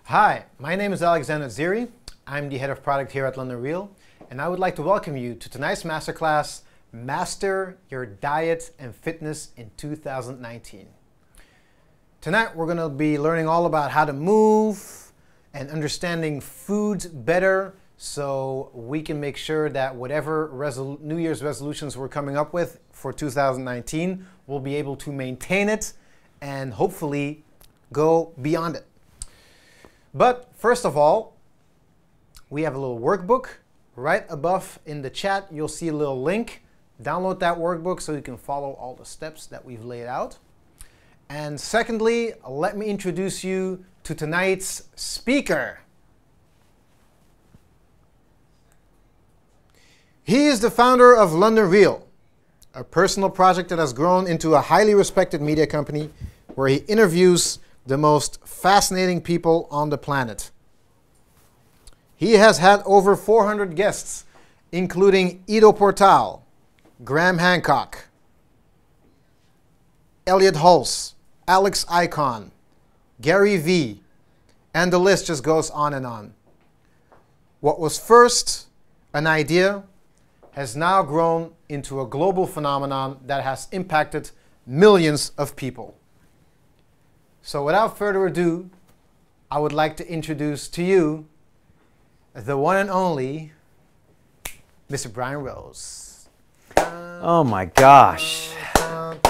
Hi, my name is Alexander Ziri. I'm the head of product here at London Real, and I would like to welcome you to tonight's masterclass, Master Your Diet and Fitness in 2019. Tonight we're going to be learning all about how to move and understanding foods better so we can make sure that whatever New Year's resolutions we're coming up with for 2019, we'll be able to maintain it and hopefully go beyond it. But first of all, we have a little workbook. Right above in the chat, you'll see a little link. Download that workbook so you can follow all the steps that we've laid out. And secondly, let me introduce you to tonight's speaker. He is the founder of London Real, a personal project that has grown into a highly respected media company where he interviews the most fascinating people on the planet. He has had over 400 guests, including Ido Portal, Graham Hancock, Elliot Hulse, Alex Icon, Gary Vee, and the list just goes on and on. What was first an idea has now grown into a global phenomenon that has impacted millions of people. So without further ado, I would like to introduce to you the one and only Mr. Brian Rose. Oh my gosh. Thank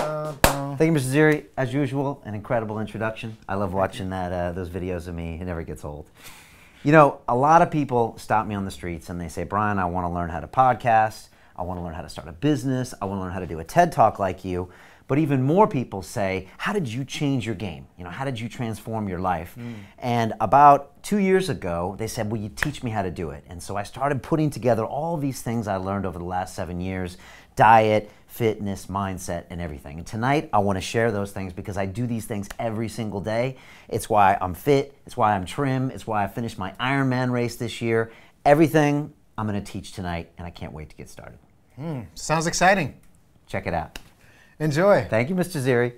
you, Mr. Ziri. As usual, an incredible introduction. I love watching those videos of me. It never gets old. You know, a lot of people stop me on the streets and they say, Brian, I want to learn how to podcast. I want to learn how to start a business. I want to learn how to do a TED Talk like you. But even more people say, how did you change your game? You know, how did you transform your life? And about 2 years ago, they said, will you teach me how to do it? And so I started putting together all these things I learned over the last 7 years, diet, fitness, mindset, and everything. And tonight, I want to share those things because I do these things every single day. It's why I'm fit. It's why I'm trim. It's why I finished my Ironman race this year. Everything I'm going to teach tonight, and I can't wait to get started. Sounds exciting. Check it out. Enjoy. Thank you, Mr. Ziri.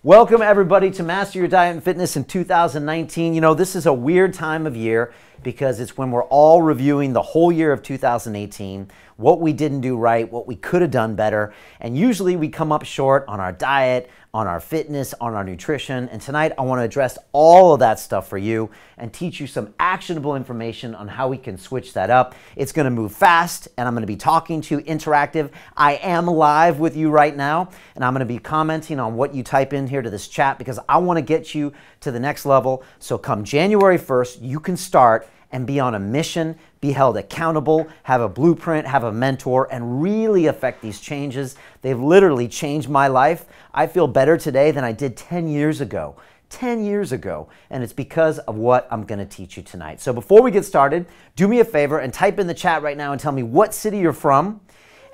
Welcome, everybody, to Master Your Diet and Fitness in 2019. You know, this is a weird time of year because it's when we're all reviewing the whole year of 2018, what we didn't do right, what we could have done better, and usually we come up short on our diet, on our fitness, on our nutrition, and tonight I want to address all of that stuff for you and teach you some actionable information on how we can switch that up. It's going to move fast, and I'm going to be talking to you interactive. I am live with you right now, and I'm going to be commenting on what you type in here to this chat because I want to get you to the next level. So come January 1st, you can start and be on a mission, be held accountable, have a blueprint, have a mentor, and really affect these changes. They've literally changed my life. I feel better today than I did 10 years ago. 10 years ago, and it's because of what I'm going to teach you tonight. So before we get started, do me a favor and type in the chat right now and tell me what city you're from,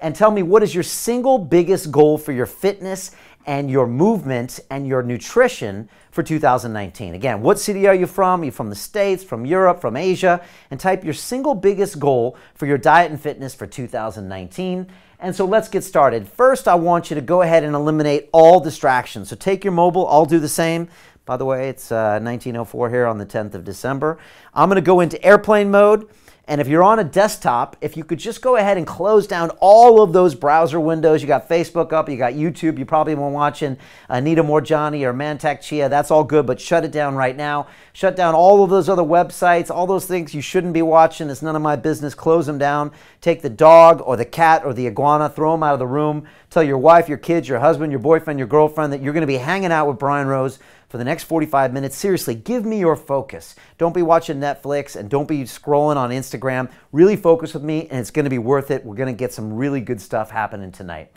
and tell me what is your single biggest goal for your fitness and your movement and your nutrition for 2019. Again, what city are you from? Are you from the States, from Europe, from Asia? And type your single biggest goal for your diet and fitness for 2019. And so let's get started. First, I want you to go ahead and eliminate all distractions. So take your mobile, I'll do the same. By the way, it's 1904 here on the 10th of December. I'm gonna go into airplane mode. And if you're on a desktop, if you could just go ahead and close down all of those browser windows. You got Facebook up, you got YouTube, you probably been watching Anita Morjani or Mantak Chia. That's all good, but shut it down right now. Shut down all of those other websites, all those things you shouldn't be watching. It's none of my business. Close them down. Take the dog or the cat or the iguana, throw them out of the room. Tell your wife, your kids, your husband, your boyfriend, your girlfriend that you're going to be hanging out with Brian Rose for the next 45 minutes. Seriously, give me your focus. Don't be watching Netflix and don't be scrolling on Instagram. Really focus with me and it's going to be worth it. We're going to get some really good stuff happening tonight.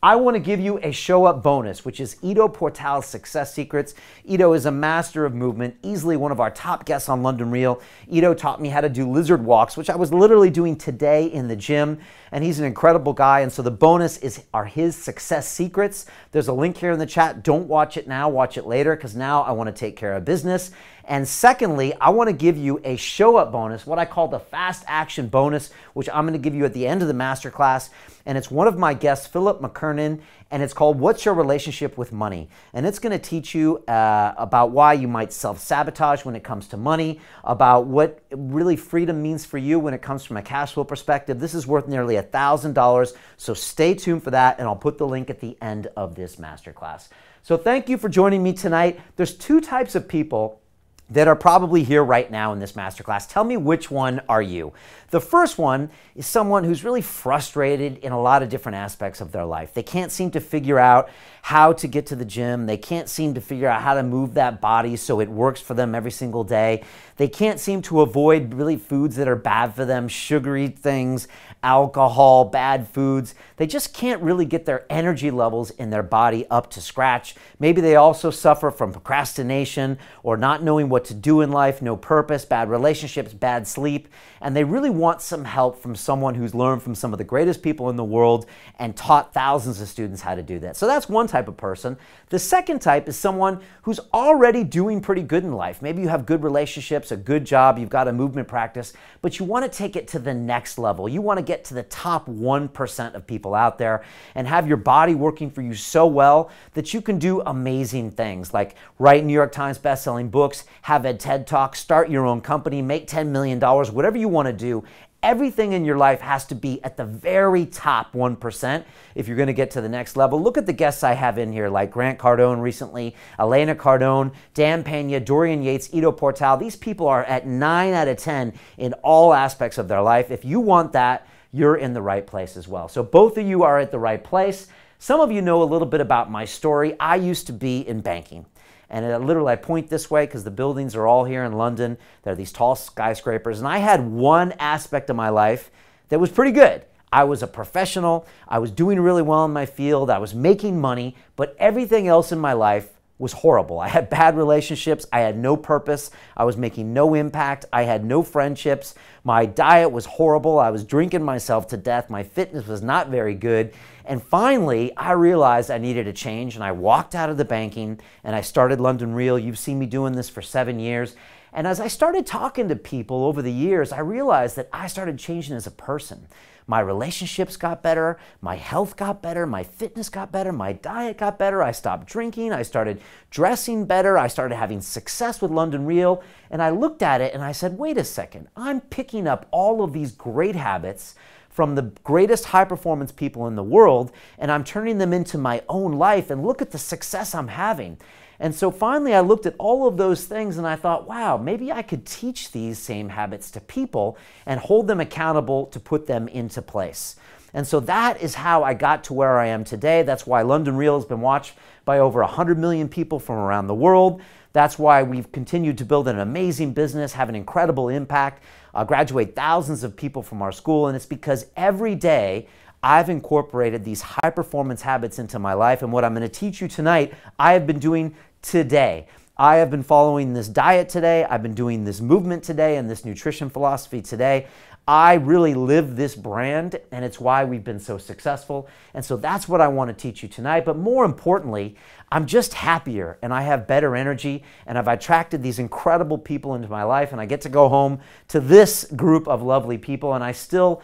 I want to give you a show-up bonus, which is Ido Portal's Success Secrets. Ido is a master of movement, easily one of our top guests on London Real. Ido taught me how to do lizard walks, which I was literally doing today in the gym, and he's an incredible guy, and so the bonus are his success secrets. There's a link here in the chat. Don't watch it now, watch it later, because now I want to take care of business. And secondly, I want to give you a show up bonus, what I call the fast action bonus, which I'm going to give you at the end of the masterclass. And it's one of my guests, Philip McKernan, and it's called What's Your Relationship with Money? And it's going to teach you about why you might self-sabotage when it comes to money, about what really freedom means for you when it comes from a cash flow perspective. This is worth nearly $1,000, so stay tuned for that, and I'll put the link at the end of this masterclass. So thank you for joining me tonight. There's two types of people that are probably here right now in this masterclass. Tell me, which one are you? The first one is someone who's really frustrated in a lot of different aspects of their life. They can't seem to figure out how to get to the gym. They can't seem to figure out how to move that body so it works for them every single day. They can't seem to avoid really foods that are bad for them, sugary things, alcohol, bad foods. They just can't really get their energy levels in their body up to scratch. Maybe they also suffer from procrastination or not knowing what to do in life, no purpose, bad relationships, bad sleep, and they really want some help from someone who's learned from some of the greatest people in the world and taught thousands of students how to do that. So that's one type of person. The second type is someone who's already doing pretty good in life. Maybe you have good relationships, a good job, you've got a movement practice, but you want to take it to the next level. You want to get to the top 1% of people out there and have your body working for you so well that you can do amazing things like write New York Times best-selling books, have a TED Talk, start your own company, make $10 million, whatever you want to do. Everything in your life has to be at the very top 1% if you're going to get to the next level. Look at the guests I have in here, like Grant Cardone recently, Elena Cardone, Dan Pena, Dorian Yates, Ido Portal. These people are at 9 out of 10 in all aspects of their life. If you want that, you're in the right place as well. So both of you are at the right place. Some of you know a little bit about my story. I used to be in banking. And literally, I point this way because the buildings are all here in London. They're these tall skyscrapers. And I had one aspect of my life that was pretty good. I was a professional. I was doing really well in my field. I was making money. But everything else in my life was horrible. I had bad relationships. I had no purpose. I was making no impact. I had no friendships. My diet was horrible. I was drinking myself to death. My fitness was not very good. And finally, I realized I needed a change, and I walked out of the banking and I started London Real. You've seen me doing this for 7 years. And as I started talking to people over the years, I realized that I started changing as a person. My relationships got better, my health got better, my fitness got better, my diet got better, I stopped drinking, I started dressing better, I started having success with London Real, and I looked at it and I said, wait a second, I'm picking up all of these great habits from the greatest high-performance people in the world, and I'm turning them into my own life, and look at the success I'm having. And so finally I looked at all of those things and I thought, wow, maybe I could teach these same habits to people and hold them accountable to put them into place. And so that is how I got to where I am today. That's why London Real has been watched by over 100 million people from around the world. That's why we've continued to build an amazing business, have an incredible impact, graduate thousands of people from our school. And it's because every day I've incorporated these high-performance habits into my life. And what I'm going to teach you tonight, I have been doing today. I have been following this diet today. I've been doing this movement today and this nutrition philosophy today. I really live this brand, and it's why we've been so successful. And so that's what I want to teach you tonight. But more importantly, I'm just happier and I have better energy, and I've attracted these incredible people into my life, and I get to go home to this group of lovely people, and I still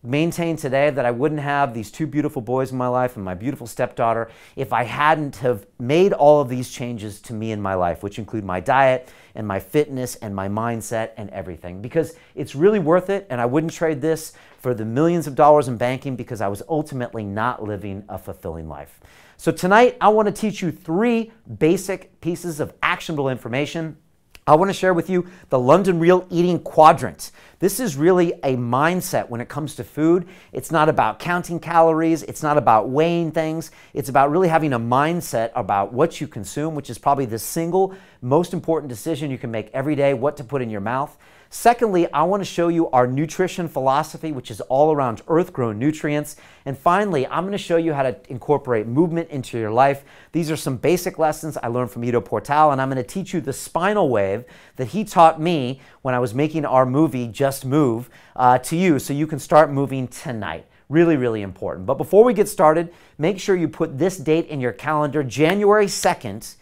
maintain today that I wouldn't have these two beautiful boys in my life and my beautiful stepdaughter if I hadn't have made all of these changes to me in my life, which include my diet and my fitness and my mindset and everything, because it's really worth it. And I wouldn't trade this for the millions of dollars in banking, because I was ultimately not living a fulfilling life. So tonight I want to teach you 3 basic pieces of actionable information. I want to share with you the London Real Eating Quadrant. This is really a mindset when it comes to food. It's not about counting calories. It's not about weighing things. It's about really having a mindset about what you consume, which is probably the single most important decision you can make every day, what to put in your mouth. Secondly, I want to show you our nutrition philosophy, which is all around earth-grown nutrients. And finally, I'm going to show you how to incorporate movement into your life. These are some basic lessons I learned from Ido Portal, and I'm going to teach you the spinal wave that he taught me when I was making our movie, Just Move, to you, so you can start moving tonight. Really, really important. But before we get started, make sure you put this date in your calendar. January 2nd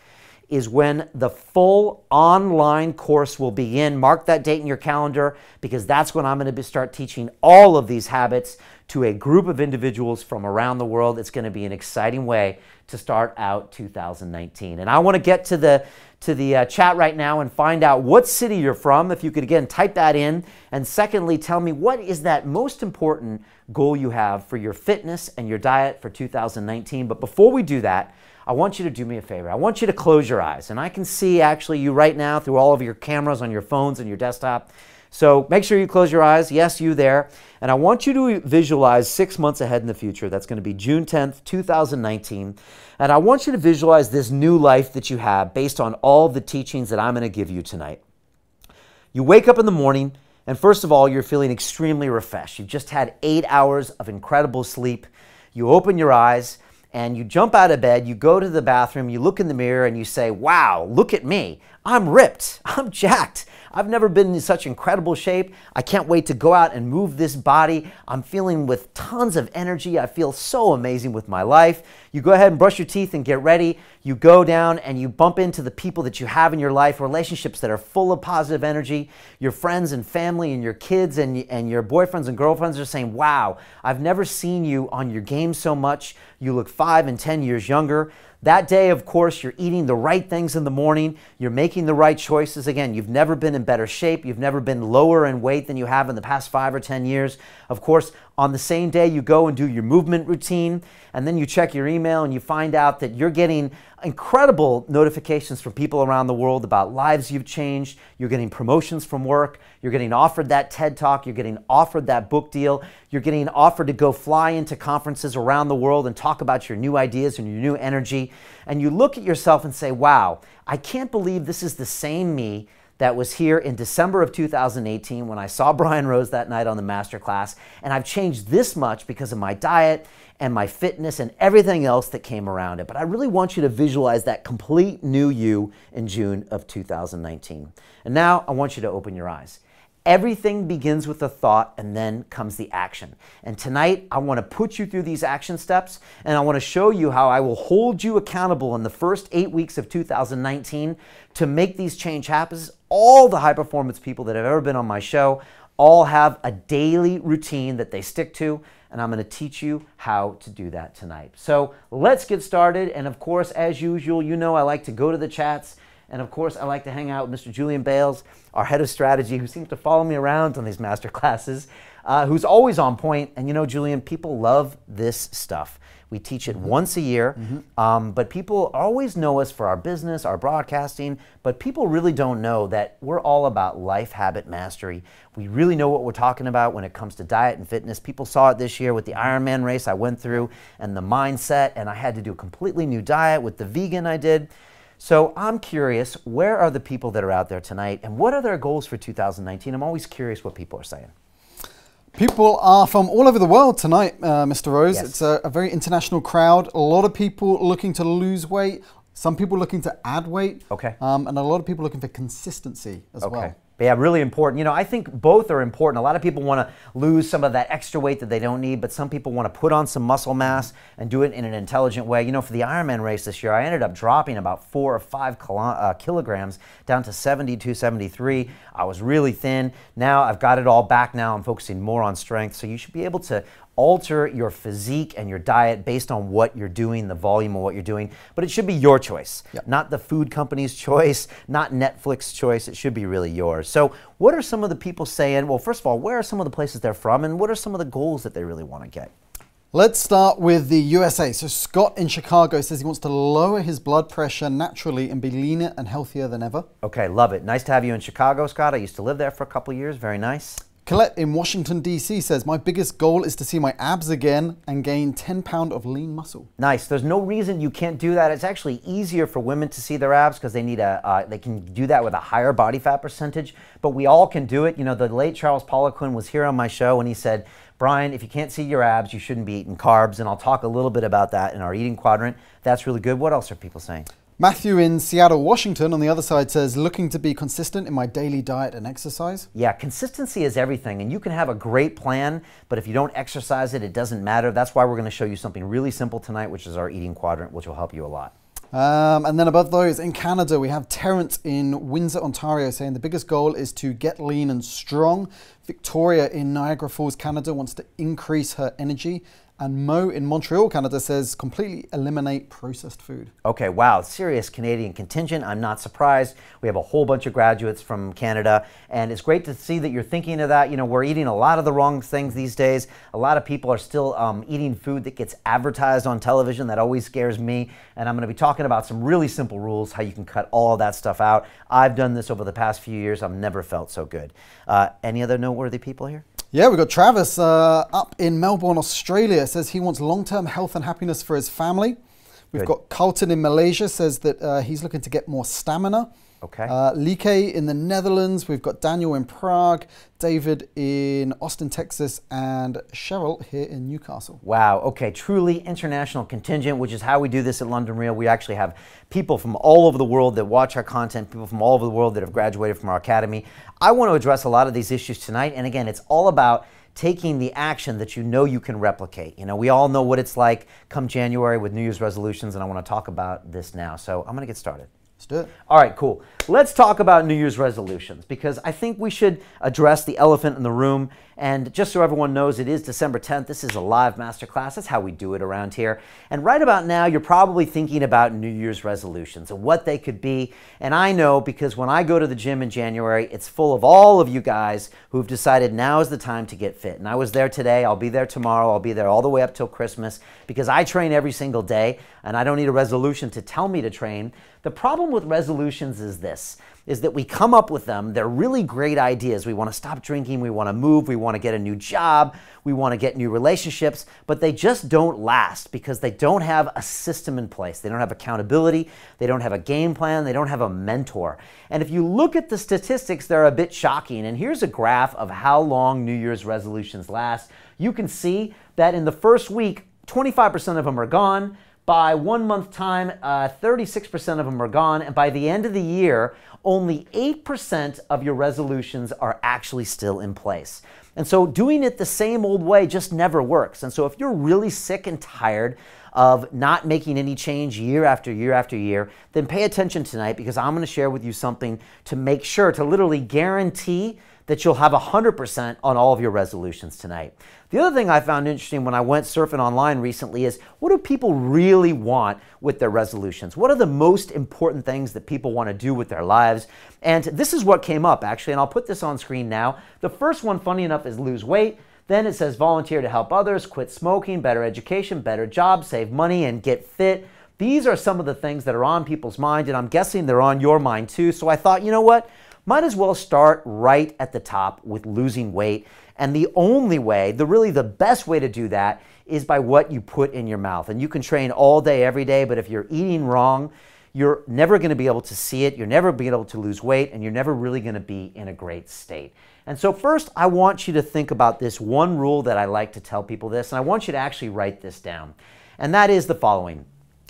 is when the full online course will begin. Mark that date in your calendar, because that's when I'm going to start teaching all of these habits to a group of individuals from around the world. It's going to be an exciting way to start out 2019. And I want to get to the chat right now and find out what city you're from. If you could, again, type that in. And secondly, tell me, what is that most important goal you have for your fitness and your diet for 2019? But before we do that, I want you to do me a favor. I want you to close your eyes. And I can see actually you right now through all of your cameras on your phones and your desktop. So make sure you close your eyes. Yes, you there. And I want you to visualize 6 months ahead in the future. That's going to be June 10th, 2019. And I want you to visualize this new life that you have based on all of the teachings that I'm going to give you tonight. You wake up in the morning, and first of all, you're feeling extremely refreshed. You've just had 8 hours of incredible sleep. You open your eyes, and you jump out of bed, you go to the bathroom, you look in the mirror, and you say, wow, look at me. I'm ripped. I'm jacked. I've never been in such incredible shape. I can't wait to go out and move this body. I'm feeling with tons of energy. I feel so amazing with my life. You go ahead and brush your teeth and get ready. You go down and you bump into the people that you have in your life, relationships that are full of positive energy. Your friends and family and your kids and your boyfriends and girlfriends are saying, wow, I've never seen you on your game so much. You look 5 and 10 years younger. That day, of course, you're eating the right things in the morning. You're making the right choices. Again, you've never been in better shape. You've never been lower in weight than you have in the past 5 or 10 years. Of course, on the same day, you go and do your movement routine, and then you check your email and you find out that you're getting incredible notifications from people around the world about lives you've changed. You're getting promotions from work. You're getting offered that TED Talk. You're getting offered that book deal. You're getting offered to go fly into conferences around the world and talk about your new ideas and your new energy. And you look at yourself and say, wow, I can't believe this is the same me that was here in December of 2018 when I saw Brian Rose that night on the Masterclass, and I've changed this much because of my diet and my fitness and everything else that came around it. But I really want you to visualize that complete new you in June of 2019. And now I want you to open your eyes. Everything begins with a thought, and then comes the action. And tonight, I want to put you through these action steps, and I want to show you how I will hold you accountable in the first 8 weeks of 2019 to make these change happen. All the high-performance people that have ever been on my show all have a daily routine that they stick to, and I'm going to teach you how to do that tonight. So let's get started. And of course, as usual, you know I like to go to the chats. And of course, I like to hang out with Mr. Julian Bales, our head of strategy, who seems to follow me around on these master classes, who's always on point. And you know, Julian, people love this stuff. We teach it once a year, but people always know us for our business, our broadcasting, but people really don't know that we're all about life habit mastery. We really know what we're talking about when it comes to diet and fitness. People saw it this year with the Ironman race I went through and the mindset, and I had to do a completely new diet with the vegan I did. So I'm curious, where are the people that are out there tonight, and what are their goals for 2019? I'm always curious what people are saying. People are from all over the world tonight, Mr. Rose. Yes. It's a very international crowd. A lot of people looking to lose weight, some people looking to add weight, and a lot of people looking for consistency as well. Yeah, really important. You know, I think both are important. A lot of people want to lose some of that extra weight that they don't need, but some people want to put on some muscle mass and do it in an intelligent way. You know, for the Ironman race this year, I ended up dropping about 4 or 5 kilograms down to 72, 73. I was really thin. Now I've got it all back now. I'm focusing more on strength. So you should be able to alter your physique and your diet based on what you're doing, the volume of what you're doing, but it should be your choice, not the food company's choice, not Netflix's choice. It should be really yours. So what are some of the people saying? Well, first of all, where are some of the places they're from, and what are some of the goals that they really want to get? Let's start with the USA. So Scott in Chicago says he wants to lower his blood pressure naturally and be leaner and healthier than ever. Okay, love it. Nice to have you in Chicago, Scott. I used to live there for a couple of years. Very nice. Colette in Washington, D.C. says, my biggest goal is to see my abs again and gain 10 pounds of lean muscle. Nice. There's no reason you can't do that. It's actually easier for women to see their abs because they need they can do that with a higher body fat percentage, but we all can do it. You know, the late Charles Poliquin was here on my show and he said, Brian, if you can't see your abs, you shouldn't be eating carbs, and I'll talk a little bit about that in our eating quadrant. That's really good. What else are people saying? Matthew in Seattle, Washington, on the other side says, looking to be consistent in my daily diet and exercise. Yeah, consistency is everything, and you can have a great plan, but if you don't exercise it, it doesn't matter. That's why we're going to show you something really simple tonight, which is our eating quadrant, which will help you a lot. And then above those, in Canada, we have Terrence in Windsor, Ontario, saying the biggest goal is to get lean and strong. Victoria in Niagara Falls, Canada, wants to increase her energy. And Mo in Montreal, Canada, says completely eliminate processed food. Okay, wow, serious Canadian contingent. I'm not surprised. We have a whole bunch of graduates from Canada, and it's great to see that you're thinking of that. You know, we're eating a lot of the wrong things these days. A lot of people are still eating food that gets advertised on television. That always scares me, and I'm going to be talking about some really simple rules, how you can cut all of that stuff out. I've done this over the past few years. I've never felt so good. Any other noteworthy people here? Yeah, we've got Travis up in Melbourne, Australia, says he wants long-term health and happiness for his family. We've got Carlton in Malaysia, says that he's looking to get more stamina. Okay. Like in the Netherlands. We've got Daniel in Prague, David in Austin, Texas, and Cheryl here in Newcastle. Wow. Okay. Truly international contingent, which is how we do this at London Real. We actually have people from all over the world that watch our content, people from all over the world that have graduated from our academy. I want to address a lot of these issues tonight. And again, it's all about taking the action that you know you can replicate. You know, we all know what it's like come January with New Year's resolutions, and I want to talk about this now. So I'm going to get started. Let's do it. All right, cool. Let's talk about New Year's resolutions, because I think we should address the elephant in the room. And just so everyone knows, it is December 10th. This is a live masterclass. That's how we do it around here. And right about now, you're probably thinking about New Year's resolutions and what they could be. And I know, because when I go to the gym in January, it's full of all of you guys who've decided now is the time to get fit. And I was there today. I'll be there tomorrow. I'll be there all the way up till Christmas, because I train every single day, and I don't need a resolution to tell me to train. The problem with resolutions is this, is that we come up with them. They're really great ideas. We want to stop drinking. We want to move. We want to get a new job. We want to get new relationships, but they just don't last because they don't have a system in place. They don't have accountability. They don't have a game plan. They don't have a mentor. And if you look at the statistics, they're a bit shocking. And here's a graph of how long New Year's resolutions last. You can see that in the first week, 25% of them are gone. By 1 month time, 36% of them are gone. And by the end of the year, only 8% of your resolutions are actually still in place. And so doing it the same old way just never works. And so if you're really sick and tired of not making any change year after year after year, then pay attention tonight, because I'm going to share with you something to make sure, to literally guarantee that you'll have 100% on all of your resolutions tonight. The other thing I found interesting when I went surfing online recently is, what do people really want with their resolutions? What are the most important things that people want to do with their lives? And this is what came up, actually, and I'll put this on screen now. The first one, funny enough, is lose weight. Then it says volunteer to help others, quit smoking, better education, better job, save money, and get fit. These are some of the things that are on people's mind, and I'm guessing they're on your mind too. So I thought, you know what? Might as well start right at the top with losing weight. And the only way, really the best way to do that is by what you put in your mouth. And you can train all day, every day, but if you're eating wrong, you're never going to be able to see it, you're never be able to lose weight, and you're never really going to be in a great state. And so first, I want you to think about this one rule that I like to tell people this, and I want you to actually write this down. And that is the following.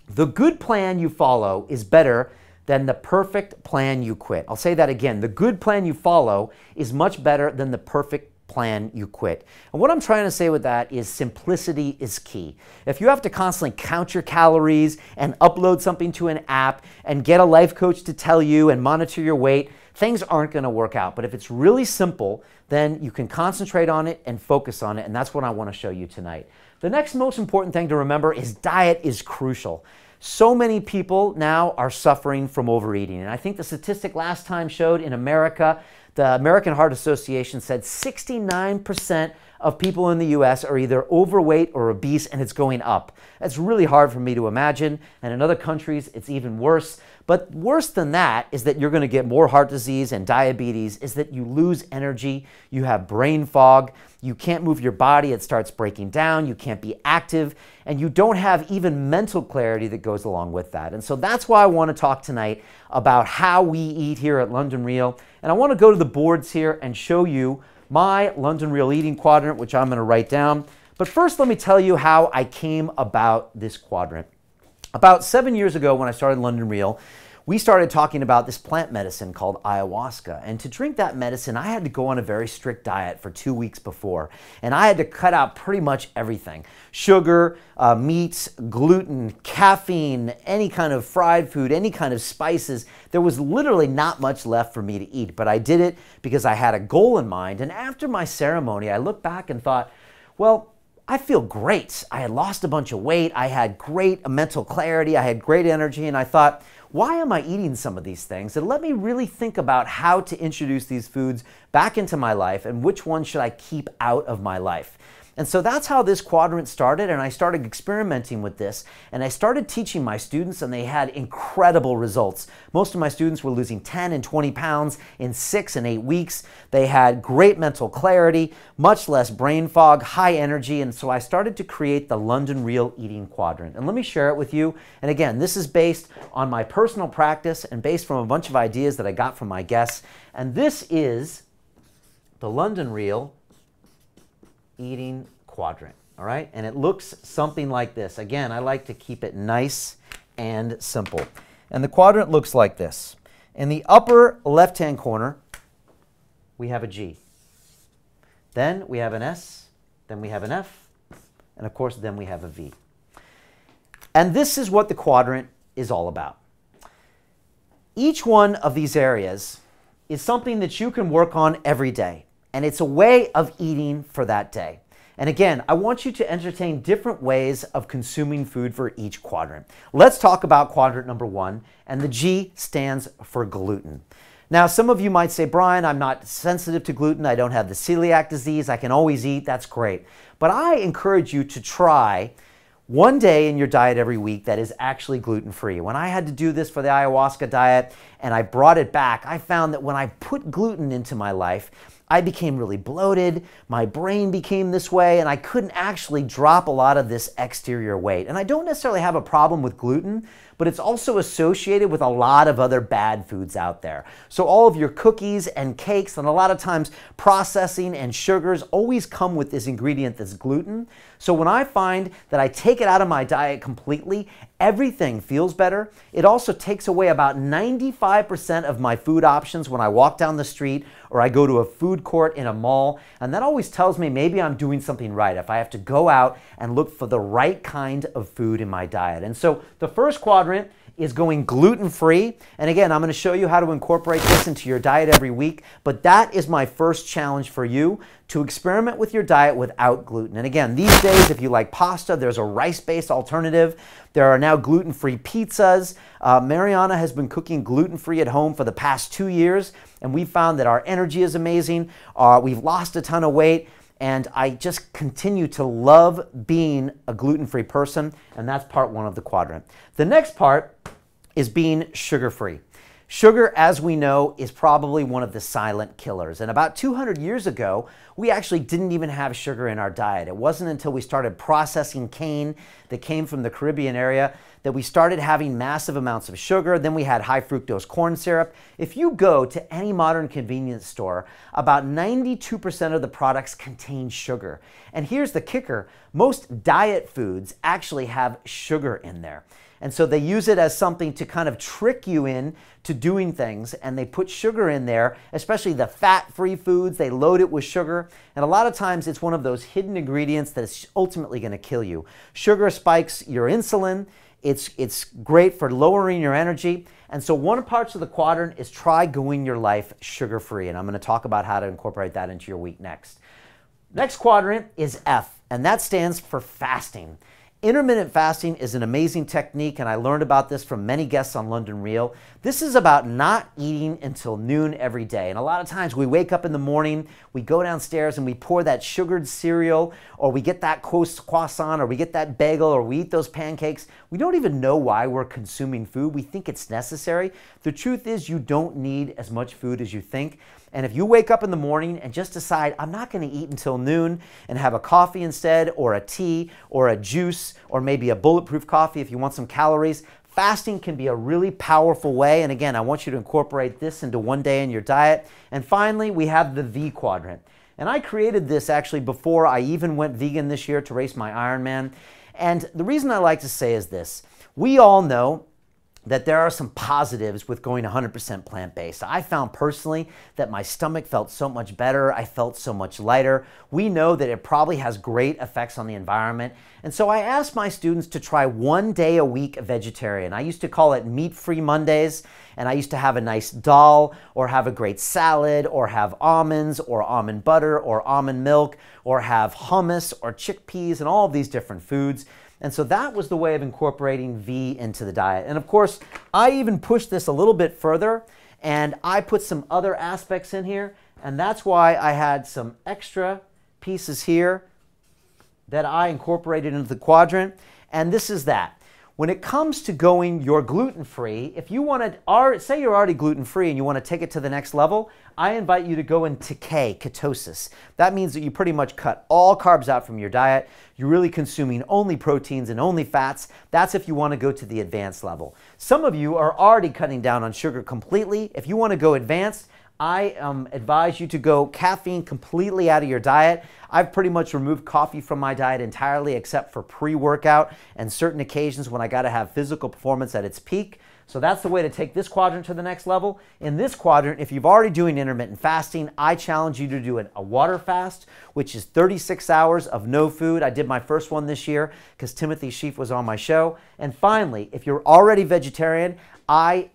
The good plan you follow is better than the perfect plan you quit. I'll say that again. The good plan you follow is much better than the perfect plan you quit. And what I'm trying to say with that is simplicity is key. If you have to constantly count your calories and upload something to an app and get a life coach to tell you and monitor your weight, things aren't going to work out. But if it's really simple, then you can concentrate on it and focus on it. And that's what I want to show you tonight. The next most important thing to remember is diet is crucial. So many people now are suffering from overeating. And I think the statistic last time showed in America, the American Heart Association said 69% of people in the US are either overweight or obese, and it's going up. That's really hard for me to imagine. And in other countries, it's even worse. But worse than that is that you're going to get more heart disease and diabetes, is that you lose energy, you have brain fog, you can't move your body, it starts breaking down, you can't be active, and you don't have even mental clarity that goes along with that. And so that's why I want to talk tonight about how we eat here at London Real. And I want to go to the boards here and show you my London Real eating quadrant, which I'm going to write down. But first, let me tell you how I came about this quadrant. About 7 years ago when I started London Real, we started talking about this plant medicine called ayahuasca. And to drink that medicine, I had to go on a very strict diet for 2 weeks before. And I had to cut out pretty much everything. Sugar, meats, gluten, caffeine, any kind of fried food, any kind of spices. There was literally not much left for me to eat. But I did it because I had a goal in mind. And after my ceremony, I looked back and thought, well, I feel great. I had lost a bunch of weight. I had great mental clarity. I had great energy. And I thought, why am I eating some of these things? And let me really think about how to introduce these foods back into my life and which ones should I keep out of my life. And so that's how this quadrant started, and I started experimenting with this, and I started teaching my students, and they had incredible results. Most of my students were losing 10 and 20 pounds in 6 and 8 weeks. They had great mental clarity, much less brain fog, high energy, and so I started to create the London Real Eating Quadrant. And let me share it with you. And again, this is based on my personal practice and based from a bunch of ideas that I got from my guests. And this is the London Real Eating Quadrant, all right? And it looks something like this. Again, I like to keep it nice and simple. And the quadrant looks like this. In the upper left-hand corner, we have a G. Then we have an S, then we have an F, and of course, then we have a V. And this is what the quadrant is all about. Each one of these areas is something that you can work on every day. And it's a way of eating for that day. And again, I want you to entertain different ways of consuming food for each quadrant. Let's talk about quadrant number 1, and the G stands for gluten. Now, some of you might say, Brian, I'm not sensitive to gluten. I don't have the celiac disease. I can always eat. That's great. But I encourage you to try one day in your diet every week that is actually gluten-free. When I had to do this for the ayahuasca diet and I brought it back, I found that when I put gluten into my life, I became really bloated, my brain became this way, and I couldn't actually drop a lot of this exterior weight. And I don't necessarily have a problem with gluten, but it's also associated with a lot of other bad foods out there. So all of your cookies and cakes, and a lot of times processing and sugars always come with this ingredient that's gluten. So when I find that I take it out of my diet completely, everything feels better. It also takes away about 95% of my food options when I walk down the street or I go to a food court in a mall. And that always tells me maybe I'm doing something right if I have to go out and look for the right kind of food in my diet. And so the first quadrant is going gluten-free. And again, I'm going to show you how to incorporate this into your diet every week. But that is my first challenge for you, to experiment with your diet without gluten. And again, these days, if you like pasta, there's a rice-based alternative. There are now gluten-free pizzas. Mariana has been cooking gluten-free at home for the past 2 years, and we found that our energy is amazing. We've lost a ton of weight, and I just continue to love being a gluten-free person, and that's part 1 of the quadrant. The next part is being sugar-free. Sugar, as we know, is probably one of the silent killers. And about 200 years ago, we actually didn't even have sugar in our diet. It wasn't until we started processing cane that came from the Caribbean area that we started having massive amounts of sugar. Then we had high fructose corn syrup. If you go to any modern convenience store, about 92% of the products contain sugar. And here's the kicker: most diet foods actually have sugar in there. And so they use it as something to kind of trick you in to doing things, and they put sugar in there, especially the fat-free foods. They load it with sugar, and a lot of times it's one of those hidden ingredients that is ultimately going to kill you. Sugar spikes your insulin. It's great for lowering your energy. And so one of the parts of the quadrant is try going your life sugar-free, and I'm going to talk about how to incorporate that into your week next. Next quadrant is F, and that stands for fasting. Intermittent fasting is an amazing technique, and I learned about this from many guests on London Real. This is about not eating until noon every day. And a lot of times we wake up in the morning, we go downstairs and we pour that sugared cereal, or we get that croissant, or we get that bagel, or we eat those pancakes. We don't even know why we're consuming food. We think it's necessary. The truth is you don't need as much food as you think. And if you wake up in the morning and just decide, I'm not going to eat until noon, and have a coffee instead, or a tea, or a juice, or maybe a bulletproof coffee if you want some calories, fasting can be a really powerful way. And again, I want you to incorporate this into one day in your diet. And finally, we have the V quadrant. And I created this actually before I even went vegan this year to race my Ironman. And the reason I like to say is this: we all know that there are some positives with going 100% plant-based. I found personally that my stomach felt so much better. I felt so much lighter. We know that it probably has great effects on the environment. And so I asked my students to try 1 day a week vegetarian. I used to call it meat-free Mondays, and I used to have a nice dal or have a great salad or have almonds or almond butter or almond milk or have hummus or chickpeas and all of these different foods. And so that was the way of incorporating V into the diet. And of course, I even pushed this a little bit further, and I put some other aspects in here, and that's why I had some extra pieces here that I incorporated into the quadrant, and this is that. When it comes to going your gluten-free, if you want to, say you're already gluten-free and you want to take it to the next level, I invite you to go into ketosis. That means that you pretty much cut all carbs out from your diet. You're really consuming only proteins and only fats. That's if you want to go to the advanced level. Some of you are already cutting down on sugar completely. If you want to go advanced, I advise you to go caffeine completely out of your diet. I've pretty much removed coffee from my diet entirely except for pre-workout and certain occasions when I got to have physical performance at its peak. So that's the way to take this quadrant to the next level. In this quadrant, if you've already doing intermittent fasting, I challenge you to do a water fast, which is 36 hours of no food. I did my first one this year because Timothy Sheaf was on my show. And finally, if you're already vegetarian, I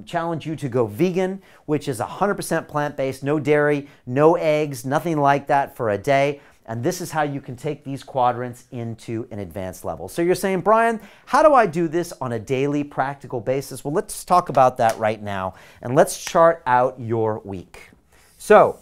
challenge you to go vegan, which is 100% plant-based, no dairy, no eggs, nothing like that for a day. And this is how you can take these quadrants into an advanced level. So you're saying, Brian, how do I do this on a daily practical basis? Well, let's talk about that right now, and let's chart out your week. So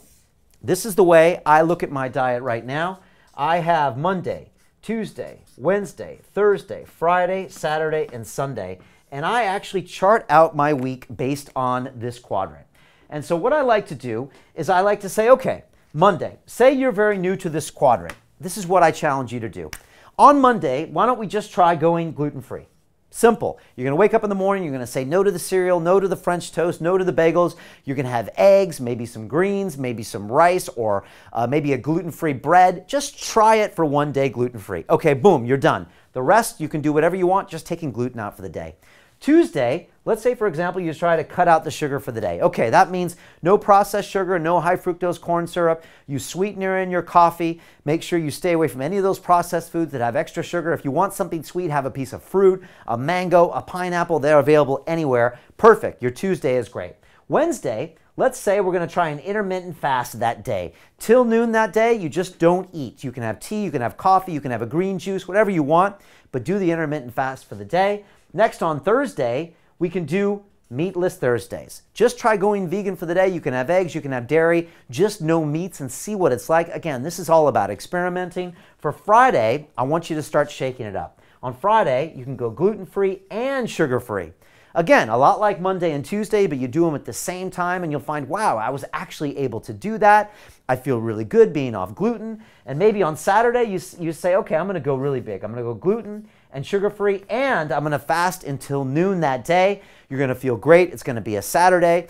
this is the way I look at my diet right now. I have Monday, Tuesday, Wednesday, Thursday, Friday, Saturday, and Sunday. And I actually chart out my week based on this quadrant. And so what I like to do is I like to say, okay, Monday, say you're very new to this quadrant. This is what I challenge you to do. On Monday, why don't we just try going gluten-free? Simple. You're going to wake up in the morning, you're going to say no to the cereal, no to the French toast, no to the bagels. You're going to have eggs, maybe some greens, maybe some rice, or maybe a gluten-free bread. Just try it for 1 day gluten-free. Okay, boom, you're done. The rest, you can do whatever you want, just taking gluten out for the day. Tuesday, let's say, for example, you try to cut out the sugar for the day. Okay, that means no processed sugar, no high fructose corn syrup. You sweetener in your coffee. Make sure you stay away from any of those processed foods that have extra sugar. If you want something sweet, have a piece of fruit, a mango, a pineapple. They're available anywhere. Perfect. Your Tuesday is great. Wednesday, let's say we're going to try an intermittent fast that day. Till noon that day, you just don't eat. You can have tea, you can have coffee, you can have a green juice, whatever you want, but do the intermittent fast for the day. Next, on Thursday, we can do meatless Thursdays. Just try going vegan for the day. You can have eggs, you can have dairy, just no meats, and see what it's like. Again, this is all about experimenting. For Friday, I want you to start shaking it up. On Friday, you can go gluten-free and sugar-free. Again, a lot like Monday and Tuesday, but you do them at the same time, and you'll find, wow, I was actually able to do that. I feel really good being off gluten. And maybe on Saturday, you say, okay, I'm going to go really big. I'm going to go gluten and sugar-free, and I'm going to fast until noon that day. You're going to feel great. It's going to be a Saturday.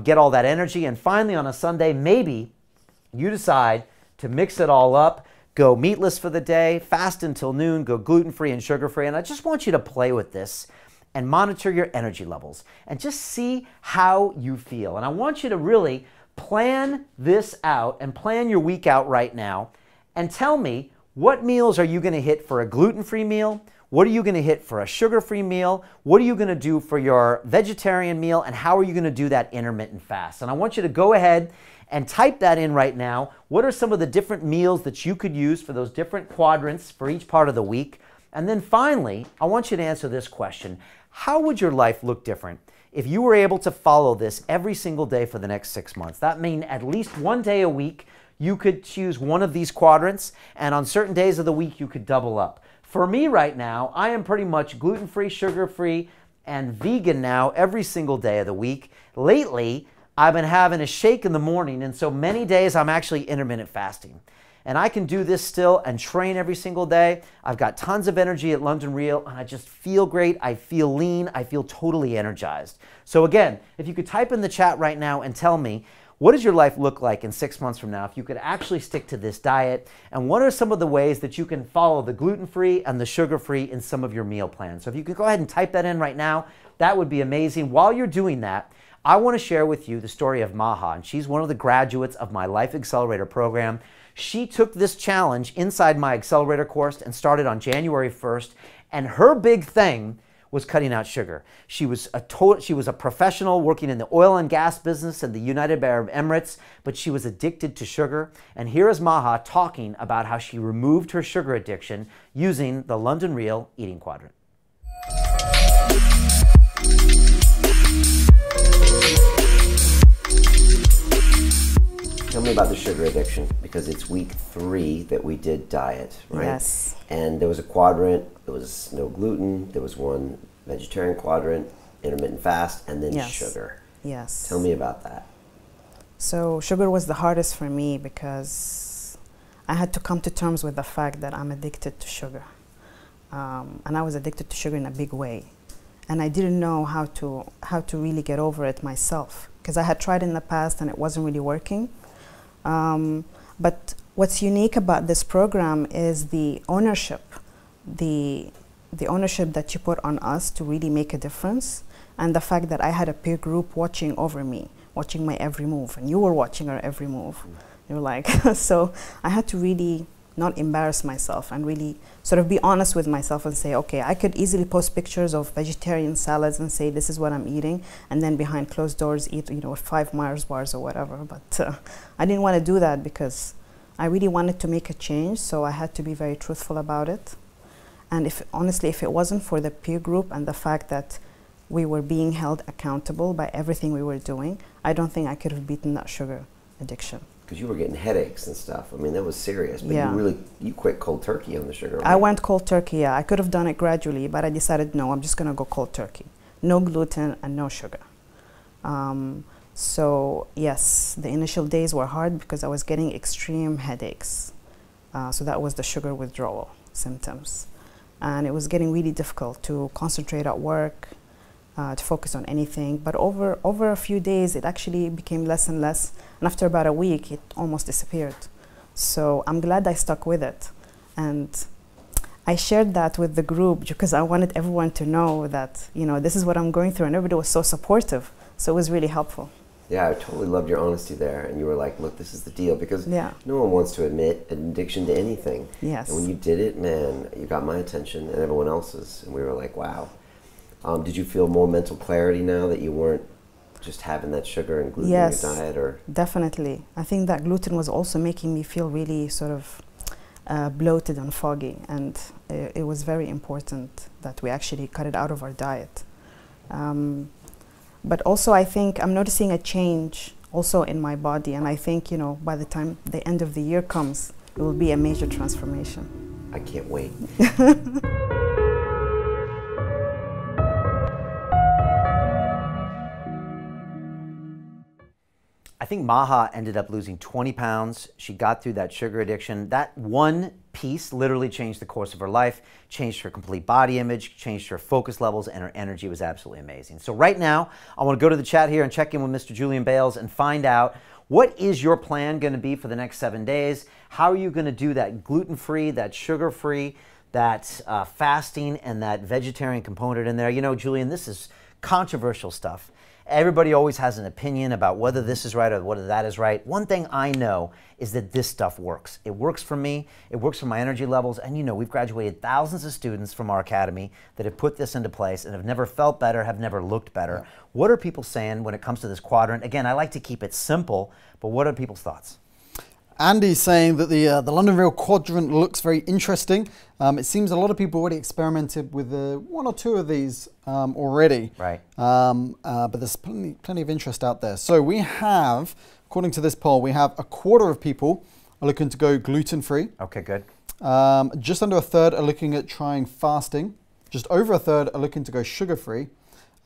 Get all that energy. And finally, on a Sunday, maybe you decide to mix it all up, go meatless for the day, fast until noon, go gluten-free and sugar-free. And I just want you to play with this and monitor your energy levels and just see how you feel. And I want you to really plan this out and plan your week out right now and tell me, what meals are you going to hit for a gluten-free meal? What are you going to hit for a sugar-free meal? What are you going to do for your vegetarian meal? And how are you going to do that intermittent fast? And I want you to go ahead and type that in right now. What are some of the different meals that you could use for those different quadrants for each part of the week? And then finally, I want you to answer this question. How would your life look different if you were able to follow this every single day for the next 6 months? That means at least 1 day a week, you could choose one of these quadrants, and on certain days of the week, you could double up. For me right now, I am pretty much gluten-free, sugar-free, and vegan now every single day of the week. Lately, I've been having a shake in the morning, and so many days I'm actually intermittent fasting. And I can do this still and train every single day. I've got tons of energy at London Real, and I just feel great. I feel lean. I feel totally energized. So again, if you could type in the chat right now and tell me, what does your life look like in 6 months from now if you could actually stick to this diet? And what are some of the ways that you can follow the gluten-free and the sugar-free in some of your meal plans? So if you could go ahead and type that in right now, that would be amazing. While you're doing that, I want to share with you the story of Maha, and she's one of the graduates of my Life Accelerator program. She took this challenge inside my Accelerator course and started on January 1st, and her big thing was cutting out sugar. She was a professional working in the oil and gas business in the United Arab Emirates, but she was addicted to sugar. And here is Maha talking about how she removed her sugar addiction using the London Real Eating Quadrant. Tell me about the sugar addiction, because it's week 3 that we did diet, right? Yes. And there was a quadrant, there was no gluten, there was one vegetarian quadrant, intermittent fast, and then sugar. Yes. Tell me about that. So sugar was the hardest for me because I had to come to terms with the fact that I'm addicted to sugar. And I was addicted to sugar in a big way. And I didn't know how to really get over it myself, because I had tried in the past and it wasn't really working. But what's unique about this program is the ownership, the ownership that you put on us to really make a difference, and the fact that I had a peer group watching over me, watching my every move, and you were watching our every move. You're like, so I had to really not embarrass myself and really sort of be honest with myself and say, okay, I could easily post pictures of vegetarian salads and say, this is what I'm eating, and then behind closed doors eat, 5 Mars bars or whatever. But I didn't want to do that because I really wanted to make a change, so I had to be very truthful about it. And honestly, if it wasn't for the peer group and the fact that we were being held accountable by everything we were doing, I don't think I could have beaten that sugar addiction. Because you were getting headaches and stuff. I mean, that was serious. But Yeah. you quit cold turkey on the sugar. Right? I went cold turkey, yeah. I could have done it gradually, but I decided, no, I'm just going to go cold turkey. No gluten and no sugar. So, yes, the initial days were hard because I was getting extreme headaches. So that was the sugar withdrawal symptoms. And it was getting really difficult to concentrate at work, to focus on anything. But over a few days, it actually became less and less. And after about a week, it almost disappeared. So I'm glad I stuck with it. And I shared that with the group because I wanted everyone to know that, this is what I'm going through. And everybody was so supportive. So it was really helpful. Yeah, I totally loved your honesty there. And you were like, look, this is the deal. Because no one wants to admit an addiction to anything. Yes. And when you did it, man, you got my attention and everyone else's. And we were like, wow. Did you feel more mental clarity now that you weren't just having that sugar and gluten in your diet? Or definitely. I think that gluten was also making me feel really sort of bloated and foggy. And it was very important that we actually cut it out of our diet. But also I think I'm noticing a change also in my body. And I think, by the time the end of the year comes, it will be a major transformation. I can't wait. I think Maha ended up losing 20 pounds. She got through that sugar addiction. That one piece literally changed the course of her life, changed her complete body image, changed her focus levels, and her energy was absolutely amazing. So right now, I want to go to the chat here and check in with Mr. Julian Bales and find out, what is your plan going to be for the next 7 days? How are you going to do that gluten-free, that sugar-free, that fasting, and that vegetarian component in there? Julian, this is controversial stuff. Everybody always has an opinion about whether this is right or whether that is right. One thing I know is that this stuff works. It works for me. It works for my energy levels. And we've graduated thousands of students from our academy that have put this into place and have never felt better, have never looked better. Yeah. What are people saying when it comes to this quadrant? Again, I like to keep it simple, but what are people's thoughts? Andy's saying that the London Real Quadrant looks very interesting. It seems a lot of people already experimented with 1 or 2 of these already. Right. But there's plenty of interest out there. So we have, according to this poll, we have a quarter of people are looking to go gluten-free. Okay, good. Just under a third are looking at trying fasting. Just over a third are looking to go sugar-free.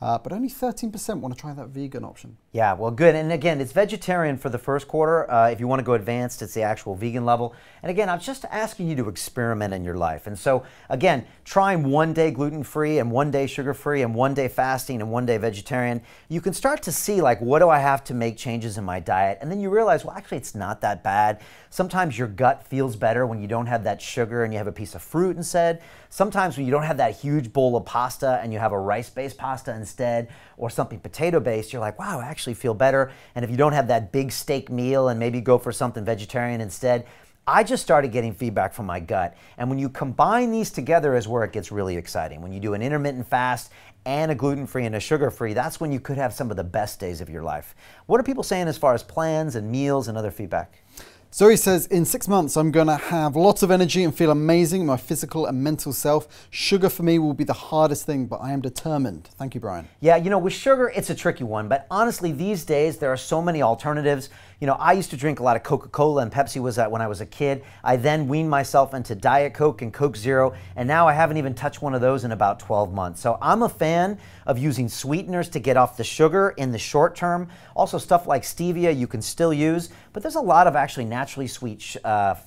but only 13% want to try that vegan option. Yeah, well, good. And again, it's vegetarian for the first quarter. If you want to go advanced, it's the actual vegan level. And again, I'm just asking you to experiment in your life. And so, again, trying 1 day gluten-free and 1 day sugar-free and 1 day fasting and 1 day vegetarian, you can start to see, like, what do I have to make changes in my diet? And then you realize, well, actually, it's not that bad. Sometimes your gut feels better when you don't have that sugar and you have a piece of fruit instead. Sometimes when you don't have that huge bowl of pasta and you have a rice-based pasta instead, or something potato-based, you're like, wow, I actually feel better. And if you don't have that big steak meal and maybe go for something vegetarian instead, I just started getting feedback from my gut. And when you combine these together is where it gets really exciting. When you do an intermittent fast and a gluten-free and a sugar-free, that's when you could have some of the best days of your life. What are people saying as far as plans and meals and other feedback? Zoe says, in 6 months, I'm going to have lots of energy and feel amazing in my physical and mental self. Sugar for me will be the hardest thing, but I am determined. Thank you, Brian. Yeah, you know, with sugar, it's a tricky one. But honestly, these days, there are so many alternatives. You know, I used to drink a lot of Coca-Cola, and Pepsi was that when I was a kid. I then weaned myself into Diet Coke and Coke Zero, and now I haven't even touched one of those in about 12 months. So I'm a fan of using sweeteners to get off the sugar in the short term. Also, stuff like stevia you can still use, but there's a lot of actually naturally sweet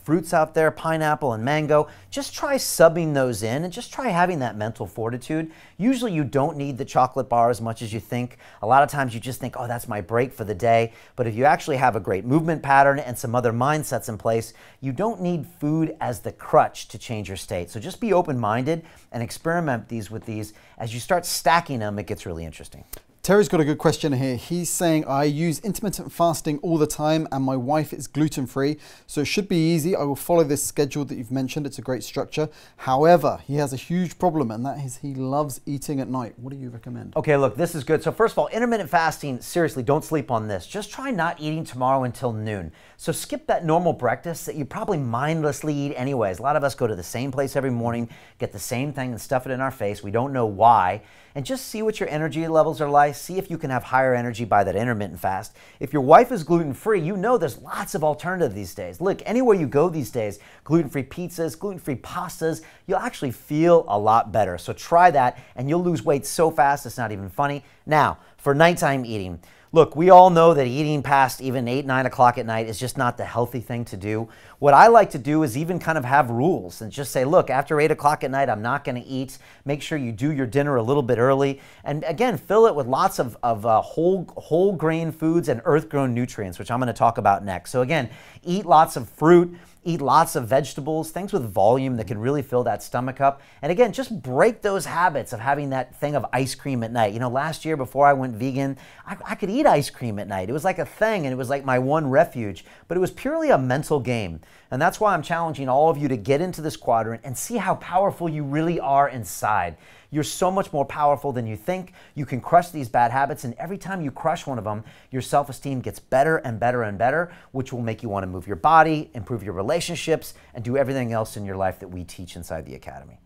fruits out there, pineapple and mango. Just try subbing those in and just try having that mental fortitude. Usually you don't need the chocolate bar as much as you think. A lot of times you just think, oh, that's my break for the day. But if you actually have a great movement pattern and some other mindsets in place, you don't need food as the crutch to change your state. So just be open-minded and experiment with these. As you start stacking them, it gets really interesting. Terry's got a good question here. He's saying, I use intermittent fasting all the time and my wife is gluten-free, so it should be easy. I will follow this schedule that you've mentioned. It's a great structure. However, he has a huge problem, and that is he loves eating at night. What do you recommend? Okay, look, this is good. So first of all, intermittent fasting, seriously, don't sleep on this. Just try not eating tomorrow until noon. So skip that normal breakfast that you probably mindlessly eat anyways. A lot of us go to the same place every morning, get the same thing and stuff it in our face. We don't know why. And just see what your energy levels are like. See if you can have higher energy by that intermittent fast. If your wife is gluten-free, you know there's lots of alternatives these days. Look, anywhere you go these days, gluten-free pizzas, gluten-free pastas, you'll actually feel a lot better. So try that and you'll lose weight so fast it's not even funny. Now, for nighttime eating. Look, we all know that eating past even 8, 9 o'clock at night is just not the healthy thing to do. What I like to do is even kind of have rules and just say, look, after 8 o'clock at night, I'm not going to eat. Make sure you do your dinner a little bit early. And again, fill it with lots of whole grain foods and earth-grown nutrients, which I'm going to talk about next. So again, eat lots of fruit. Eat lots of vegetables, things with volume that can really fill that stomach up. And again, just break those habits of having that thing of ice cream at night. You know, last year before I went vegan, I could eat ice cream at night. It was like a thing and it was like my one refuge, but it was purely a mental game. And that's why I'm challenging all of you to get into this quadrant and see how powerful you really are inside. You're so much more powerful than you think. You can crush these bad habits, and every time you crush one of them, your self-esteem gets better and better and better, which will make you want to move your body, improve your relationships, and do everything else in your life that we teach inside the Academy.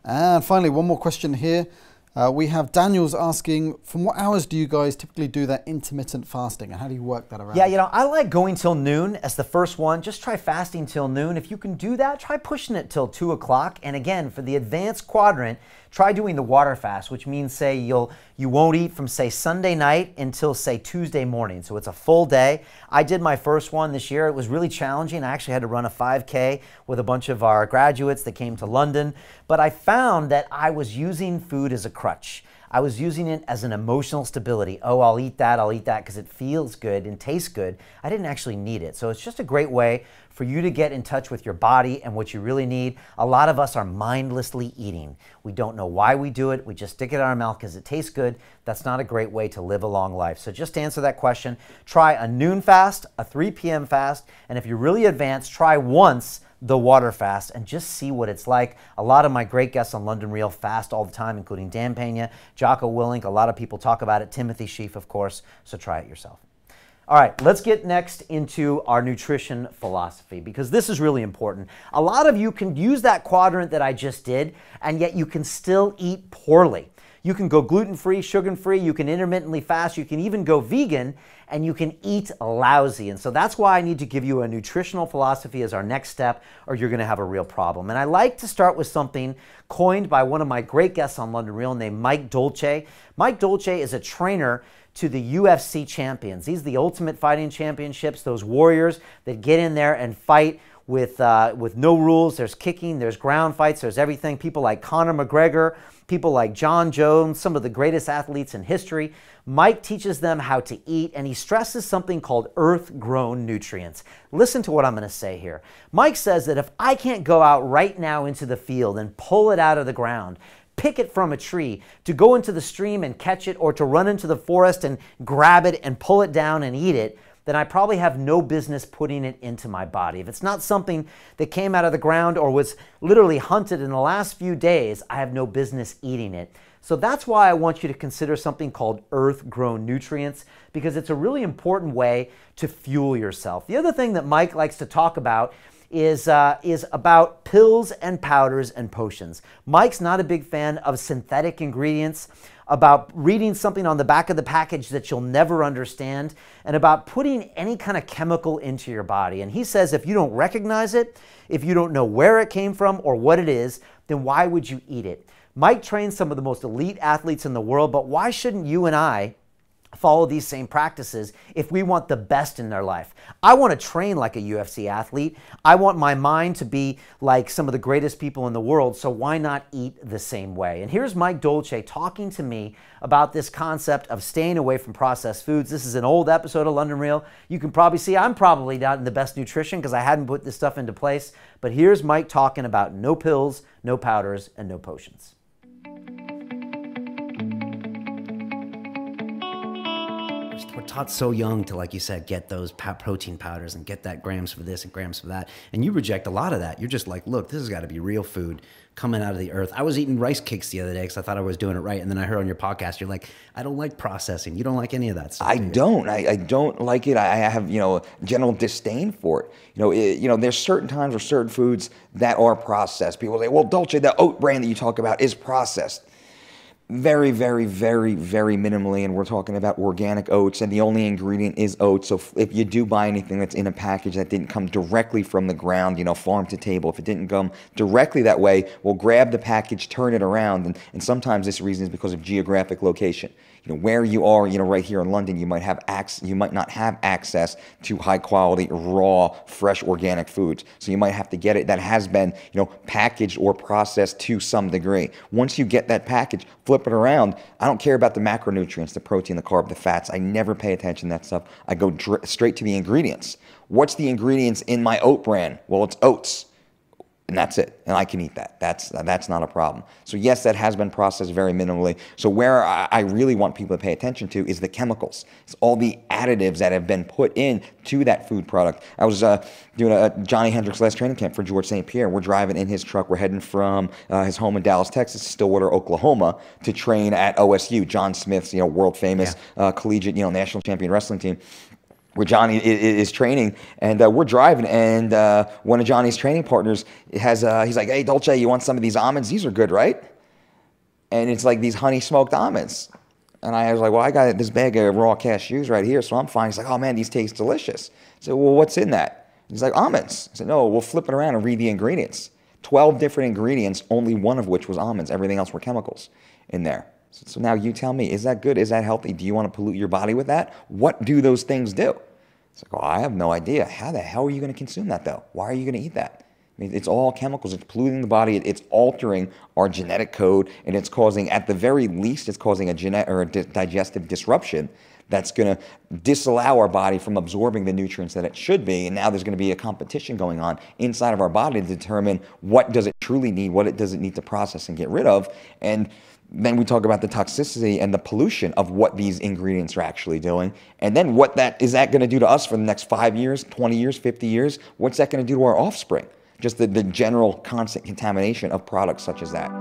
And finally, one more question here. We have Daniel's asking, from what hours do you guys typically do that intermittent fasting, and how do you work that around? Yeah, you know, I like going till noon as the first one. Just try fasting till noon. If you can do that, try pushing it till 2 o'clock. And again, for the advanced quadrant, try doing the water fast, which means, say, you won't eat from, say, Sunday night until, say, Tuesday morning. So it's a full day. I did my first one this year. It was really challenging. I actually had to run a 5K with a bunch of our graduates that came to London. But I found that I was using food as a crutch. I was using it as an emotional stability. Oh, I'll eat that because it feels good and tastes good. I didn't actually need it. So it's just a great way for you to get in touch with your body and what you really need. A lot of us are mindlessly eating. We don't know why we do it. We just stick it in our mouth because it tastes good. That's not a great way to live a long life. So just to answer that question, try a noon fast, a 3 p.m. fast, and if you're really advanced, try once the water fast and just see what it's like. A lot of my great guests on London Real fast all the time, including Dan Pena, Jocko Willink. A lot of people talk about it. Timothy Sheaf, of course. So try it yourself. All right, let's get next into our nutrition philosophy, because this is really important. A lot of you can use that quadrant that I just did, and yet you can still eat poorly. You can go gluten-free, sugar-free, you can intermittently fast, you can even go vegan, and you can eat lousy. And so that's why I need to give you a nutritional philosophy as our next step, or you're gonna have a real problem. And I like to start with something coined by one of my great guests on London Real named Mike Dolce. Mike Dolce is a trainer to the UFC champions. These are the Ultimate Fighting Championships, those warriors that get in there and fight with no rules. There's kicking, there's ground fights, there's everything. People like Conor McGregor, people like John Jones, some of the greatest athletes in history. Mike teaches them how to eat, and he stresses something called earth-grown nutrients. Listen to what I'm going to say here. Mike says that if I can't go out right now into the field and pull it out of the ground, pick it from a tree, to go into the stream and catch it, or to run into the forest and grab it and pull it down and eat it, then I probably have no business putting it into my body. If it's not something that came out of the ground or was literally hunted in the last few days, I have no business eating it. So that's why I want you to consider something called earth-grown nutrients, because it's a really important way to fuel yourself. The other thing that Mike likes to talk about is about pills and powders and potions. Mike's not a big fan of synthetic ingredients, about reading something on the back of the package that you'll never understand, and about putting any kind of chemical into your body. And he says if you don't recognize it, if you don't know where it came from or what it is, then why would you eat it? Mike trains some of the most elite athletes in the world, but why shouldn't you and I follow these same practices if we want the best in their life? I want to train like a UFC athlete. I want my mind to be like some of the greatest people in the world, so why not eat the same way? And here's Mike Dolce talking to me about this concept of staying away from processed foods. This is an old episode of London Real. You can probably see I'm probably not in the best nutrition because I hadn't put this stuff into place, but here's Mike talking about no pills, no powders, and no potions. We're taught so young to, like you said, get those protein powders and get that grams for this and grams for that. And you reject a lot of that. You're just like, look, this has got to be real food coming out of the earth. I was eating rice cakes the other day because I thought I was doing it right. And then I heard on your podcast, you're like, I don't like processing. You don't like any of that stuff. I don't like it. I have, a general disdain for it. There's certain times or certain foods that are processed. People say, well, Dolce, the oat bran that you talk about is processed. Very, very, very, very minimally, and we're talking about organic oats, and the only ingredient is oats. So if you do buy anything that's in a package that didn't come directly from the ground, farm to table, if it didn't come directly that way, we'll grab the package, turn it around, and sometimes this reason is because of geographic location. Where you are, right here in London, you might not have access to high quality, raw, fresh, organic foods. So you might have to get it that has been, packaged or processed to some degree. Once you get that package, flip it around. I don't care about the macronutrients, the protein, the carb, the fats. I never pay attention to that stuff. I go straight to the ingredients. What's the ingredients in my oat bran? Well, it's oats. And that's it, and I can eat that. That's not a problem. So yes, that has been processed very minimally. So where I really want people to pay attention to is the chemicals. It's all the additives that have been put in to that food product. I was doing a Johnny Hendricks last training camp for George St. Pierre. We're driving in his truck. We're heading from his home in Dallas, Texas, to Stillwater, Oklahoma, to train at OSU, John Smith's world famous collegiate national champion wrestling team, where Johnny is training, and we're driving, and one of Johnny's training partners he's like, hey, Dolce, you want some of these almonds? These are good, right? And it's like these honey smoked almonds. And I was like, well, I got this bag of raw cashews right here, so I'm fine. He's like, oh man, these taste delicious. I said, well, what's in that? He's like, almonds. I said, no, we'll flip it around and read the ingredients. 12 different ingredients, only one of which was almonds. Everything else were chemicals in there. So now you tell me, is that good? Is that healthy? Do you want to pollute your body with that? What do those things do? It's like, oh, I have no idea. How the hell are you going to consume that, though? Why are you going to eat that? I mean, it's all chemicals. It's polluting the body. It's altering our genetic code, and it's causing, at the very least, it's causing a digestive disruption that's going to disallow our body from absorbing the nutrients that it should be. And now there's going to be a competition going on inside of our body to determine what does it truly need, what it doesn't need to process and get rid of. And then we talk about the toxicity and the pollution of what these ingredients are actually doing. And then what is that going to do to us for the next 5 years, 20 years, 50 years? What's that going to do to our offspring? Just the general constant contamination of products such as that.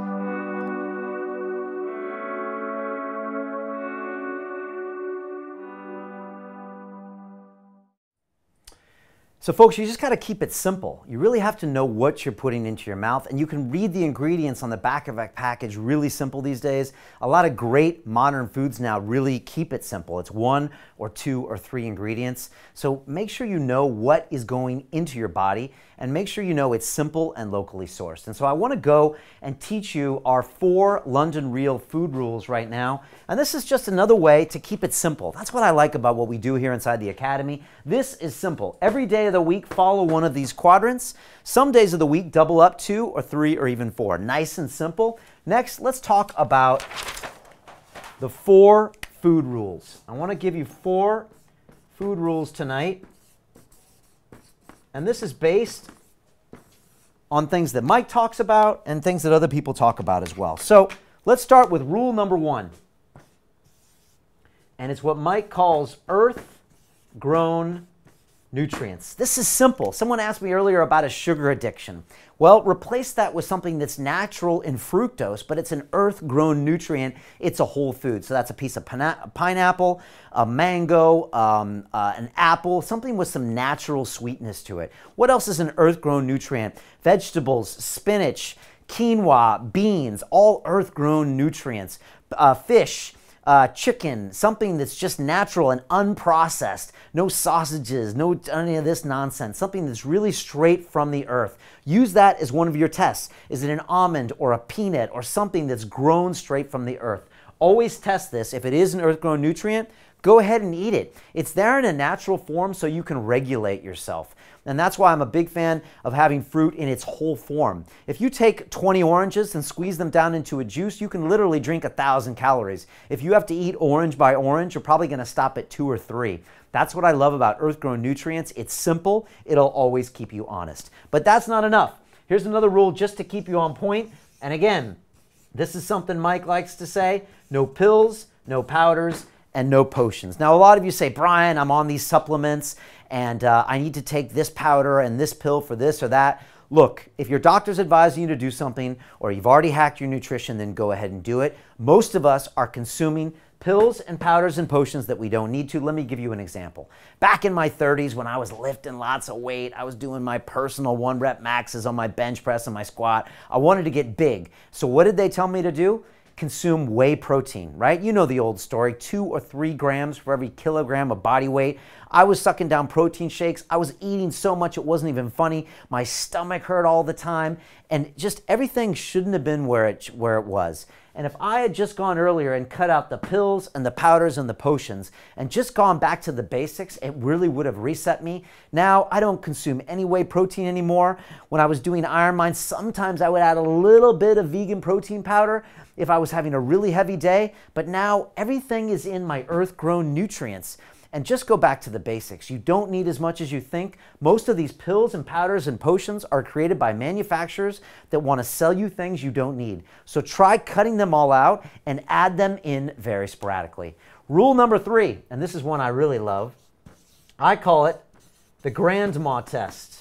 So folks, you just got to keep it simple. You really have to know what you're putting into your mouth, and you can read the ingredients on the back of that package really simple these days. A lot of great modern foods now really keep it simple. It's 1 or 2 or 3 ingredients. So make sure you know what is going into your body, and make sure you know it's simple and locally sourced. And so I want to go and teach you our 4 London Real food rules right now. And this is just another way to keep it simple. That's what I like about what we do here inside the Academy. This is simple. Every day of the week, follow one of these quadrants. Some days of the week, double up 2 or 3 or even 4. Nice and simple. Next, let's talk about the 4 food rules. I want to give you 4 food rules tonight. And this is based on things that Mike talks about and things that other people talk about as well. So let's start with rule number 1. And it's what Mike calls earth-grown nutrients. This is simple. Someone asked me earlier about a sugar addiction. Well, replace that with something that's natural in fructose, but it's an earth-grown nutrient. It's a whole food. So that's a piece of pineapple, a mango, an apple, something with some natural sweetness to it. What else is an earth-grown nutrient? Vegetables, spinach, quinoa, beans, all earth-grown nutrients. Fish, chicken, something that's just natural and unprocessed. No sausages, no any of this nonsense. Something that's really straight from the earth. Use that as one of your tests. Is it an almond or a peanut or something that's grown straight from the earth? Always test this. If it is an earth-grown nutrient, go ahead and eat it. It's there in a natural form so you can regulate yourself. And that's why I'm a big fan of having fruit in its whole form. If you take 20 oranges and squeeze them down into a juice, you can literally drink 1,000 calories. If you have to eat orange by orange, you're probably going to stop at 2 or 3. That's what I love about earth-grown nutrients. It's simple. It'll always keep you honest. But that's not enough. Here's another rule just to keep you on point. And again, this is something Mike likes to say. No pills, no powders, and no potions. Now, a lot of you say, Brian, I'm on these supplements and I need to take this powder and this pill for this or that. Look, if your doctor's advising you to do something or you've already hacked your nutrition, then go ahead and do it. Most of us are consuming pills and powders and potions that we don't need to. Let me give you an example. Back in my 30s when I was lifting lots of weight, I was doing my personal 1-rep maxes on my bench press and my squat. I wanted to get big. So what did they tell me to do? Consume whey protein, right? You know the old story, 2 or 3 grams for every kilogram of body weight. I was sucking down protein shakes. I was eating so much it wasn't even funny. My stomach hurt all the time, and just everything shouldn't have been where it was. And if I had just gone earlier and cut out the pills and the powders and the potions and just gone back to the basics, it really would have reset me. Now, I don't consume any whey protein anymore. When I was doing Ironman, sometimes I would add a little bit of vegan protein powder if I was having a really heavy day, but now everything is in my earth-grown nutrients. And just go back to the basics. You don't need as much as you think. Most of these pills and powders and potions are created by manufacturers that want to sell you things you don't need. So try cutting them all out and add them in very sporadically. Rule number 3, and this is one I really love. I call it the Grandma test.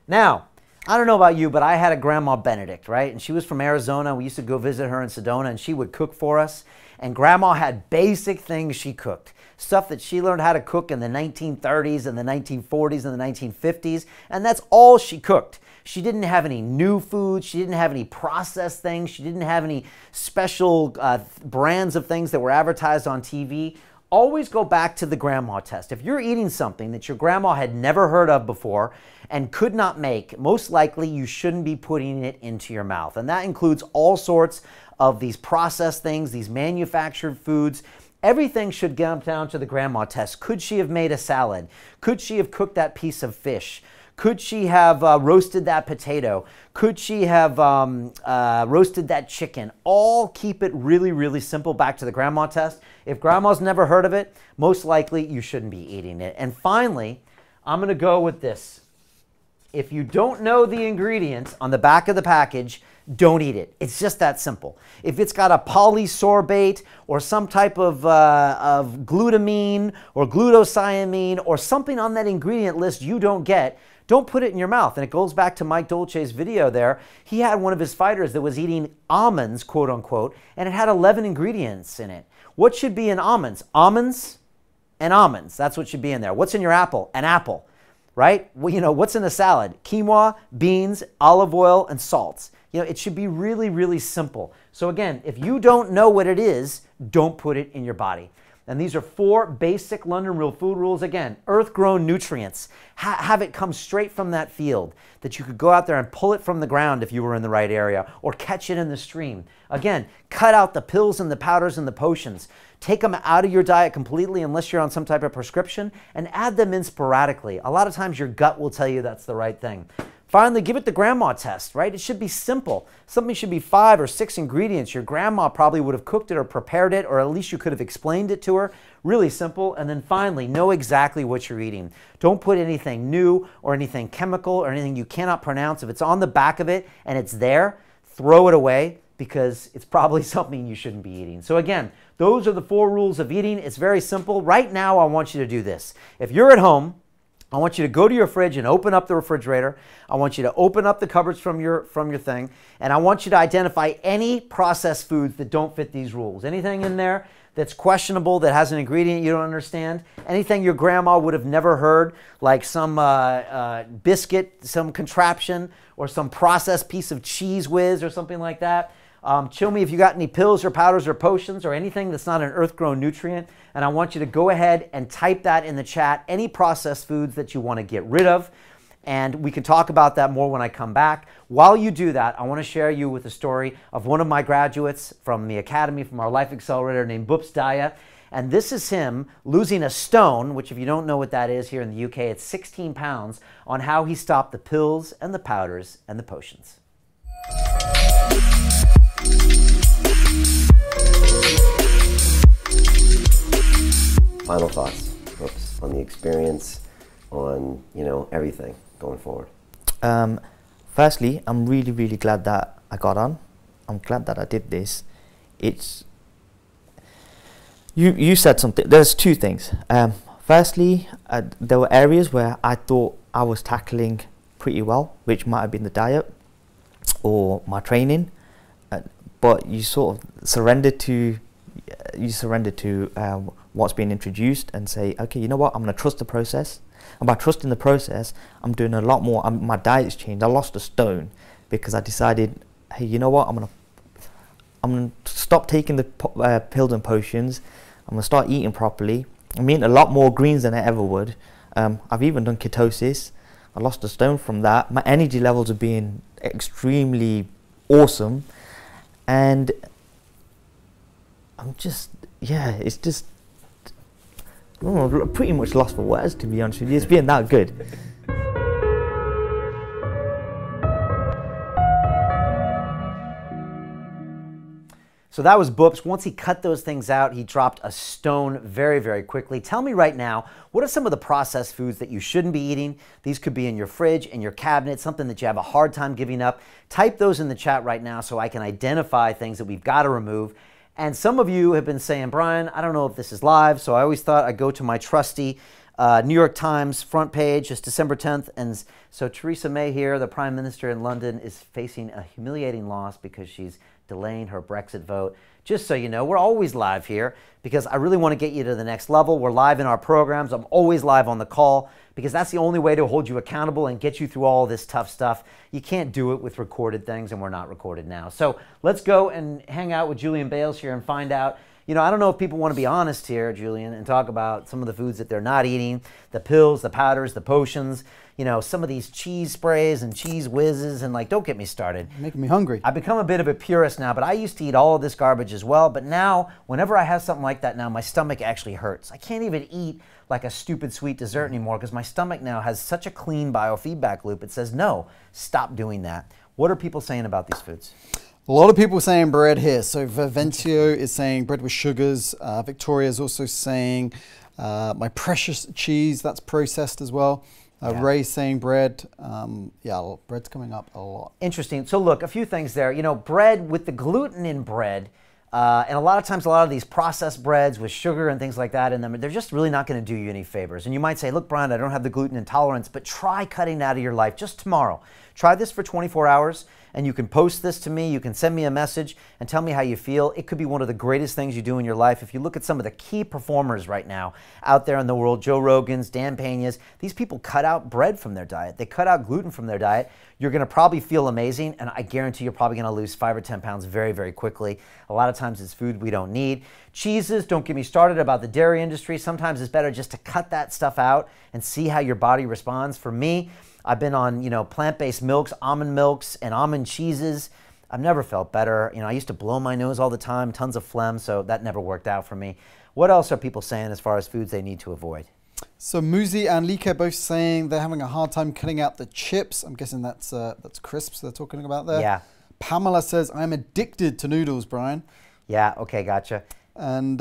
Now, I don't know about you, but I had a Grandma Benedict, right? And she was from Arizona. We used to go visit her in Sedona, and she would cook for us. And Grandma had basic things she cooked. Stuff that she learned how to cook in the 1930s and the 1940s and the 1950s. And that's all she cooked. She didn't have any new foods. She didn't have any processed things. She didn't have any special brands of things that were advertised on TV. Always go back to the Grandma test. If you're eating something that your grandma had never heard of before and could not make, most likely you shouldn't be putting it into your mouth. And that includes all sorts of these processed things, these manufactured foods. Everything should get down to the Grandma test. Could she have made a salad? Could she have cooked that piece of fish? Could she have roasted that potato? Could she have roasted that chicken? All keep it really, really simple. Back to the Grandma test. If Grandma's never heard of it, most likely you shouldn't be eating it. And finally, I'm going to go with this. If you don't know the ingredients on the back of the package, don't eat it. It's just that simple. If it's got a polysorbate or some type of glutamine or glutathione or something on that ingredient list you don't get, don't put it in your mouth. And it goes back to Mike Dolce's video there. He had one of his fighters that was eating almonds, quote unquote, and it had 11 ingredients in it. What should be in almonds? Almonds and almonds. That's what should be in there. What's in your apple? An apple. right? Well, you know, what's in a salad? Quinoa, beans, olive oil, and salts. You know, it should be really, really simple. So again, if you don't know what it is, don't put it in your body. And these are 4 basic London Real food rules. Again, earth-grown nutrients. Have it come straight from that field, that you could go out there and pull it from the ground if you were in the right area, or catch it in the stream. Again, cut out the pills and the powders and the potions. Take them out of your diet completely unless you're on some type of prescription, and add them in sporadically. A lot of times your gut will tell you that's the right thing. Finally, give it the grandma test, right? It should be simple. Something should be 5 or 6 ingredients. Your grandma probably would have cooked it or prepared it, or at least you could have explained it to her. Really simple. And then finally, know exactly what you're eating. Don't put anything new or anything chemical or anything you cannot pronounce. If it's on the back of it and it's there, throw it away, because it's probably something you shouldn't be eating. So again, those are the 4 rules of eating. It's very simple. Right now, I want you to do this. If you're at home, I want you to go to your fridge and open up the refrigerator. I want you to open up the cupboards from your thing, and I want you to identify any processed foods that don't fit these rules. Anything in there that's questionable, that has an ingredient you don't understand, anything your grandma would have never heard, like some biscuit, some contraption, or some processed piece of cheese whiz or something like that. Show me if you got any pills or powders or potions or anything that's not an earth-grown nutrient. And I want you to go ahead and type that in the chat, any processed foods that you want to get rid of. And we can talk about that more when I come back. While you do that, I want to share you with a story of one of my graduates from the Academy, from our Life Accelerator, named Boops Daya. And this is him losing a stone, which if you don't know what that is here in the UK, it's 16 pounds, on how he stopped the pills and the powders and the potions. Final thoughts, Brooks, on the experience, on, you know, everything going forward. Firstly, I'm really, really glad that I got on. I'm glad that I did this. It's you said something. There's 2 things. Firstly, there were areas where I thought I was tackling pretty well, which might have been the diet or my training, but you sort of surrender to what's being introduced and say, okay, you know what, I'm going to trust the process. And by trusting the process, I'm doing a lot more. My diet's changed. I lost a stone because I decided, hey, you know what, I'm going to stop taking the pills and potions. I'm going to start eating properly. I'm eating a lot more greens than I ever would. I've even done ketosis. I lost a stone from that. My energy levels are being extremely awesome. And I'm just, yeah, it's just, I'm pretty much lost for words, to be honest with you. It's been that good. So that was Boops. Once he cut those things out, he dropped a stone very, very quickly. Tell me right now, what are some of the processed foods that you shouldn't be eating? These could be in your fridge, in your cabinet, something that you have a hard time giving up. Type those in the chat right now so I can identify things that we've got to remove. And some of you have been saying, Brian, I don't know if this is live, so I always thought I'd go to my trusty New York Times front page. It's December 10th, and so Theresa May here, the Prime Minister in London, is facing a humiliating loss because she's delaying her Brexit vote. Just so you know, we're always live here because I really want to get you to the next level. We're live in our programs. I'm always live on the call because that's the only way to hold you accountable and get you through all this tough stuff. You can't do it with recorded things, and we're not recorded now. So let's go and hang out with Julian Bales here and find out. You know, I don't know if people want to be honest here, Julian, and talk about some of the foods that they're not eating, the pills, the powders, the potions, you know, some of these cheese sprays and cheese whizzes, and like, don't get me started. You're making me hungry. I've become a bit of a purist now, but I used to eat all of this garbage as well. But now, whenever I have something like that now, my stomach actually hurts. I can't even eat like a stupid sweet dessert anymore because my stomach now has such a clean biofeedback loop. It says, no, stop doing that. What are people saying about these foods? A lot of people saying bread here. So Viventio is saying bread with sugars. Victoria is also saying my precious cheese, that's processed as well. Ray's saying bread. Yeah, bread's coming up a lot. Interesting. So look, a few things there. You know, bread with the gluten in bread, and a lot of times a lot of these processed breads with sugar and things like that in them, they're just really not going to do you any favors. And you might say, look, Brian, I don't have the gluten intolerance, but try cutting that out of your life just tomorrow. Try this for 24 hours and you can post this to me. You can send me a message and tell me how you feel. It could be one of the greatest things you do in your life. If you look at some of the key performers right now out there in the world, Joe Rogan's, Dan Pena's, these people cut out bread from their diet. They cut out gluten from their diet. You're going to probably feel amazing, and I guarantee you're probably going to lose 5 or 10 pounds very, very quickly. A lot of times it's food we don't need. Cheeses, don't get me started about the dairy industry. Sometimes it's better just to cut that stuff out and see how your body responds. For me, I've been on, plant-based milks, almond milks, and almond cheeses. I've never felt better. I used to blow my nose all the time, tons of phlegm, so that never worked out for me. What else are people saying as far as foods they need to avoid? So Muzi and Like both saying they're having a hard time cutting out the chips. I'm guessing that's crisps they're talking about there. Yeah. Pamela says, I'm addicted to noodles, Brian. Yeah, okay, gotcha. And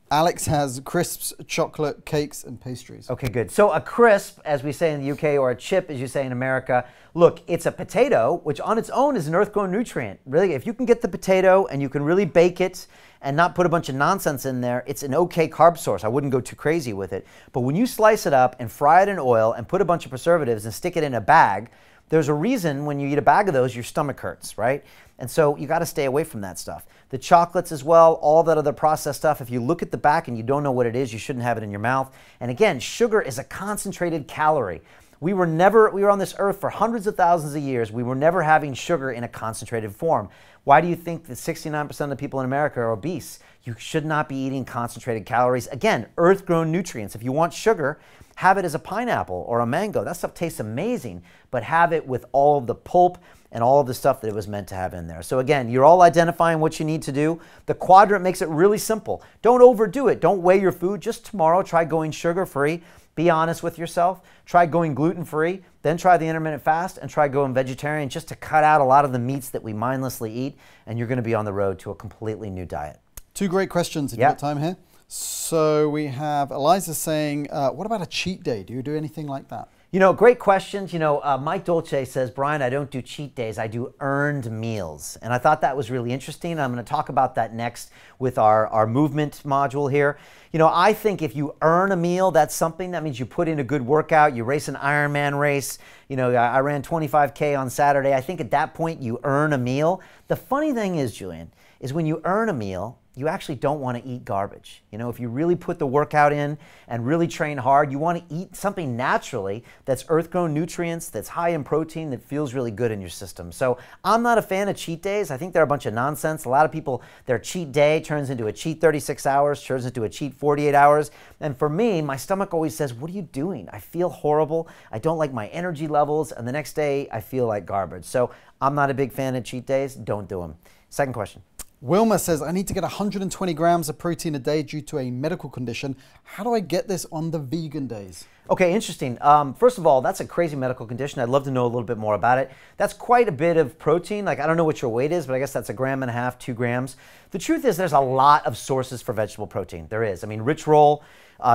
Alex has crisps, chocolate, cakes, and pastries. Okay, good. So a crisp, as we say in the UK, or a chip, as you say in America, look, it's a potato, which on its own is an earth-grown nutrient. Really, if you can get the potato and you can really bake it and not put a bunch of nonsense in there, it's an okay carb source. I wouldn't go too crazy with it. But when you slice it up and fry it in oil and put a bunch of preservatives and stick it in a bag, there's a reason when you eat a bag of those, your stomach hurts, right? And so you got to stay away from that stuff. The chocolates as well, all that other processed stuff, if you look at the back and you don't know what it is, you shouldn't have it in your mouth. And again, sugar is a concentrated calorie. We were on this earth for hundreds of thousands of years. We were never having sugar in a concentrated form. Why do you think that 69% of the people in America are obese? You should not be eating concentrated calories. Again, earth-grown nutrients. If you want sugar, have it as a pineapple or a mango. That stuff tastes amazing, but have it with all of the pulp and all of the stuff that it was meant to have in there. So again, you're all identifying what you need to do. The quadrant makes it really simple. Don't overdo it. Don't weigh your food. Just tomorrow, try going sugar-free. Be honest with yourself. Try going gluten-free. Then try the intermittent fast and try going vegetarian just to cut out a lot of the meats that we mindlessly eat, and you're going to be on the road to a completely new diet. 2 great questions if you've got time here. So we have Eliza saying, what about a cheat day? Do you do anything like that? Great questions. Mike Dolce says, Brian, I don't do cheat days. I do earned meals. And I thought that was really interesting. I'm going to talk about that next with our movement module here. I think if you earn a meal, that's something. That means you put in a good workout. You race an Ironman race. I ran 25K on Saturday. I think at that point you earn a meal. The funny thing is, Julian, is when you earn a meal, you actually don't want to eat garbage. If you really put the workout in and really train hard, you want to eat something naturally that's earth-grown nutrients, that's high in protein, that feels really good in your system. So I'm not a fan of cheat days. I think they're a bunch of nonsense. A lot of people, their cheat day turns into a cheat 36 hours, turns into a cheat 48 hours. And for me, my stomach always says, what are you doing? I feel horrible. I don't like my energy levels. And the next day, I feel like garbage. So I'm not a big fan of cheat days. Don't do them. Second question. Wilma says, I need to get 120 grams of protein a day due to a medical condition. How do I get this on the vegan days? Okay, interesting. First of all, that's a crazy medical condition. I'd love to know a little bit more about it. That's quite a bit of protein. Like, I don't know what your weight is, but I guess that's 1.5 grams, 2 grams. The truth is there's a lot of sources for vegetable protein. There is. I mean, Rich Roll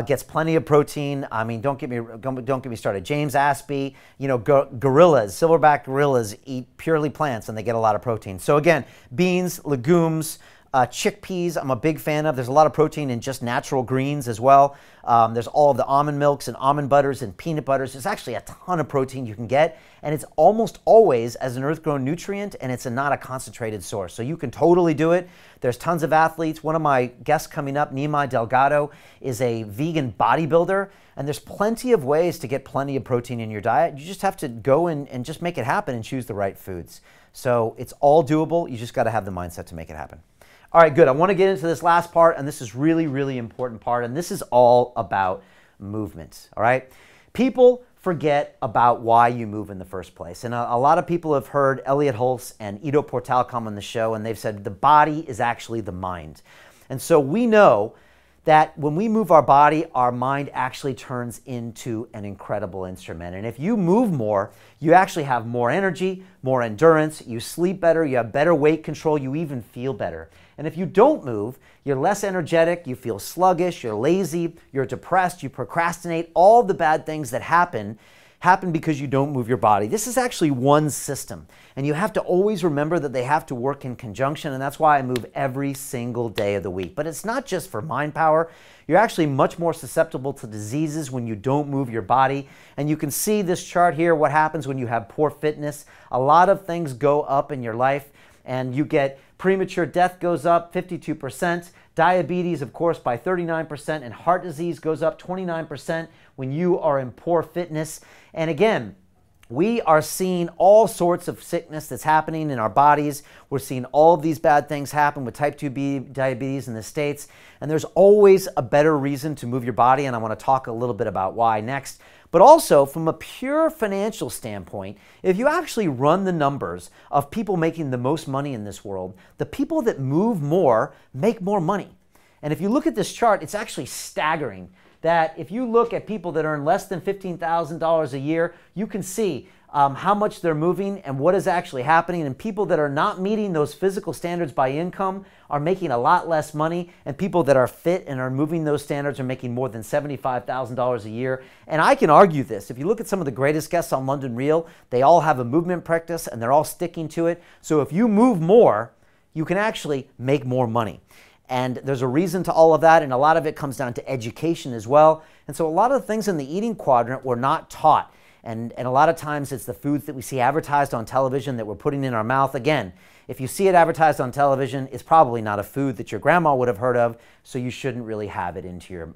gets plenty of protein. I mean, don't get me started. James Aspie, gorillas, silverback gorillas eat purely plants and they get a lot of protein. So again, beans, legumes, chickpeas, I'm a big fan of. There's a lot of protein in just natural greens as well. There's all of the almond milks and almond butters and peanut butters. There's actually a ton of protein you can get, and it's almost always as an earth-grown nutrient, and it's not a concentrated source. So you can totally do it. There's tons of athletes. One of my guests coming up, Nima Delgado, is a vegan bodybuilder, and there's plenty of ways to get plenty of protein in your diet. You just have to go and just make it happen and choose the right foods. So it's all doable. You just got to have the mindset to make it happen. All right, good. I want to get into this last part, and this is really, really important part, and this is all about movement, all right? People forget about why you move in the first place, and a lot of people have heard Elliot Hulse and Ido Portal come on the show, and they've said the body is actually the mind. And so we know that when we move our body, our mind actually turns into an incredible instrument. And if you move more, you actually have more energy, more endurance, you sleep better, you have better weight control, you even feel better. And if you don't move, you're less energetic, you feel sluggish, you're lazy, you're depressed, you procrastinate, all the bad things that happen happen because you don't move your body. This is actually one system, and you have to always remember that they have to work in conjunction, and that's why I move every single day of the week. But it's not just for mind power. You're actually much more susceptible to diseases when you don't move your body. And you can see this chart here, what happens when you have poor fitness. A lot of things go up in your life, and you get premature death goes up 52%, diabetes, of course, by 39%, and heart disease goes up 29% when you are in poor fitness. And again, we are seeing all sorts of sickness that's happening in our bodies. We're seeing all of these bad things happen with type 2 diabetes in the States. And there's always a better reason to move your body, and I want to talk a little bit about why next. But also, from a pure financial standpoint, if you actually run the numbers of people making the most money in this world, the people that move more make more money. And if you look at this chart, it's actually staggering that if you look at people that earn less than $15,000 a year, you can see how much they're moving and what is actually happening. And people that are not meeting those physical standards by income are making a lot less money. And people that are fit and are moving those standards are making more than $75,000 a year. And I can argue this. If you look at some of the greatest guests on London Real, they all have a movement practice and they're all sticking to it. So if you move more, you can actually make more money. And there's a reason to all of that, and a lot of it comes down to education as well. And so a lot of the things in the eating quadrant were not taught. And a lot of times it's the foods that we see advertised on television that we're putting in our mouth. Again, if you see it advertised on television, it's probably not a food that your grandma would have heard of, so you shouldn't really have it into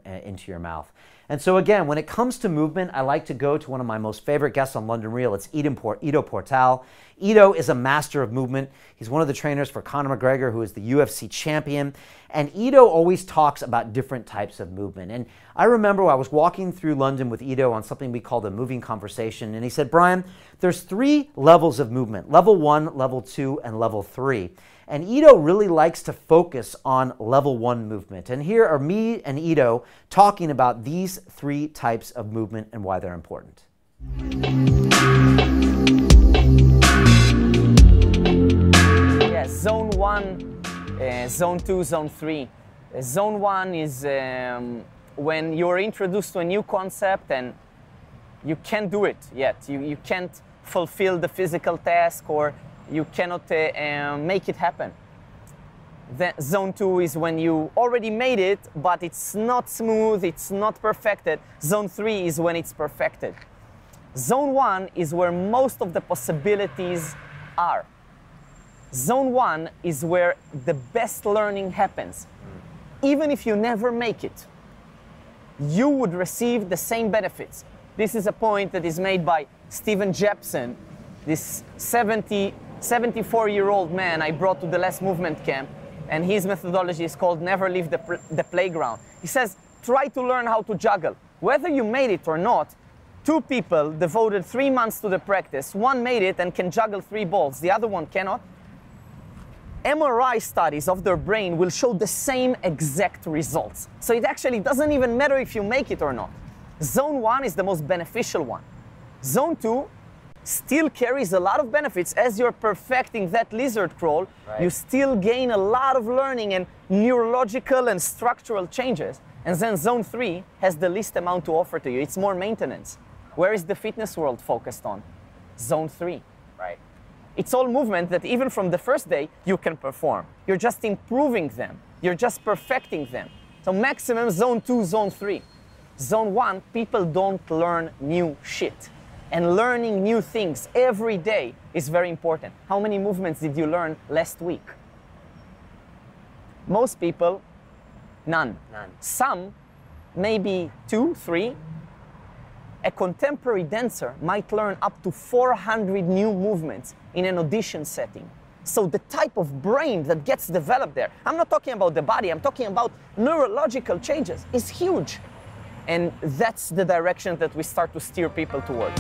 your mouth. And so again, when it comes to movement, I like to go to one of my most favorite guests on London Real. It's Ido Portal. Ido is a master of movement. He's one of the trainers for Conor McGregor, who is the UFC champion. And Ido always talks about different types of movement. And I remember I was walking through London with Ido on something we called a moving conversation. And he said, Brian, there's 3 levels of movement: level 1, level 2, and level 3. And Ido really likes to focus on level 1 movement. And here are me and Ido talking about these 3 types of movement and why they're important. Yes, zone 1, zone 2, zone 3. Zone 1 is when you're introduced to a new concept and you can't do it yet. You can't fulfill the physical task, or you cannot make it happen. Then zone 2 is when you already made it, but it's not smooth, it's not perfected. Zone 3 is when it's perfected. Zone 1 is where most of the possibilities are. Zone 1 is where the best learning happens. Even if you never make it, you would receive the same benefits. This is a point that is made by Steven Jepson, this 74-year-old man I brought to the Less Movement camp, and his methodology is called Never Leave the Playground. He says, try to learn how to juggle. Whether you made it or not, 2 people devoted 3 months to the practice. One made it and can juggle 3 balls. The other one cannot. MRI studies of their brain will show the same exact results. So it actually doesn't even matter if you make it or not. Zone 1 is the most beneficial one. Zone 2 still carries a lot of benefits. As you're perfecting that lizard crawl, right, you still gain a lot of learning and neurological and structural changes. And then zone 3 has the least amount to offer to you. It's more maintenance. Where is the fitness world focused on? Zone 3. Right. It's all movement that even from the first day you can perform. You're just improving them. You're just perfecting them. So maximum zone 2, zone 3. Zone 1, people don't learn new shit. And learning new things every day is very important. How many movements did you learn last week? Most people, none. Some, maybe 2, 3. A contemporary dancer might learn up to 400 new movements in an audition setting. So the type of brain that gets developed there, I'm not talking about the body, I'm talking about neurological changes, is huge. And that's the direction that we start to steer people towards.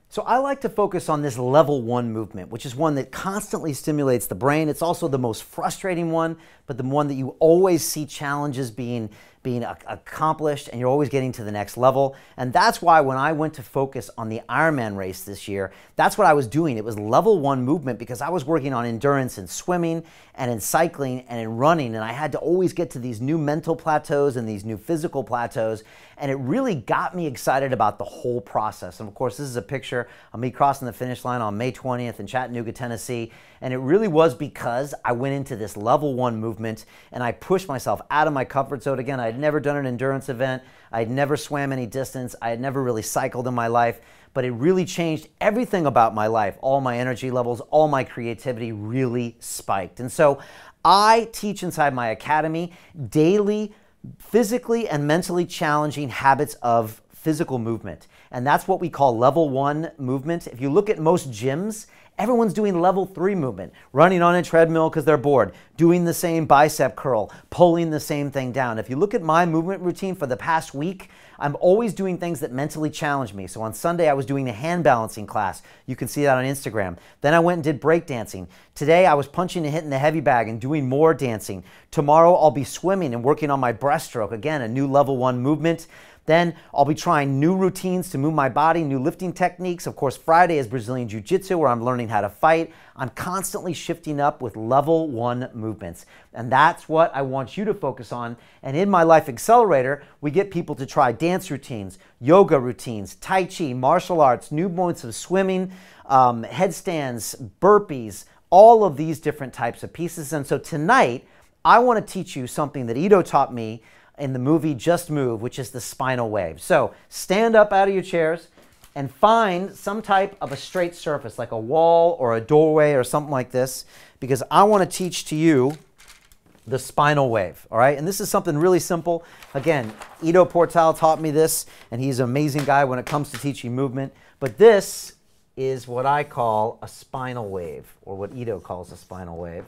So I like to focus on this level 1 movement, which is one that constantly stimulates the brain. It's also the most frustrating one, but the one that you always see challenges being being accomplished, and you're always getting to the next level. And that's why when I went to focus on the Ironman race this year, that's what I was doing. It was level 1 movement because I was working on endurance in swimming and in cycling and in running, and I had to always get to these new mental plateaus and these new physical plateaus, and it really got me excited about the whole process. And of course, this is a picture of me crossing the finish line on May 20th in Chattanooga, Tennessee, and it really was because I went into this level 1 movement and I pushed myself out of my comfort zone. Again, I had never done an endurance event, I had never swam any distance, I had never really cycled in my life, but it really changed everything about my life. All my energy levels, all my creativity really spiked. And so I teach inside my academy daily, physically and mentally challenging habits of physical movement. And that's what we call level 1 movement. If you look at most gyms, everyone's doing level 3 movement, running on a treadmill because they're bored, doing the same bicep curl, pulling the same thing down. If you look at my movement routine for the past week, I'm always doing things that mentally challenge me. So on Sunday, I was doing a hand balancing class. You can see that on Instagram. Then I went and did breakdancing. Today, I was punching and hitting the heavy bag and doing more dancing. Tomorrow, I'll be swimming and working on my breaststroke. Again, a new level 1 movement. Then I'll be trying new routines to move my body, new lifting techniques. Of course, Friday is Brazilian Jiu-Jitsu, where I'm learning how to fight. I'm constantly shifting up with level 1 movements. And that's what I want you to focus on. And in my Life Accelerator, we get people to try dance routines, yoga routines, Tai Chi, martial arts, new modes of swimming, headstands, burpees, all of these different types of pieces. And so tonight, I want to teach you something that Ido taught me in the movie Just Move, which is the spinal wave. So stand up out of your chairs and find some type of a straight surface, like a wall or a doorway or something like this, because I want to teach to you the spinal wave, all right? And this is something really simple. Again, Ido Portal taught me this, and he's an amazing guy when it comes to teaching movement. But this is what I call a spinal wave, or what Ido calls a spinal wave.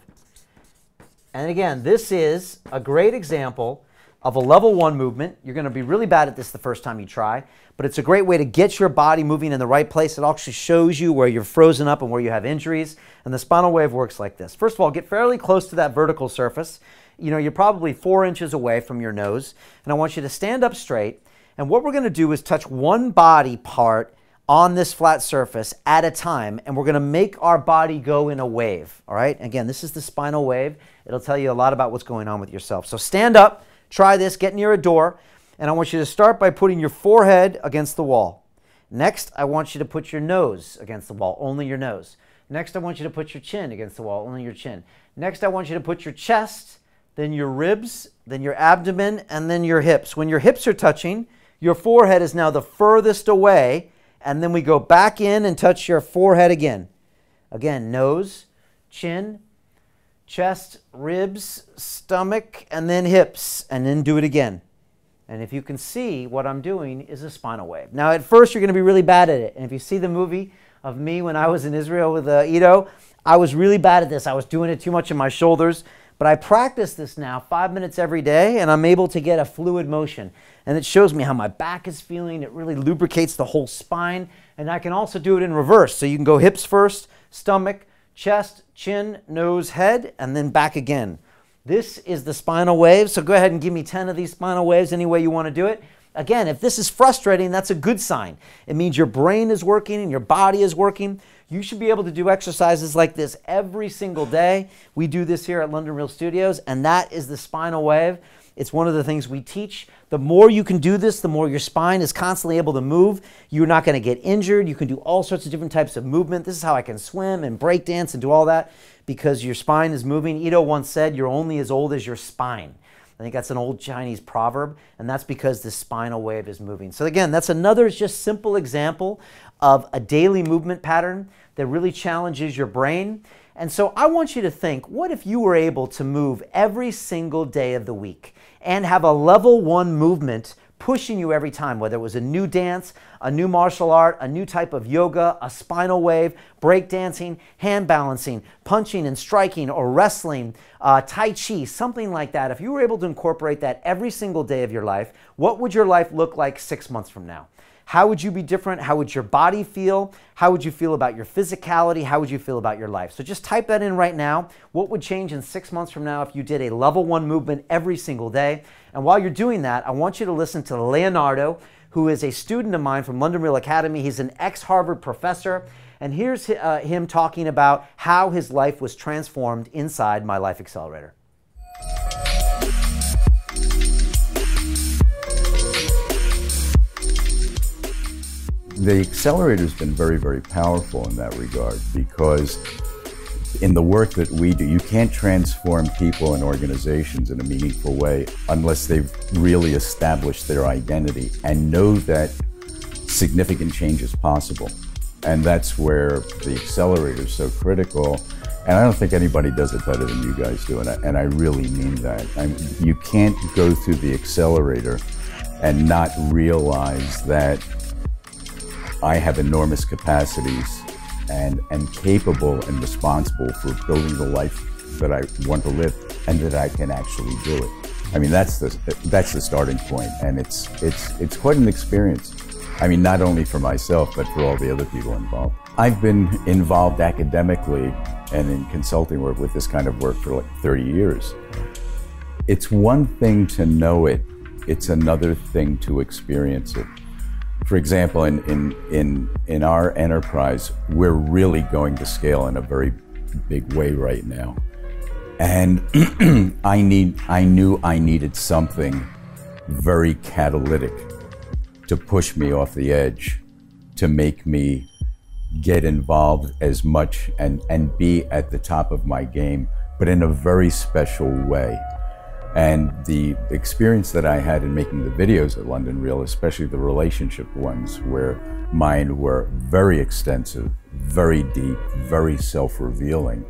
And again, this is a great example of a level 1 movement. You're going to be really bad at this the first time you try, but it's a great way to get your body moving in the right place. It actually shows you where you're frozen up and where you have injuries. And the spinal wave works like this. First of all, get fairly close to that vertical surface. You know, you're probably 4 inches away from your nose. And I want you to stand up straight. And what we're going to do is touch one body part on this flat surface at a time, and we're going to make our body go in a wave. All right? Again, this is the spinal wave. It'll tell you a lot about what's going on with yourself. So stand up. Try this, get near a door, and I want you to start by putting your forehead against the wall. Next, I want you to put your nose against the wall, only your nose. Next, I want you to put your chin against the wall, only your chin. Next, I want you to put your chest, then your ribs, then your abdomen, and then your hips. When your hips are touching, your forehead is now the furthest away, and then we go back in and touch your forehead again. Again, nose, chin, chest, ribs, stomach, and then hips, and then do it again. And if you can see, what I'm doing is a spinal wave. Now, at first, you're going to be really bad at it. And if you see the movie of me when I was in Israel with Ido, I was really bad at this. I was doing it too much in my shoulders. But I practice this now 5 minutes every day, and I'm able to get a fluid motion. And it shows me how my back is feeling. It really lubricates the whole spine. And I can also do it in reverse. So you can go hips first, stomach, chest, chin, nose, head, and then back again. This is the spinal wave. So go ahead and give me 10 of these spinal waves any way you want to do it. Again, if this is frustrating, that's a good sign. It means your brain is working and your body is working. You should be able to do exercises like this every single day. We do this here at London Real Studios, and that is the spinal wave. It's one of the things we teach. The more you can do this, the more your spine is constantly able to move. You're not going to get injured. You can do all sorts of different types of movement. This is how I can swim and break dance and do all that because your spine is moving. Ido once said, you're only as old as your spine. I think that's an old Chinese proverb, and that's because the spinal wave is moving. So again, that's another just simple example of a daily movement pattern that really challenges your brain. And so I want you to think, what if you were able to move every single day of the week and have a level 1 movement pushing you every time, whether it was a new dance, a new martial art, a new type of yoga, a spinal wave, break dancing, hand balancing, punching and striking, or wrestling, Tai Chi, something like that. If you were able to incorporate that every single day of your life, what would your life look like 6 months from now? How would you be different? How would your body feel? How would you feel about your physicality? How would you feel about your life? So just type that in right now. What would change in 6 months from now if you did a level 1 movement every single day? And while you're doing that, I want you to listen to Leonardo, who is a student of mine from London Real Academy. He's an ex-Harvard professor. And here's him talking about how his life was transformed inside My Life Accelerator. The accelerator's been very, very powerful in that regard, because in the work that we do, you can't transform people and organizations in a meaningful way unless they've really established their identity and know that significant change is possible. And that's where the accelerator is so critical. And I don't think anybody does it better than you guys do, and I really mean that. You can't go through the accelerator and not realize that I have enormous capacities and am capable and responsible for building the life that I want to live, and that I can actually do it. I mean, that's the starting point, and it's quite an experience. I mean, not only for myself, but for all the other people involved. I've been involved academically and in consulting work with this kind of work for like 30 years. It's one thing to know it, it's another thing to experience it. For example, in our enterprise, we're really going to scale in a very big way right now. And I knew I needed something very catalytic to push me off the edge, to make me get involved as much and be at the top of my game, but in a very special way. And the experience that I had in making the videos at London Real, especially the relationship ones, where mine were very extensive, very deep, very self-revealing,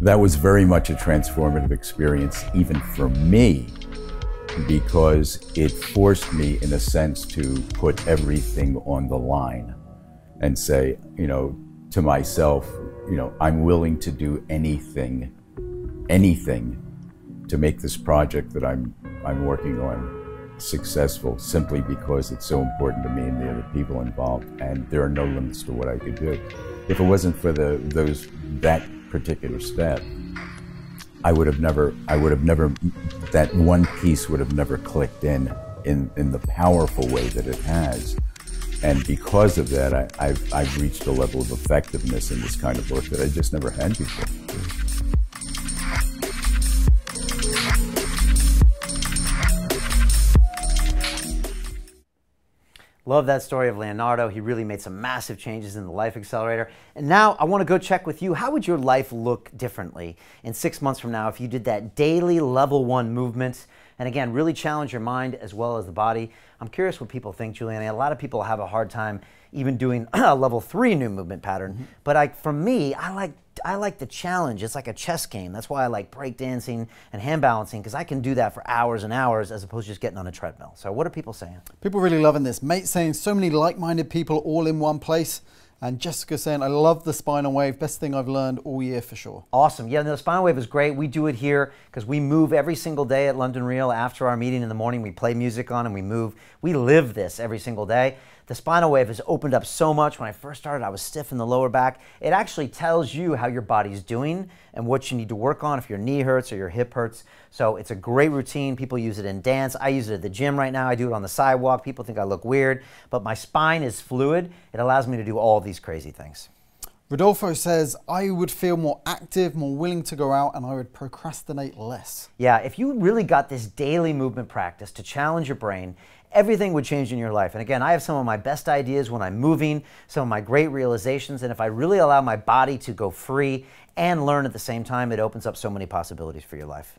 that was very much a transformative experience even for me, because it forced me, in a sense, to put everything on the line and say, you know, to myself, you know, I'm willing to do anything to make this project that I'm working on successful, simply because it's so important to me and the other people involved, and there are no limits to what I could do. If it wasn't for that particular step, I would have never, that one piece would have never clicked in the powerful way that it has. And because of that, I've reached a level of effectiveness in this kind of work that I just never had before. Love that story of Leonardo. He really made some massive changes in the Life Accelerator. And now I want to go check with you. How would your life look differently in 6 months from now if you did that daily level 1 movement? And again, really challenge your mind as well as the body. I'm curious what people think, Juliana. A lot of people have a hard time even doing a level 3 new movement pattern. But for me, I like the challenge. It's like a chess game. That's why I like breakdancing and hand balancing, because I can do that for hours and hours as opposed to just getting on a treadmill. So what are people saying? People really loving this. Mate saying so many like-minded people all in one place. And Jessica saying, I love the spinal wave. Best thing I've learned all year for sure. Awesome. Yeah, the spinal wave is great. We do it here because we move every single day at London Real. After our meeting in the morning, we play music on and we move. We live this every single day. The spinal wave has opened up so much. When I first started, I was stiff in the lower back. It actually tells you how your body's doing and what you need to work on if your knee hurts or your hip hurts. So it's a great routine. People use it in dance. I use it at the gym right now. I do it on the sidewalk. People think I look weird, but my spine is fluid. It allows me to do all of these crazy things. Rodolfo says, I would feel more active, more willing to go out, and I would procrastinate less. Yeah, if you really got this daily movement practice to challenge your brain, everything would change in your life. And again, I have some of my best ideas when I'm moving, some of my great realizations, and if I really allow my body to go free and learn at the same time, it opens up so many possibilities for your life.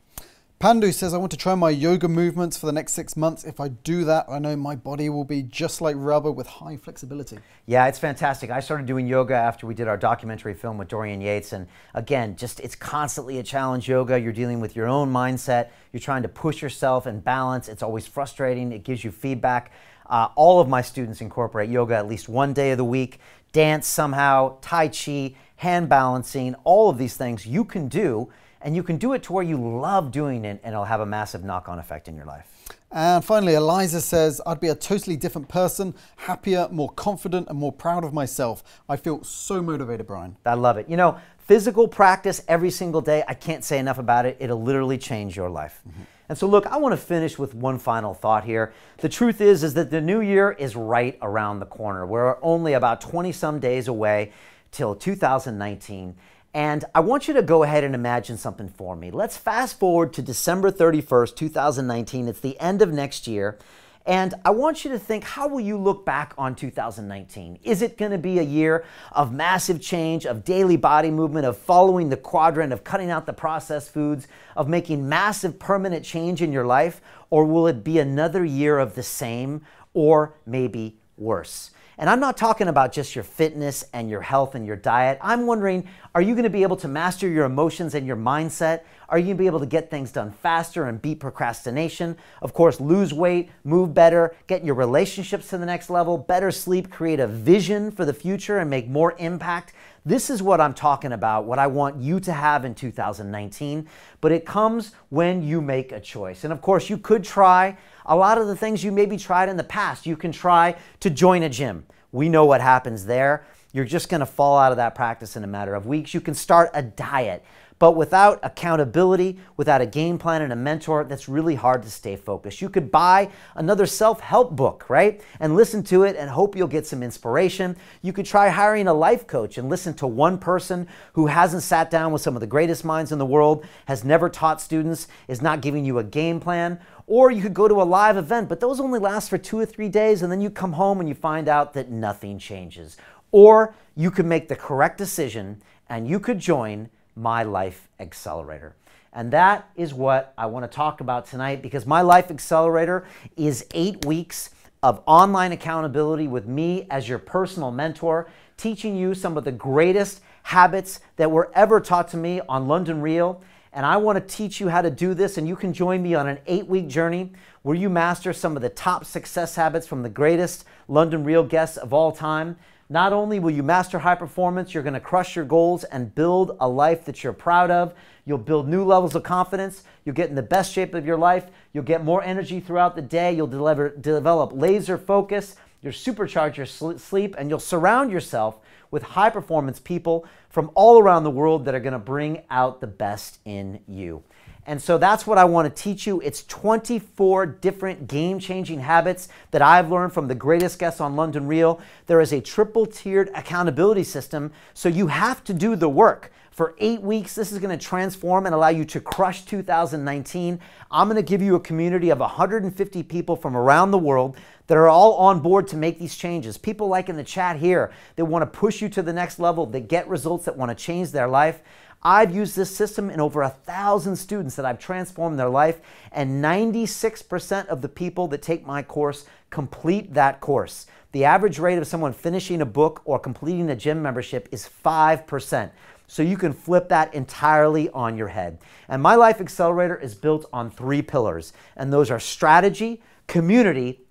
Pandu says, I want to try my yoga movements for the next 6 months. If I do that, I know my body will be just like rubber with high flexibility. Yeah, it's fantastic. I started doing yoga after we did our documentary film with Dorian Yates. And again, it's constantly a challenge yoga. You're dealing with your own mindset. You're trying to push yourself and balance. It's always frustrating. It gives you feedback. All of my students incorporate yoga at least one day of the week. Dance somehow, Tai Chi, hand balancing, all of these things you can do. And you can do it to where you love doing it, and it'll have a massive knock-on effect in your life. And finally, Eliza says, I'd be a totally different person, happier, more confident, and more proud of myself. I feel so motivated, Brian. I love it. You know, physical practice every single day, I can't say enough about it. It'll literally change your life. And so look, I want to finish with one final thought here. The truth is that the new year is right around the corner. We're only about 20 some days away till 2019. And I want you to go ahead and imagine something for me. Let's fast forward to December 31st, 2019. It's the end of next year. And I want you to think, how will you look back on 2019? Is it going to be a year of massive change, of daily body movement, of following the quadrant, of cutting out the processed foods, of making massive permanent change in your life? Or will it be another year of the same, or maybe worse? And I'm not talking about just your fitness and your health and your diet. I'm wondering, are you going to be able to master your emotions and your mindset? Are you going to be able to get things done faster and beat procrastination? Of course, lose weight, move better, get your relationships to the next level, better sleep, create a vision for the future and make more impact. This is what I'm talking about, what I want you to have in 2019, but it comes when you make a choice. And of course, you could try a lot of the things you maybe tried in the past. You can try to join a gym. We know what happens there. You're just going to fall out of that practice in a matter of weeks. You can start a diet. But without accountability, without a game plan and a mentor, that's really hard to stay focused. You could buy another self-help book, right? And listen to it and hope you'll get some inspiration. You could try hiring a life coach and listen to one person who hasn't sat down with some of the greatest minds in the world, has never taught students, is not giving you a game plan. Or you could go to a live event, but those only last for 2 or 3 days, and then you come home and you find out that nothing changes. Or you could make the correct decision and you could join My Life Accelerator. And that is what I want to talk about tonight, because My Life Accelerator is 8 weeks of online accountability with me as your personal mentor, teaching you some of the greatest habits that were ever taught to me on London Real. And I want to teach you how to do this, and you can join me on an 8-week journey where you master some of the top success habits from the greatest London Real guests of all time. Not only will you master high performance, you're going to crush your goals and build a life that you're proud of. You'll build new levels of confidence. You'll get in the best shape of your life. You'll get more energy throughout the day. You'll develop laser focus. You'll supercharge your sleep, and you'll surround yourself with high performance people from all around the world that are going to bring out the best in you. And so that's what I want to teach you. It's 24 different game-changing habits that I've learned from the greatest guests on London Real. There is a triple-tiered accountability system, so you have to do the work. For 8 weeks, this is going to transform and allow you to crush 2019. I'm going to give you a community of 150 people from around the world that are all on board to make these changes. People like in the chat here that want to push you to the next level, that get results, that want to change their life. I've used this system in over 1,000 students that I've transformed their life, and 96% of the people that take my course complete that course. The average rate of someone finishing a book or completing a gym membership is 5%. So you can flip that entirely on your head. And My Life Accelerator is built on 3 pillars, and those are strategy, community,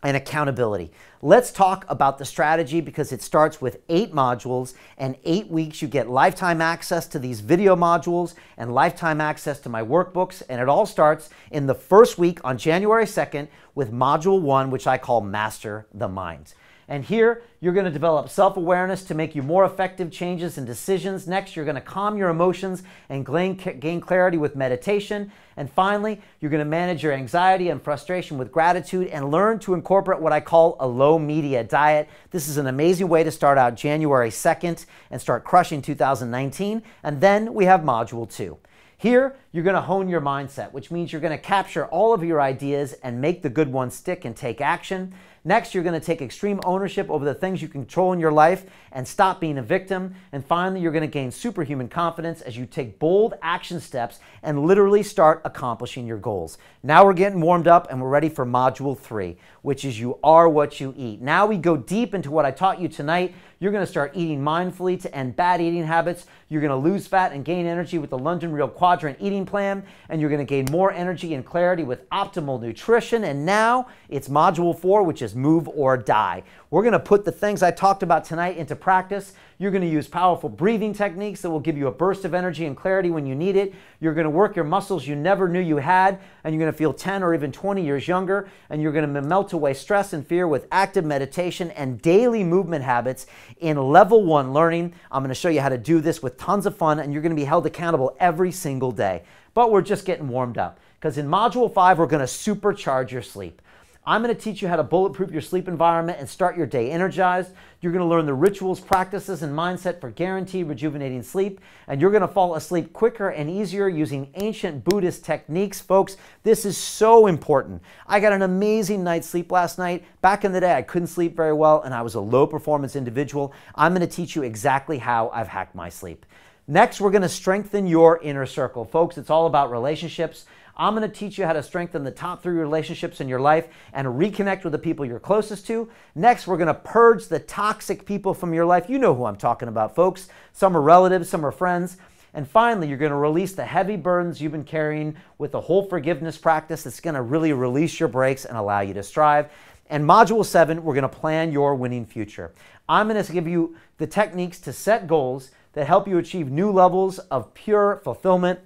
and accountability. Let's talk about the strategy, because it starts with 8 modules, and 8 weeks you get lifetime access to these video modules and lifetime access to my workbooks. And it all starts in the first week on January 2nd with module 1, which I call Master the Mind. And here, you're going to develop self-awareness to make you more effective changes and decisions. Next, you're going to calm your emotions and gain clarity with meditation. And finally, you're going to manage your anxiety and frustration with gratitude and learn to incorporate what I call a low-media diet. This is an amazing way to start out January 2nd and start crushing 2019. And then we have Module 2. Here, you're going to hone your mindset, which means you're going to capture all of your ideas and make the good ones stick and take action. Next, you're going to take extreme ownership over the things you control in your life and stop being a victim. And finally, you're going to gain superhuman confidence as you take bold action steps and literally start accomplishing your goals. Now we're getting warmed up and we're ready for Module 3, which is You Are What You Eat. Now we go deep into what I taught you tonight. You're going to start eating mindfully to end bad eating habits. You're going to lose fat and gain energy with the London Real Quadrant eating plan. And you're going to gain more energy and clarity with optimal nutrition. And now it's Module 4, which is is move or die. We're going to put the things I talked about tonight into practice. You're going to use powerful breathing techniques that will give you a burst of energy and clarity when you need it. You're going to work your muscles you never knew you had, and you're going to feel 10 or even 20 years younger, and you're going to melt away stress and fear with active meditation and daily movement habits in level 1 learning. I'm going to show you how to do this with tons of fun, and you're going to be held accountable every single day. But we're just getting warmed up, because in Module 5, we're going to supercharge your sleep. I'm going to teach you how to bulletproof your sleep environment and start your day energized. You're going to learn the rituals, practices, and mindset for guaranteed rejuvenating sleep. And you're going to fall asleep quicker and easier using ancient Buddhist techniques. Folks, this is so important. I got an amazing night's sleep last night. Back in the day, I couldn't sleep very well, and I was a low-performance individual. I'm going to teach you exactly how I've hacked my sleep. Next, we're going to strengthen your inner circle. Folks, it's all about relationships. I'm going to teach you how to strengthen the top 3 relationships in your life and reconnect with the people you're closest to. Next, we're going to purge the toxic people from your life. You know who I'm talking about, folks. Some are relatives, some are friends. And finally, you're going to release the heavy burdens you've been carrying with the whole forgiveness practice that's going to really release your brakes and allow you to strive. And Module 7, we're going to plan your winning future. I'm going to give you the techniques to set goals that help you achieve new levels of pure fulfillment.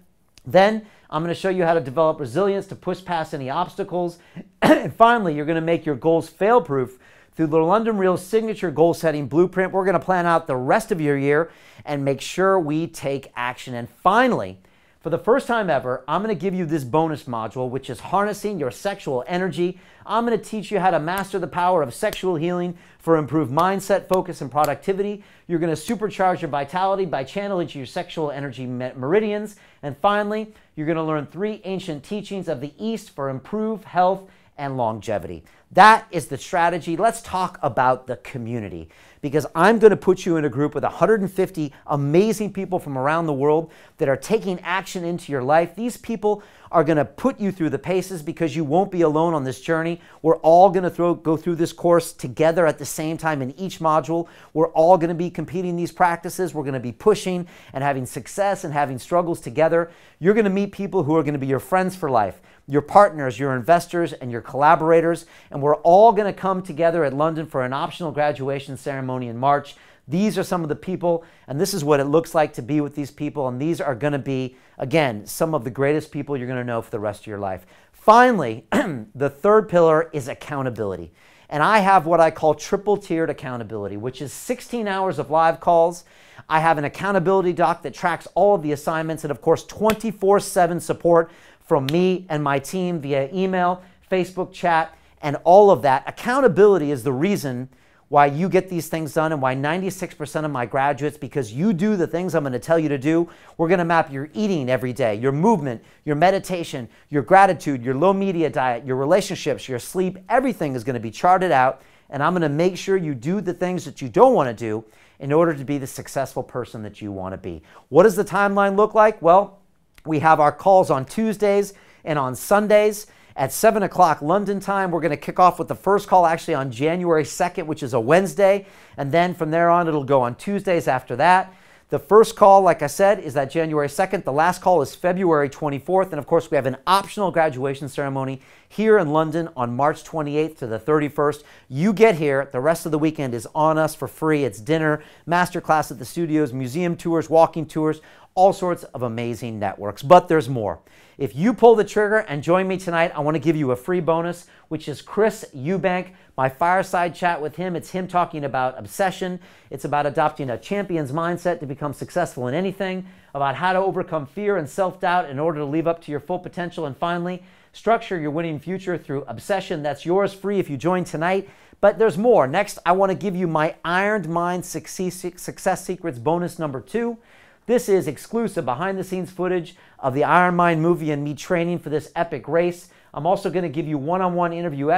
Then, I'm going to show you how to develop resilience to push past any obstacles. And finally, you're going to make your goals fail-proof through the London Real signature goal-setting blueprint. We're going to plan out the rest of your year and make sure we take action. And finally, for the first time ever, I'm going to give you this bonus module, which is harnessing your sexual energy. I'm going to teach you how to master the power of sexual healing for improved mindset, focus, and productivity. You're going to supercharge your vitality by channeling your sexual energy meridians. And finally, you're going to learn 3 ancient teachings of the East for improved health and longevity. That is the strategy. Let's talk about the community, because I'm going to put you in a group with 150 amazing people from around the world that are taking action into your life. These people are going to put you through the paces because you won't be alone on this journey. We're all going to go through this course together at the same time in each module. We're all going to be competing these practices. We're going to be pushing and having success and having struggles together. You're going to meet people who are going to be your friends for life, your partners, your investors, and your collaborators. And we're all going to come together at London for an optional graduation ceremony in March. These are some of the people, and this is what it looks like to be with these people. And these are going to be, again, some of the greatest people you're going to know for the rest of your life. Finally, the third pillar is accountability. And I have what I call triple-tiered accountability, which is 16 hours of live calls. I have an accountability doc that tracks all of the assignments, and of course, 24/7 support from me and my team via email, Facebook chat, and all of that. Accountability is the reason why you get these things done and why 96% of my graduates, because you do the things I'm going to tell you to do. We're going to map your eating every day, your movement, your meditation, your gratitude, your low media diet, your relationships, your sleep. Everything is going to be charted out, and I'm going to make sure you do the things that you don't want to do in order to be the successful person that you want to be. What does the timeline look like? Well, we have our calls on Tuesdays and on Sundays. At 7 o'clock London time, we're going to kick off with the first call actually on January 2nd, which is a Wednesday. And then from there on, it'll go on Tuesdays after that. The first call, like I said, is that January 2nd. The last call is February 24th. And of course, we have an optional graduation ceremony here in London on March 28th to the 31st. You get here. The rest of the weekend is on us for free. It's dinner, masterclass at the studios, museum tours, walking tours, all sorts of amazing networks. But there's more. If you pull the trigger and join me tonight, I want to give you a free bonus, which is Chris Eubank, my fireside chat with him. It's him talking about obsession. It's about adopting a champion's mindset to become successful in anything, about how to overcome fear and self-doubt in order to live up to your full potential, and finally, structure your winning future through obsession. That's yours free if you join tonight. But there's more. Next, I want to give you my Ironed Mind Success Secrets bonus number 2. This is exclusive behind-the-scenes footage of the Iron Mind movie and me training for this epic race. I'm also going to give you one-on-one interview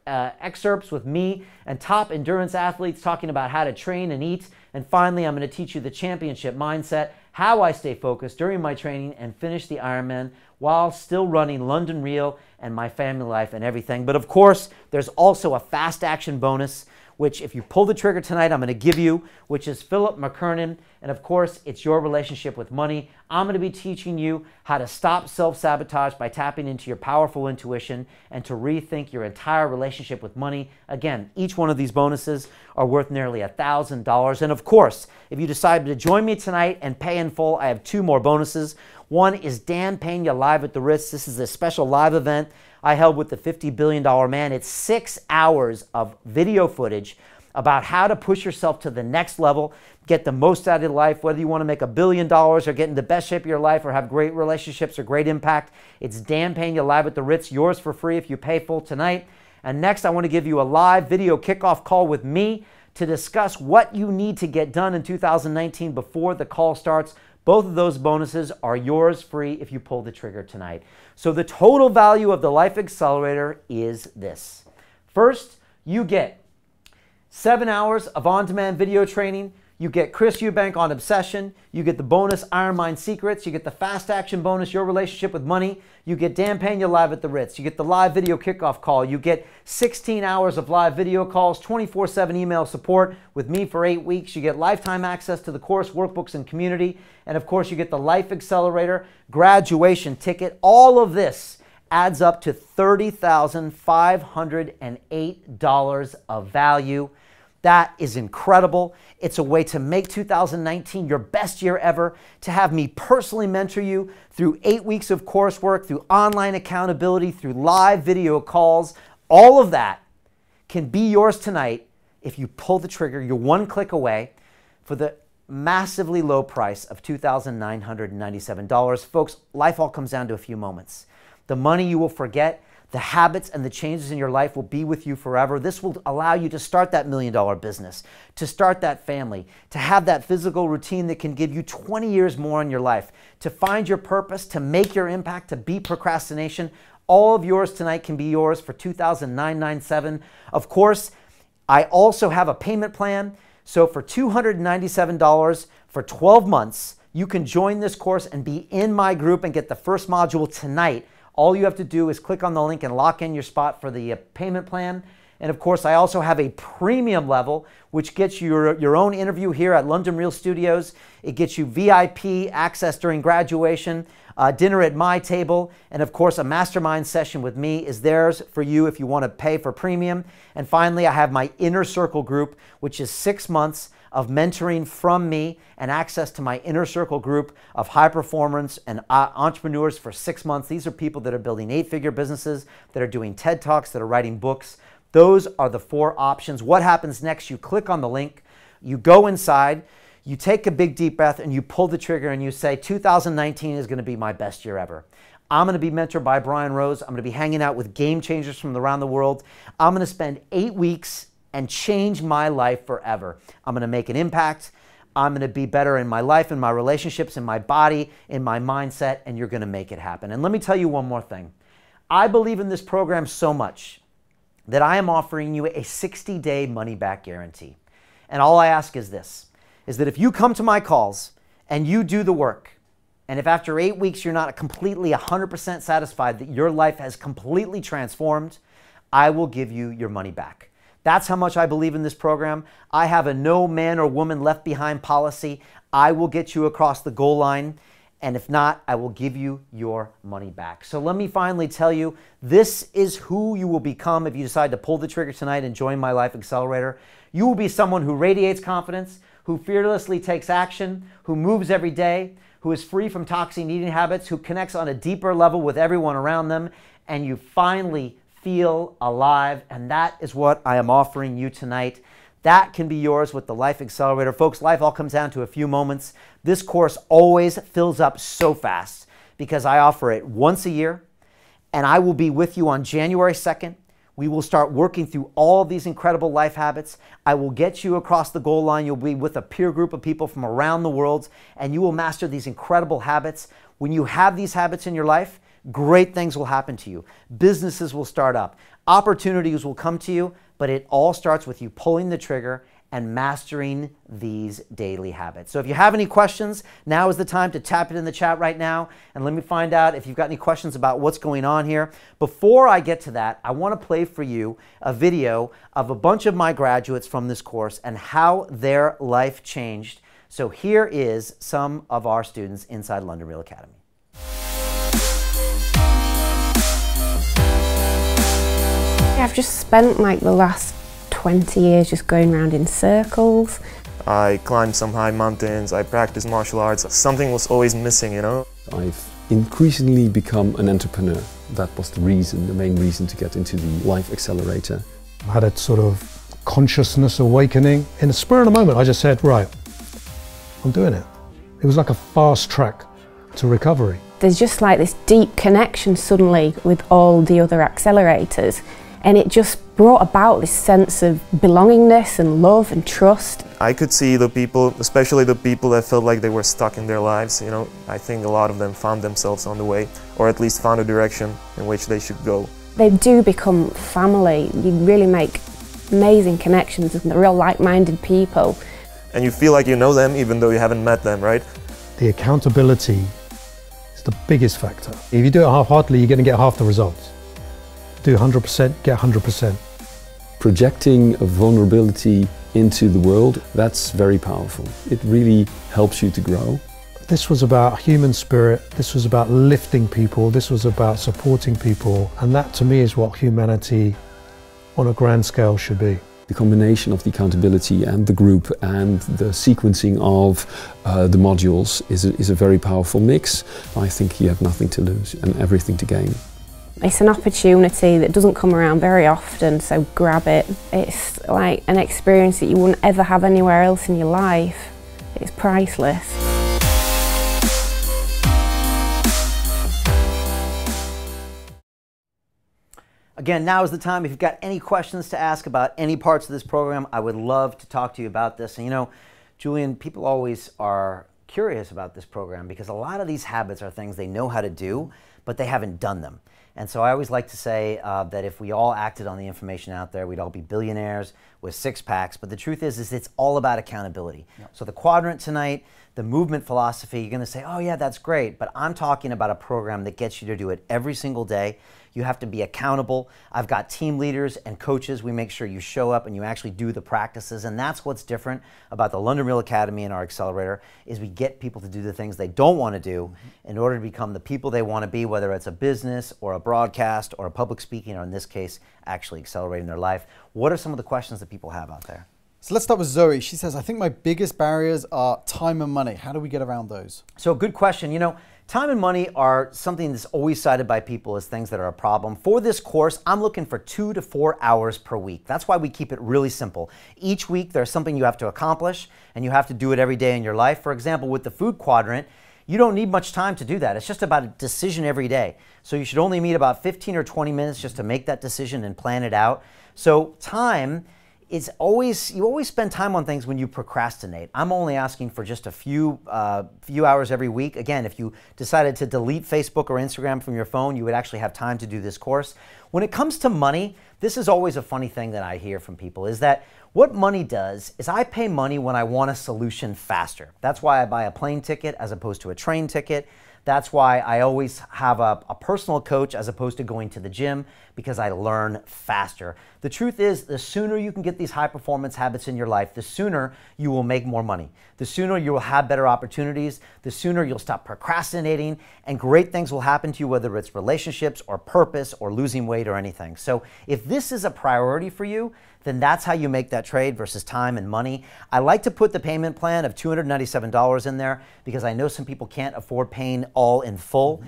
excerpts with me and top endurance athletes talking about how to train and eat. And finally, I'm going to teach you the championship mindset, how I stay focused during my training and finish the Ironman while still running London Real and my family life and everything. But of course, there's also a fast action bonus, which if you pull the trigger tonight, I'm going to give you, which is Philip McKernan. And of course, it's your relationship with money. I'm going to be teaching you how to stop self-sabotage by tapping into your powerful intuition and to rethink your entire relationship with money. Again, each one of these bonuses are worth nearly $1,000. And of course, if you decided to join me tonight and pay in full, I have 2 more bonuses. One is Dan Pena Live at the Ritz. This is a special live event I held with the $50 billion man. It's 6 hours of video footage about how to push yourself to the next level, get the most out of life, whether you want to make $1 billion or get in the best shape of your life or have great relationships or great impact. It's Dan Pena Live at the Ritz, yours for free if you pay full tonight. And next, I want to give you a live video kickoff call with me to discuss what you need to get done in 2019 before the call starts. Both of those bonuses are yours free if you pull the trigger tonight. So the total value of the Life Accelerator is this. First, you get 7 hours of on-demand video training. You get Chris Eubank on Obsession. You get the bonus Iron Mind Secrets. You get the Fast Action bonus, Your Relationship with Money. You get Dan Pena Live at the Ritz. You get the live video kickoff call. You get 16 hours of live video calls, 24/7 email support with me for 8 weeks. You get lifetime access to the course, workbooks, and community. And of course, you get the Life Accelerator graduation ticket. All of this adds up to $30,508 of value. That is incredible. It's a way to make 2019 your best year ever, to have me personally mentor you through 8 weeks of coursework, through online accountability, through live video calls. All of that can be yours tonight if you pull the trigger. You're 1 click away for the massively low price of $2,997. Folks, life all comes down to a few moments. The money you will forget, the habits and the changes in your life will be with you forever. This will allow you to start that $1 million business, to start that family, to have that physical routine that can give you 20 years more in your life, to find your purpose, to make your impact, to beat procrastination. All of yours tonight can be yours for $2,997. Of course, I also have a payment plan. So for $297 for 12 months, you can join this course and be in my group and get the first module tonight. All you have to do is click on the link and lock in your spot for the payment plan. And of course, I also have a premium level, which gets you your own interview here at London Real Studios. It gets you VIP access during graduation, dinner at my table, and of course, a mastermind session with me is theirs for you if you want to pay for premium. And finally, I have my Inner Circle group, which is 6 months of mentoring from me and access to my Inner Circle group of high performers and entrepreneurs for 6 months. These are people that are building 8-figure businesses, that are doing TED Talks, that are writing books. Those are the 4 options. What happens next? You click on the link, you go inside, you take a big deep breath, and you pull the trigger and you say, 2019 is going to be my best year ever. I'm going to be mentored by Brian Rose. I'm going to be hanging out with game changers from around the world. I'm going to spend 8 weeks and change my life forever. I'm going to make an impact. I'm going to be better in my life, in my relationships, in my body, in my mindset, and you're going to make it happen. And let me tell you one more thing. I believe in this program so much that I am offering you a 60-day money-back guarantee. And all I ask is this, is that if you come to my calls and you do the work, and if after 8 weeks you're not completely 100% satisfied that your life has completely transformed, I will give you your money back. That's how much I believe in this program. I have a no man or woman left behind policy. I will get you across the goal line. And if not, I will give you your money back. So let me finally tell you, this is who you will become if you decide to pull the trigger tonight and join my Life Accelerator. You will be someone who radiates confidence, who fearlessly takes action, who moves every day, who is free from toxic eating habits, who connects on a deeper level with everyone around them, and you finally feel alive. And that is what I am offering you tonight. That can be yours with the Life Accelerator. Folks, life all comes down to a few moments. This course always fills up so fast because I offer it once a year, and I will be with you on January 2nd. We will start working through all of these incredible life habits. I will get you across the goal line. You'll be with a peer group of people from around the world, and you will master these incredible habits. When you have these habits in your life, great things will happen to you. Businesses will start up. Opportunities will come to you, but it all starts with you pulling the trigger and mastering these daily habits. So if you have any questions, now is the time to tap it in the chat right now, and let me find out if you've got any questions about what's going on here. Before I get to that, I want to play for you a video of a bunch of my graduates from this course and how their life changed. So here is some of our students inside London Real Academy. I've just spent like the last 20 years just going around in circles. I climbed some high mountains, I practiced martial arts. Something was always missing, you know? I've increasingly become an entrepreneur. That was the reason, the main reason to get into the Life Accelerator. I had a sort of consciousness awakening. In the spur of the moment, I just said, right, I'm doing it. It was like a fast track to recovery. There's just like this deep connection suddenly with all the other accelerators. And it just brought about this sense of belongingness and love and trust. I could see the people, especially the people that felt like they were stuck in their lives, you know. I think a lot of them found themselves on the way, or at least found a direction in which they should go. They do become family. You really make amazing connections with real like-minded people. And you feel like you know them even though you haven't met them, right? The accountability is the biggest factor. If you do it half-heartedly, you're going to get half the results. Do 100%, get 100%. Projecting a vulnerability into the world, that's very powerful. It really helps you to grow. This was about human spirit, this was about lifting people, this was about supporting people, and that to me is what humanity on a grand scale should be. The combination of the accountability and the group and the sequencing of the modules is a very powerful mix. I think you have nothing to lose and everything to gain. It's an opportunity that doesn't come around very often, so grab it. It's like an experience that you wouldn't ever have anywhere else in your life. It's priceless. Again, now is the time. If you've got any questions to ask about any parts of this program, I would love to talk to you about this. And you know, Julian, people always are curious about this program because a lot of these habits are things they know how to do, but they haven't done them. And so I always like to say that if we all acted on the information out there, we'd all be billionaires with six-packs. But the truth is it's all about accountability. Yep. So the quadrant tonight, the movement philosophy, you're going to say, oh yeah, that's great. But I'm talking about a program that gets you to do it every single day. You have to be accountable. I've got team leaders and coaches. We make sure you show up and you actually do the practices. And that's what's different about the London Real Academy and our accelerator is we get people to do the things they don't want to do in order to become the people they want to be, whether it's a business or a broadcast or a public speaking, or in this case, actually accelerating their life. What are some of the questions that people have out there? So let's start with Zoe. She says, I think my biggest barriers are time and money. How do we get around those? So good question. You know, time and money are something that's always cited by people as things that are a problem. For this course, I'm looking for 2 to 4 hours per week. That's why we keep it really simple. Each week, there's something you have to accomplish, and you have to do it every day in your life. For example, with the food quadrant, you don't need much time to do that. It's just about a decision every day. So you should only meet about 15 or 20 minutes just to make that decision and plan it out. So time is always, you always spend time on things when you procrastinate. I'm only asking for just a few hours every week. Again, if you decided to delete Facebook or Instagram from your phone, you would actually have time to do this course. When it comes to money, this is always a funny thing that I hear from people is that what money does is I pay money when I want a solution faster. That's why I buy a plane ticket as opposed to a train ticket. That's why I always have a personal coach as opposed to going to the gym, because I learn faster. The truth is, the sooner you can get these high performance habits in your life, the sooner you will make more money. The sooner you will have better opportunities, the sooner you'll stop procrastinating, and great things will happen to you, whether it's relationships or purpose or losing weight or anything. So if this is a priority for you, then that's how you make that trade versus time and money. I like to put the payment plan of $297 in there because I know some people can't afford paying all in full,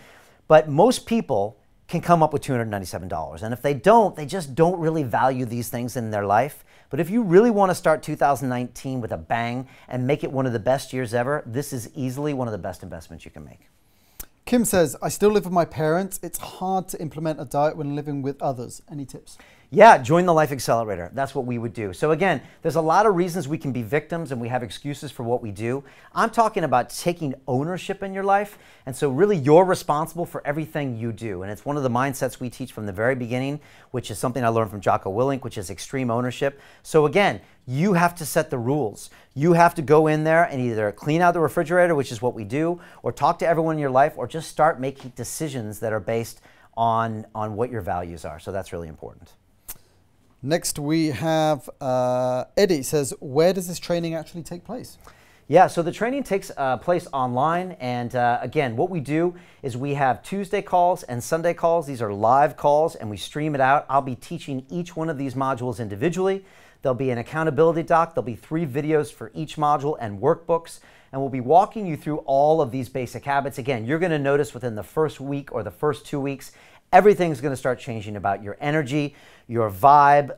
but most people can come up with $297. And if they don't, they just don't really value these things in their life. But if you really want to start 2019 with a bang and make it one of the best years ever, this is easily one of the best investments you can make. Kim says, I still live with my parents. It's hard to implement a diet when living with others. Any tips? Yeah, join the Life Accelerator. That's what we would do. So again, there's a lot of reasons we can be victims and we have excuses for what we do. I'm talking about taking ownership in your life. And so really you're responsible for everything you do. And it's one of the mindsets we teach from the very beginning, which is something I learned from Jocko Willink, which is extreme ownership. So again, you have to set the rules. You have to go in there and either clean out the refrigerator, which is what we do, or talk to everyone in your life, or just start making decisions that are based on what your values are. So that's really important. Next we have Eddie says, where does this training actually take place? Yeah, so the training takes place online, and again, what we do is we have Tuesday calls and Sunday calls. These are live calls, and we stream it out. I'll be teaching each one of these modules individually. There'll be an accountability doc. There'll be 3 videos for each module and workbooks, and we'll be walking you through all of these basic habits. Again, you're going to notice within the first week or the first 2 weeks, everything's going to start changing about your energy, your vibe,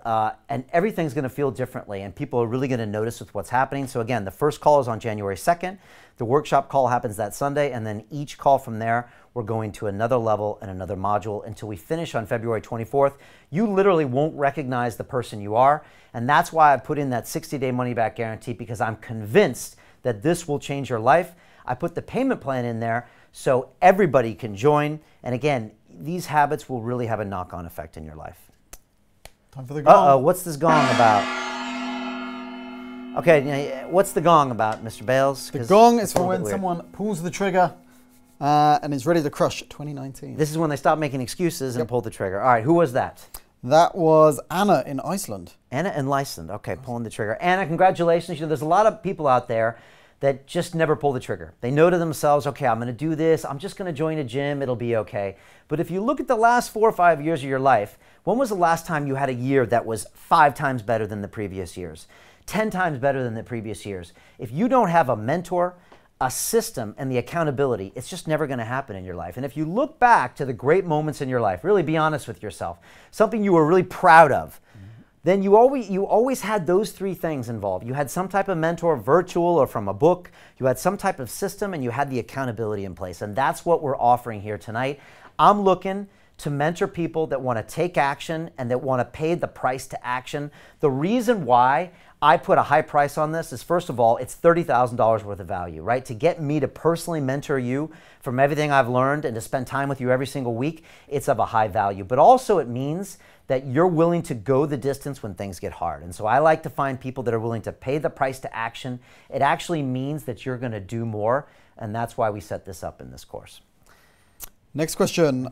and everything's going to feel differently, and people are really going to notice with what's happening. So again, the first call is on January 2nd. The workshop call happens that Sunday, and then each call from there, we're going to another level and another module until we finish on February 24th. You literally won't recognize the person you are, and that's why I put in that 60-day money-back guarantee, because I'm convinced that this will change your life. I put the payment plan in there so everybody can join, and again, these habits will really have a knock-on effect in your life. Time for the gong. Uh-oh, what's this gong about? Okay, what's the gong about, Mr. Bales? The gong is for when someone pulls the trigger and is ready to crush 2019. This is when they stop making excuses and pull the trigger. All right, who was that? That was Anna in Iceland. Anna in Iceland. Okay, pulling the trigger. Anna, congratulations. You know, there's a lot of people out there that just never pull the trigger. They know to themselves, okay, I'm going to do this. I'm just going to join a gym. It'll be okay. But if you look at the last 4 or 5 years of your life, when was the last time you had a year that was 5 times better than the previous years? 10 times better than the previous years? If you don't have a mentor, a system, and the accountability, it's just never going to happen in your life. And if you look back to the great moments in your life, really be honest with yourself, something you were really proud of, then you always had those 3 things involved. You had some type of mentor, virtual or from a book, you had some type of system, and you had the accountability in place. And that's what we're offering here tonight. I'm looking to mentor people that want to take action and that want to pay the price to action. The reason why I put a high price on this is, first of all, it's $30,000 worth of value, right? To get me to personally mentor you from everything I've learned and to spend time with you every single week, it's of a high value. But also it means that you're willing to go the distance when things get hard. And so I like to find people that are willing to pay the price to action. It actually means that you're going to do more, and that's why we set this up in this course. Next question.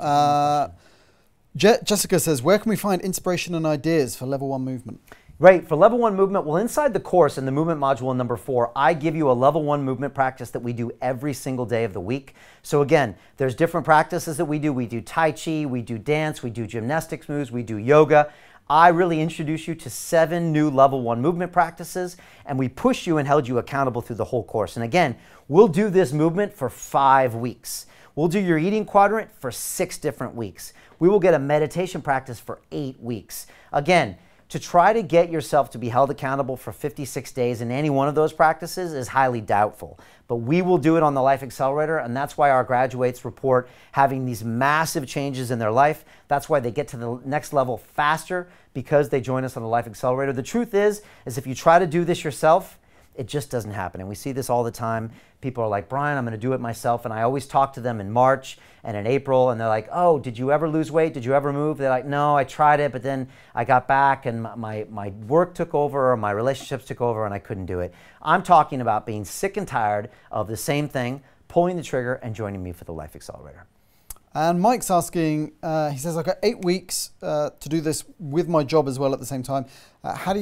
Jessica says, where can we find inspiration and ideas for level 1 movement? Right, for level 1 movement, well, inside the course in the movement module in number 4, I give you a level 1 movement practice that we do every single day of the week. So again, there's different practices that we do. We do Tai Chi, we do dance, we do gymnastics moves, we do yoga. I really introduce you to 7 new level 1 movement practices, and we push you and held you accountable through the whole course. And again, we'll do this movement for 5 weeks. We'll do your eating quadrant for 6 different weeks. We will get a meditation practice for 8 weeks. Again, to try to get yourself to be held accountable for 56 days in any one of those practices is highly doubtful. But we will do it on the Life Accelerator, and that's why our graduates report having these massive changes in their life. That's why they get to the next level faster, because they join us on the Life Accelerator. The truth is if you try to do this yourself, it just doesn't happen. And we see this all the time. People are like, Brian, I'm going to do it myself. And I always talk to them in March and in April, and they're like, oh, did you ever lose weight? Did you ever move? They're like, no, I tried it, but then I got back and my work took over, or my relationships took over, and I couldn't do it. I'm talking about being sick and tired of the same thing, pulling the trigger, and joining me for the Life Accelerator. And Mike's asking, he says, I've got 8 weeks to do this with my job as well at the same time. How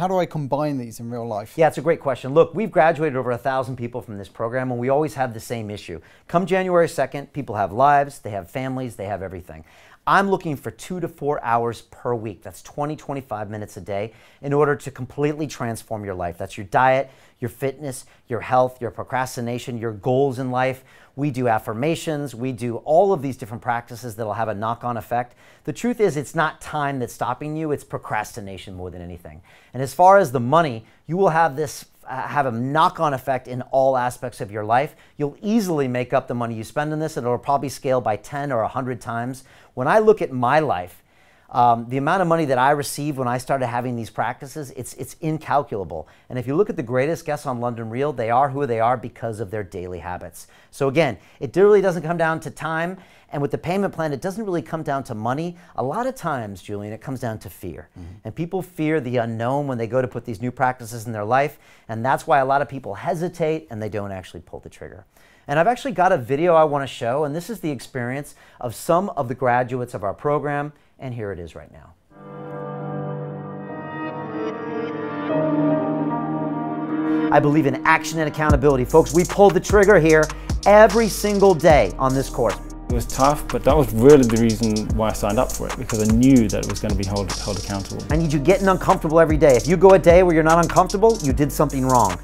do I combine these in real life? Yeah, it's a great question. Look, we've graduated over 1,000 people from this program, and we always have the same issue. Come January 2nd, people have lives, they have families, they have everything. I'm looking for 2 to 4 hours per week. That's 20, 25 minutes a day in order to completely transform your life. That's your diet, your fitness, your health, your procrastination, your goals in life. We do affirmations. We do all of these different practices that'll have a knock-on effect. The truth is, it's not time that's stopping you. It's procrastination more than anything. And as far as the money, you will have a knock-on effect in all aspects of your life. You'll easily make up the money you spend on this, and it'll probably scale by 10 or 100 times. When I look at my life, The amount of money that I received when I started having these practices, it's incalculable. And if you look at the greatest guests on London Real, they are who they are because of their daily habits. So again, it really doesn't come down to time. And with the payment plan, it doesn't really come down to money. A lot of times, Julian, it comes down to fear. And people fear the unknown when they go to put these new practices in their life. And that's why a lot of people hesitate and they don't actually pull the trigger. And I've actually got a video I want to show, and this is the experience of some of the graduates of our program, and here it is right now. I believe in action and accountability. Folks, we pull the trigger here every single day on this course. It was tough, but that was really the reason why I signed up for it, because I knew that it was going to be held accountable. I need you getting uncomfortable every day. If you go a day where you're not uncomfortable, you did something wrong.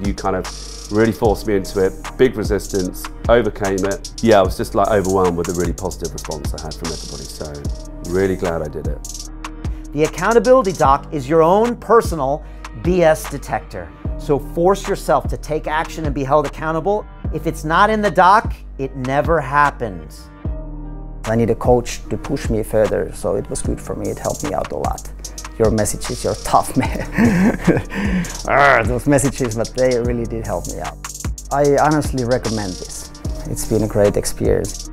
You kind of really forced me into it, big resistance, overcame it. Yeah, I was just like overwhelmed with the really positive response I had from everybody, so really glad I did it. The accountability doc is your own personal BS detector. So force yourself to take action and be held accountable. If it's not in the doc, it never happened. I need a coach to push me further, so it was good for me. It helped me out a lot. Your messages, you're tough, man. Those messages, but they really did help me out. I honestly recommend this. It's been a great experience.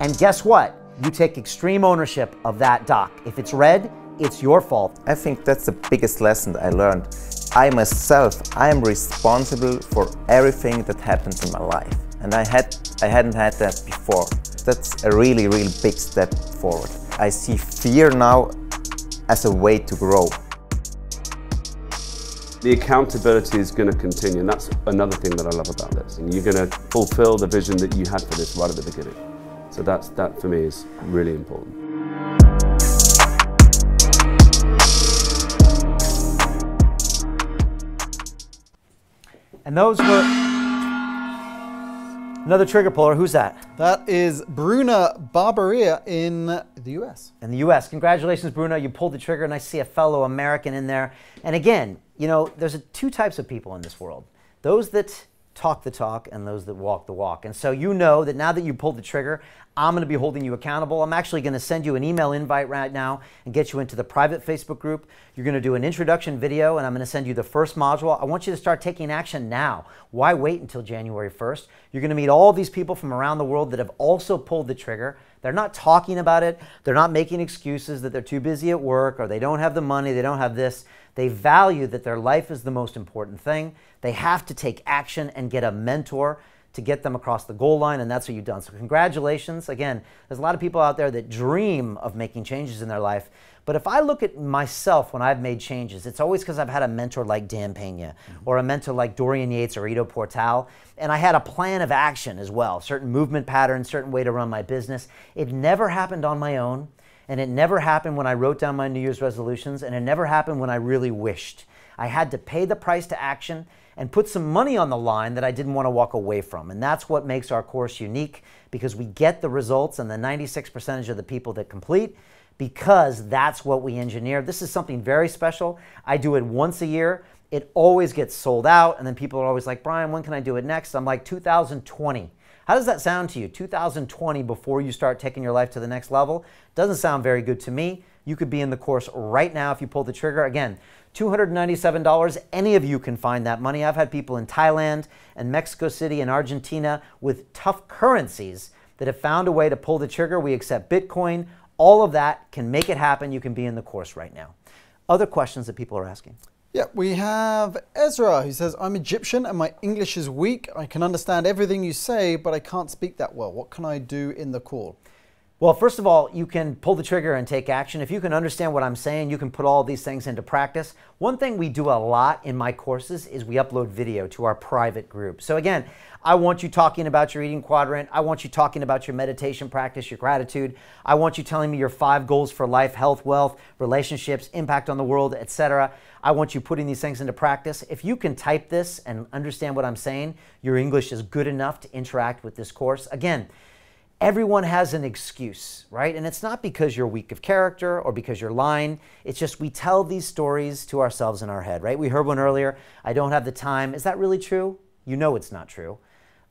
And guess what? You take extreme ownership of that doc. If it's red, it's your fault. I think that's the biggest lesson I learned. I myself, I am responsible for everything that happens in my life. And I hadn't had that before. That's a really, really big step forward. I see fear now as a way to grow. The accountability is going to continue, and that's another thing that I love about this. And you're going to fulfill the vision that you had for this right at the beginning. So that for me is really important. And those were another trigger puller. Who's that? That is Bruna Barberia in the US. In the US. Congratulations, Bruna. You pulled the trigger, and I see a fellow American in there. And again, you know, there's two types of people in this world. Those that talk the talk and those that walk the walk. And so you know that now that you pulled the trigger, I'm going to be holding you accountable. I'm actually going to send you an email invite right now and get you into the private Facebook group. You're going to do an introduction video, and I'm going to send you the first module. I want you to start taking action now. Why wait until January 1st? You're going to meet all these people from around the world that have also pulled the trigger. They're not talking about it. They're not making excuses that they're too busy at work or they don't have the money, they don't have this. They value that their life is the most important thing. They have to take action and get a mentor to get them across the goal line, and that's what you've done. So congratulations. Again, there's a lot of people out there that dream of making changes in their life. But if I look at myself when I've made changes, it's always because I've had a mentor like Dan Pena or a mentor like Dorian Yates or Ido Portal, and I had a plan of action as well, certain movement patterns, certain way to run my business. It never happened on my own, and it never happened when I wrote down my New Year's resolutions, and it never happened when I really wished. I had to pay the price to action and put some money on the line that I didn't want to walk away from. And that's what makes our course unique, because we get the results and the 96% of the people that complete, because that's what we engineer. This is something very special. I do it once a year. It always gets sold out, and then people are always like, Brian, when can I do it next? I'm like, 2020. How does that sound to you? 2020, before you start taking your life to the next level? Doesn't sound very good to me. You could be in the course right now if you pull the trigger. Again, $297, any of you can find that money. I've had people in Thailand and Mexico City and Argentina with tough currencies that have found a way to pull the trigger. We accept Bitcoin. All of that can make it happen. You can be in the course right now. Other questions that people are asking? Yeah, we have Ezra who says, I'm Egyptian and my English is weak. I can understand everything you say, but I can't speak that well. What can I do in the call? Well, first of all, you can pull the trigger and take action. If you can understand what I'm saying, you can put all these things into practice. One thing we do a lot in my courses is we upload video to our private group. So again, I want you talking about your eating quadrant. I want you talking about your meditation practice, your gratitude. I want you telling me your 5 goals for life, health, wealth, relationships, impact on the world, etc. I want you putting these things into practice. If you can type this and understand what I'm saying, your English is good enough to interact with this course. Again, everyone has an excuse, right? And it's not because you're weak of character or because you're lying. It's just we tell these stories to ourselves in our head, right? We heard one earlier, I don't have the time. Is that really true? You know it's not true.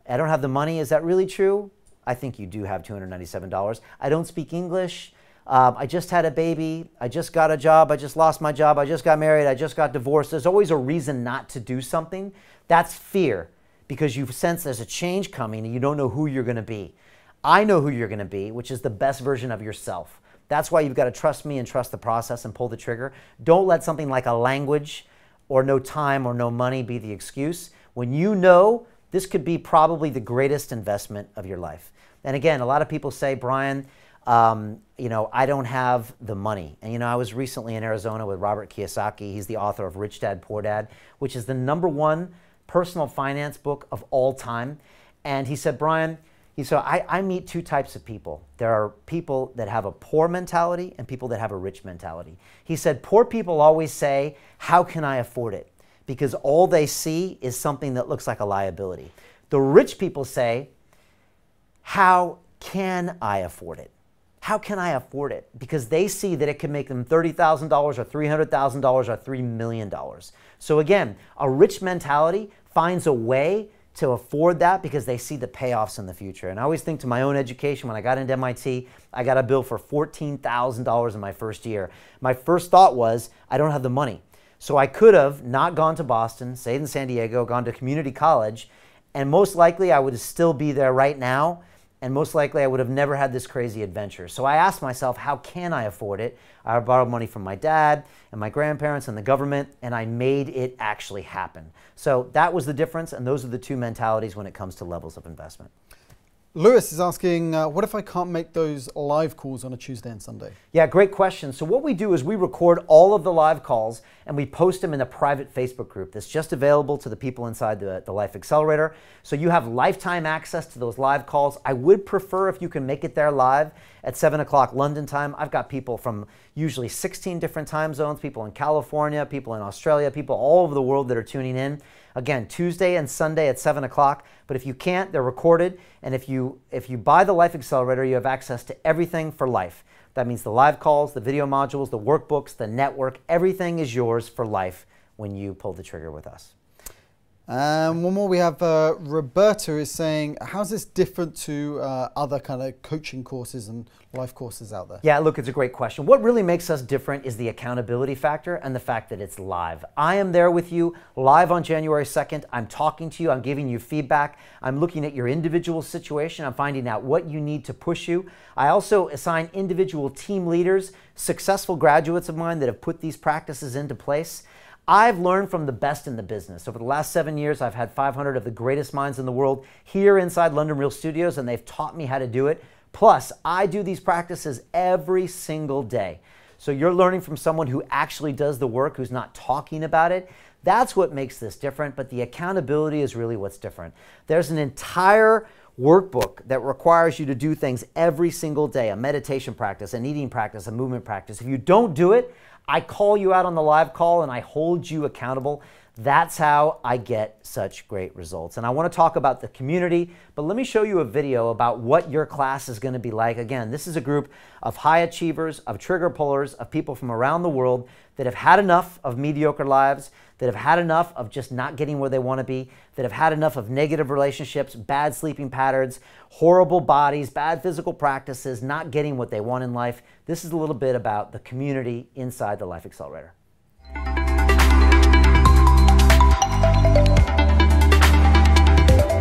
I don't have the money. Is that really true? I think you do have $297. I don't speak English. I just had a baby, I just got a job, I just lost my job, I just got married, I just got divorced. There's always a reason not to do something. That's fear, because you sense there's a change coming and you don't know who you're going to be. I know who you're going to be, which is the best version of yourself. That's why you've got to trust me and trust the process and pull the trigger. Don't let something like a language or no time or no money be the excuse. When you know, this could be probably the greatest investment of your life. And again, a lot of people say, Brian, you know, I don't have the money. And you know, I was recently in Arizona with Robert Kiyosaki. He's the author of Rich Dad, Poor Dad, which is the #1 personal finance book of all time. And he said, Brian, I meet two types of people. There are people that have a poor mentality and people that have a rich mentality. He said, poor people always say, how can I afford it? Because all they see is something that looks like a liability. The rich people say, how can I afford it? How can I afford it? Because they see that it can make them $30,000 or $300,000 or $3 million. So again, a rich mentality finds a way to afford that because they see the payoffs in the future. And I always think to my own education, when I got into MIT, I got a bill for $14,000 in my first year. My first thought was, I don't have the money. So I could have not gone to Boston, stayed in San Diego, gone to community college, and most likely I would still be there right now, and most likely I would have never had this crazy adventure. So I asked myself, how can I afford it? I borrowed money from my dad and my grandparents and the government, and I made it actually happen. So that was the difference, and those are the two mentalities when it comes to levels of investment. Lewis is asking, what if I can't make those live calls on a Tuesday and Sunday? Yeah, great question. So what we do is we record all of the live calls and we post them in a private Facebook group that's just available to the people inside the Life Accelerator. So you have lifetime access to those live calls. I would prefer if you can make it there live at 7 o'clock London time. I've got people from usually 16 different time zones, people in California, people in Australia, people all over the world that are tuning in. Again, Tuesday and Sunday at 7 o'clock. But if you can't, they're recorded. And if you buy the Life Accelerator, you have access to everything for life. That means the live calls, the video modules, the workbooks, the network. Everything is yours for life when you pull the trigger with us. One more we have, Roberta is saying, how's this different to other kind of coaching courses and life courses out there? Yeah, look, it's a great question. What really makes us different is the accountability factor and the fact that it's live. I am there with you live on January 2nd. I'm talking to you. I'm giving you feedback. I'm looking at your individual situation. I'm finding out what you need to push you. I also assign individual team leaders, successful graduates of mine that have put these practices into place. I've learned from the best in the business. Over the last 7 years, I've had 500 of the greatest minds in the world here inside London Real Studios, and they've taught me how to do it. Plus, I do these practices every single day. So you're learning from someone who actually does the work, who's not talking about it. That's what makes this different, but the accountability is really what's different. There's an entire workbook that requires you to do things every single day, a meditation practice, an eating practice, a movement practice. If you don't do it, I call you out on the live call and I hold you accountable. That's how I get such great results. And I want to talk about the community, but let me show you a video about what your class is going to be like. Again, this is a group of high achievers, of trigger pullers, of people from around the world that have had enough of mediocre lives, that have had enough of just not getting where they want to be, that have had enough of negative relationships, bad sleeping patterns, horrible bodies, bad physical practices, not getting what they want in life. This is a little bit about the community inside the Life Accelerator.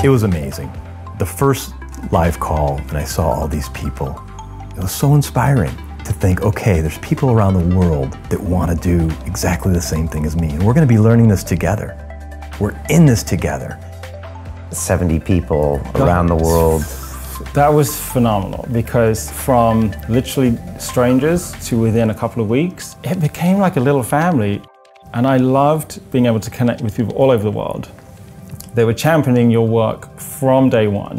It was amazing. The first live call, and I saw all these people, it was so inspiring to think, okay, there's people around the world that want to do exactly the same thing as me, and we're going to be learning this together. We're in this together. 70 people around the world. That was phenomenal because from literally strangers to within a couple of weeks, it became like a little family. And I loved being able to connect with people all over the world. They were championing your work from day one.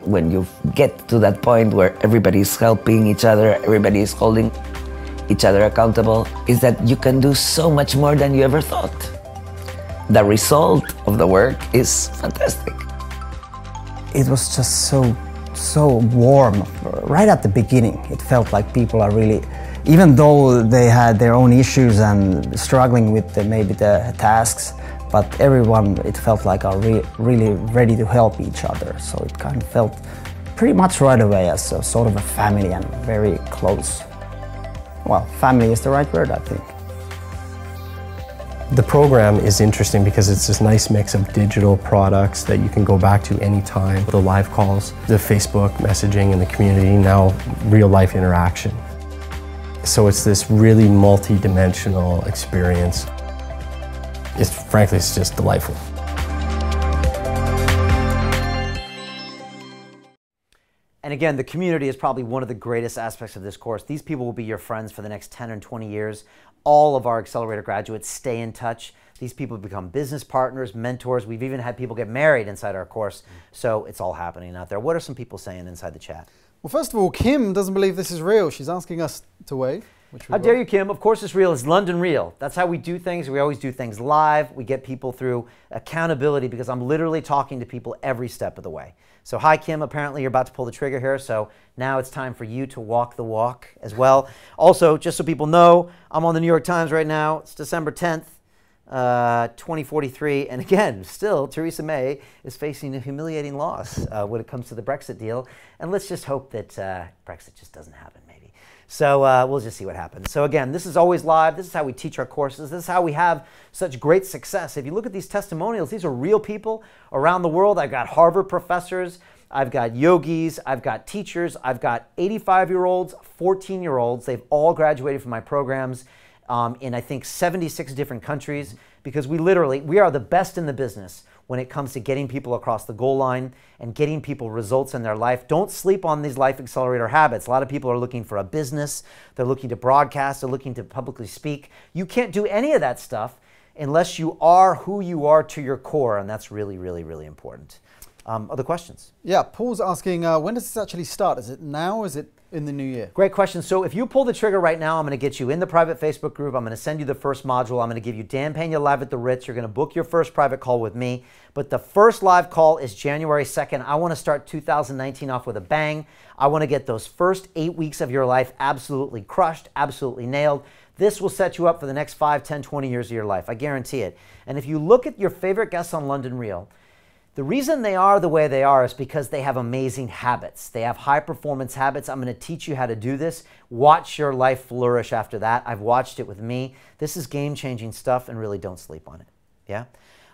When you get to that point where everybody's helping each other, everybody's holding each other accountable, is that you can do so much more than you ever thought. The result of the work is fantastic. It was just so warm. Right at the beginning, it felt like people are really, even though they had their own issues and struggling with maybe the tasks, but everyone, it felt like are really ready to help each other. So it kind of felt pretty much right away as a sort of a family and very close. well, family is the right word, I think. The program is interesting because it's this nice mix of digital products that you can go back to anytime, the live calls, the Facebook messaging in the community, now real life interaction. So it's this really multi-dimensional experience. Frankly, it's just delightful. And again, the community is probably one of the greatest aspects of this course. These people will be your friends for the next 10 and 20 years. All of our accelerator graduates stay in touch. These people become business partners, mentors. We've even had people get married inside our course. So it's all happening out there. What are some people saying inside the chat? Well, first of all, Kim doesn't believe this is real. She's asking us to wave. How dare you, Kim? Of course it's real. It's London Real. That's how we do things. We always do things live. We get people through accountability because I'm literally talking to people every step of the way. So hi, Kim. Apparently you're about to pull the trigger here. So now it's time for you to walk the walk as well. Also, just so people know, I'm on the New York Times right now. It's December 10th. 2043, and again, still, Theresa May is facing a humiliating loss when it comes to the Brexit deal, and let's just hope that Brexit just doesn't happen, maybe. So we'll just see what happens. So again, this is always live. This is how we teach our courses. This is how we have such great success. If you look at these testimonials, these are real people around the world. I've got Harvard professors, I've got yogis, I've got teachers, I've got 85-year-olds, 14-year-olds. They've all graduated from my programs. In I think 76 different countries, because we are the best in the business when it comes to getting people across the goal line and getting people results in their life. Don't sleep on these Life Accelerator habits. A lot of people are looking for a business, they're looking to broadcast, they're looking to publicly speak. You can't do any of that stuff unless you are who you are to your core, and that's really, really, really important. Other questions? Yeah, Paul's asking, when does this actually start? Is it now or is it in the new year? Great question. So if you pull the trigger right now, I'm going to get you in the private Facebook group. I'm going to send you the first module. I'm going to give you Dan Pena live at the Ritz. You're going to book your first private call with me. But the first live call is January 2nd. I want to start 2019 off with a bang. I want to get those first 8 weeks of your life absolutely crushed, absolutely nailed. This will set you up for the next 5, 10, 20 years of your life. I guarantee it. And if you look at your favorite guests on London Real, the reason they are the way they are is because they have amazing habits. They have high performance habits. I'm going to teach you how to do this. Watch your life flourish after that. I've watched it with me. This is game-changing stuff, and really don't sleep on it. Yeah?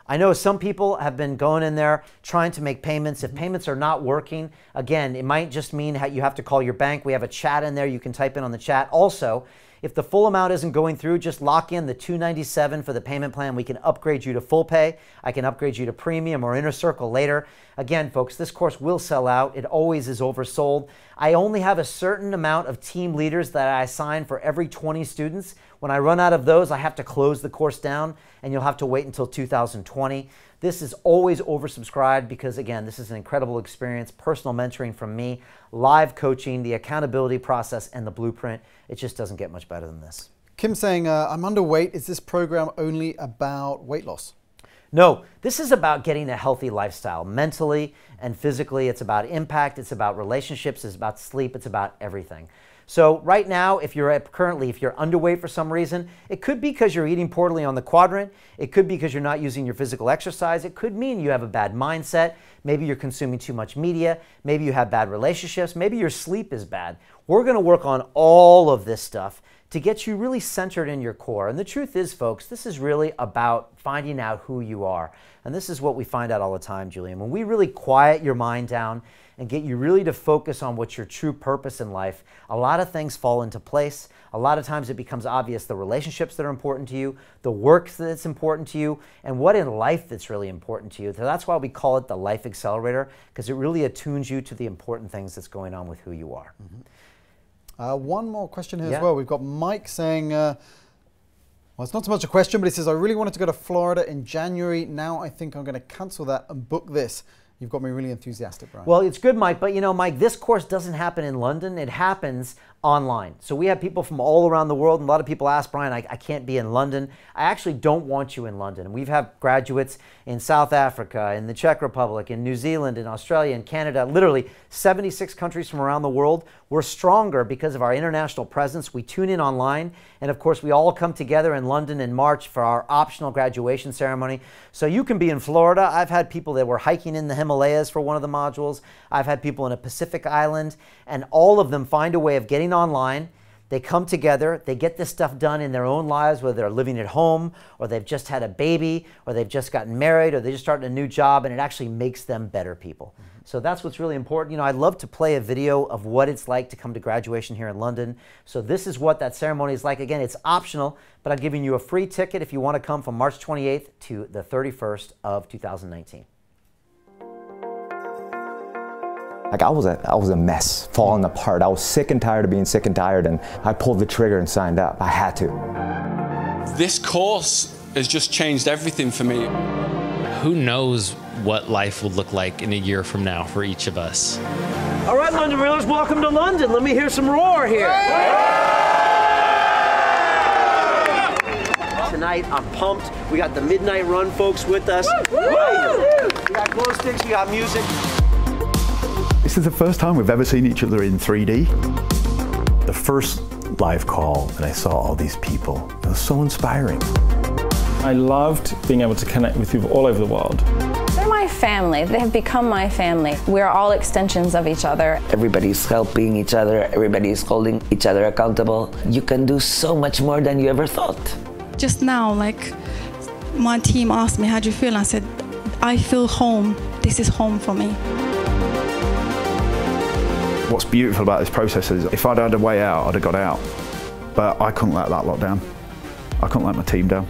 I know some people have been going in there trying to make payments. If payments are not working, again, it might just mean you have to call your bank. We have a chat in there. You can type in on the chat. Also, if the full amount isn't going through, just lock in the $297 for the payment plan. We can upgrade you to full pay. I can upgrade you to premium or inner circle later. Again, folks, this course will sell out. It always is oversold. I only have a certain amount of team leaders that I assign for every 20 students. When I run out of those, I have to close the course down, and you'll have to wait until 2020. This is always oversubscribed because, again, this is an incredible experience, personal mentoring from me, live coaching, the accountability process, and the blueprint. It just doesn't get much better than this. Kim saying, I'm underweight. Is this program only about weight loss? No, this is about getting a healthy lifestyle, mentally and physically. It's about impact. It's about relationships. It's about sleep. It's about everything. So right now, if you're underweight for some reason, it could be because you're eating poorly on the quadrant. It could be because you're not using your physical exercise. It could mean you have a bad mindset. Maybe you're consuming too much media. Maybe you have bad relationships. Maybe your sleep is bad. We're going to work on all of this stuff to get you really centered in your core. And the truth is, folks, this is really about finding out who you are. And this is what we find out all the time, Julian. When we really quiet your mind down and get you really to focus on what's your true purpose in life, a lot of things fall into place. A lot of times it becomes obvious the relationships that are important to you, the work that's important to you, and what in life that's really important to you. So that's why we call it the Life Accelerator, because it really attunes you to the important things that's going on with who you are. One more question here as well. We've got Mike saying, well, it's not so much a question, but he says, I really wanted to go to Florida in January. Now I think I'm going to cancel that and book this. You've got me really enthusiastic, Brian. Well, it's good, Mike, but you know, Mike, this course doesn't happen in London. It happens online. So we have people from all around the world, and a lot of people ask, Brian, I can't be in London. I actually don't want you in London. And we've had graduates in South Africa, in the Czech Republic, in New Zealand, in Australia, in Canada, literally 76 countries from around the world. We're stronger because of our international presence. We tune in online, and of course, we all come together in London in March for our optional graduation ceremony. So you can be in Florida. I've had people that were hiking in the Himalayas for one of the modules. I've had people in a Pacific island, and all of them find a way of getting online, They come together, they get this stuff done in their own lives, whether they're living at home, or they've just had a baby, or they've just gotten married, or they just started a new job, and it actually makes them better people. So that's what's really important. You know, I'd love to play a video of what it's like to come to graduation here in London. So this is what that ceremony is like. Again, it's optional, but I'm giving you a free ticket if you want to come from March 28th to the 31st of 2019. Like I was a mess, falling apart. I was sick and tired of being sick and tired, and I pulled the trigger and signed up. I had to. This course has just changed everything for me. Who knows what life will look like in a year from now for each of us. All right, London Reelers, welcome to London. Let me hear some roar here. Tonight, I'm pumped. We got the Midnight Run folks with us. We got glow sticks, we got music. This is the first time we've ever seen each other in 3D. The first live call, and I saw all these people. It was so inspiring. I loved being able to connect with people all over the world. They're my family. They have become my family. We're all extensions of each other. Everybody's helping each other. Everybody's holding each other accountable. You can do so much more than you ever thought. Just now, like, my team asked me, how do you feel? And I said, I feel home. This is home for me. What's beautiful about this process is if I'd had a way out, I'd have got out. But I couldn't let that lot down. I couldn't let my team down.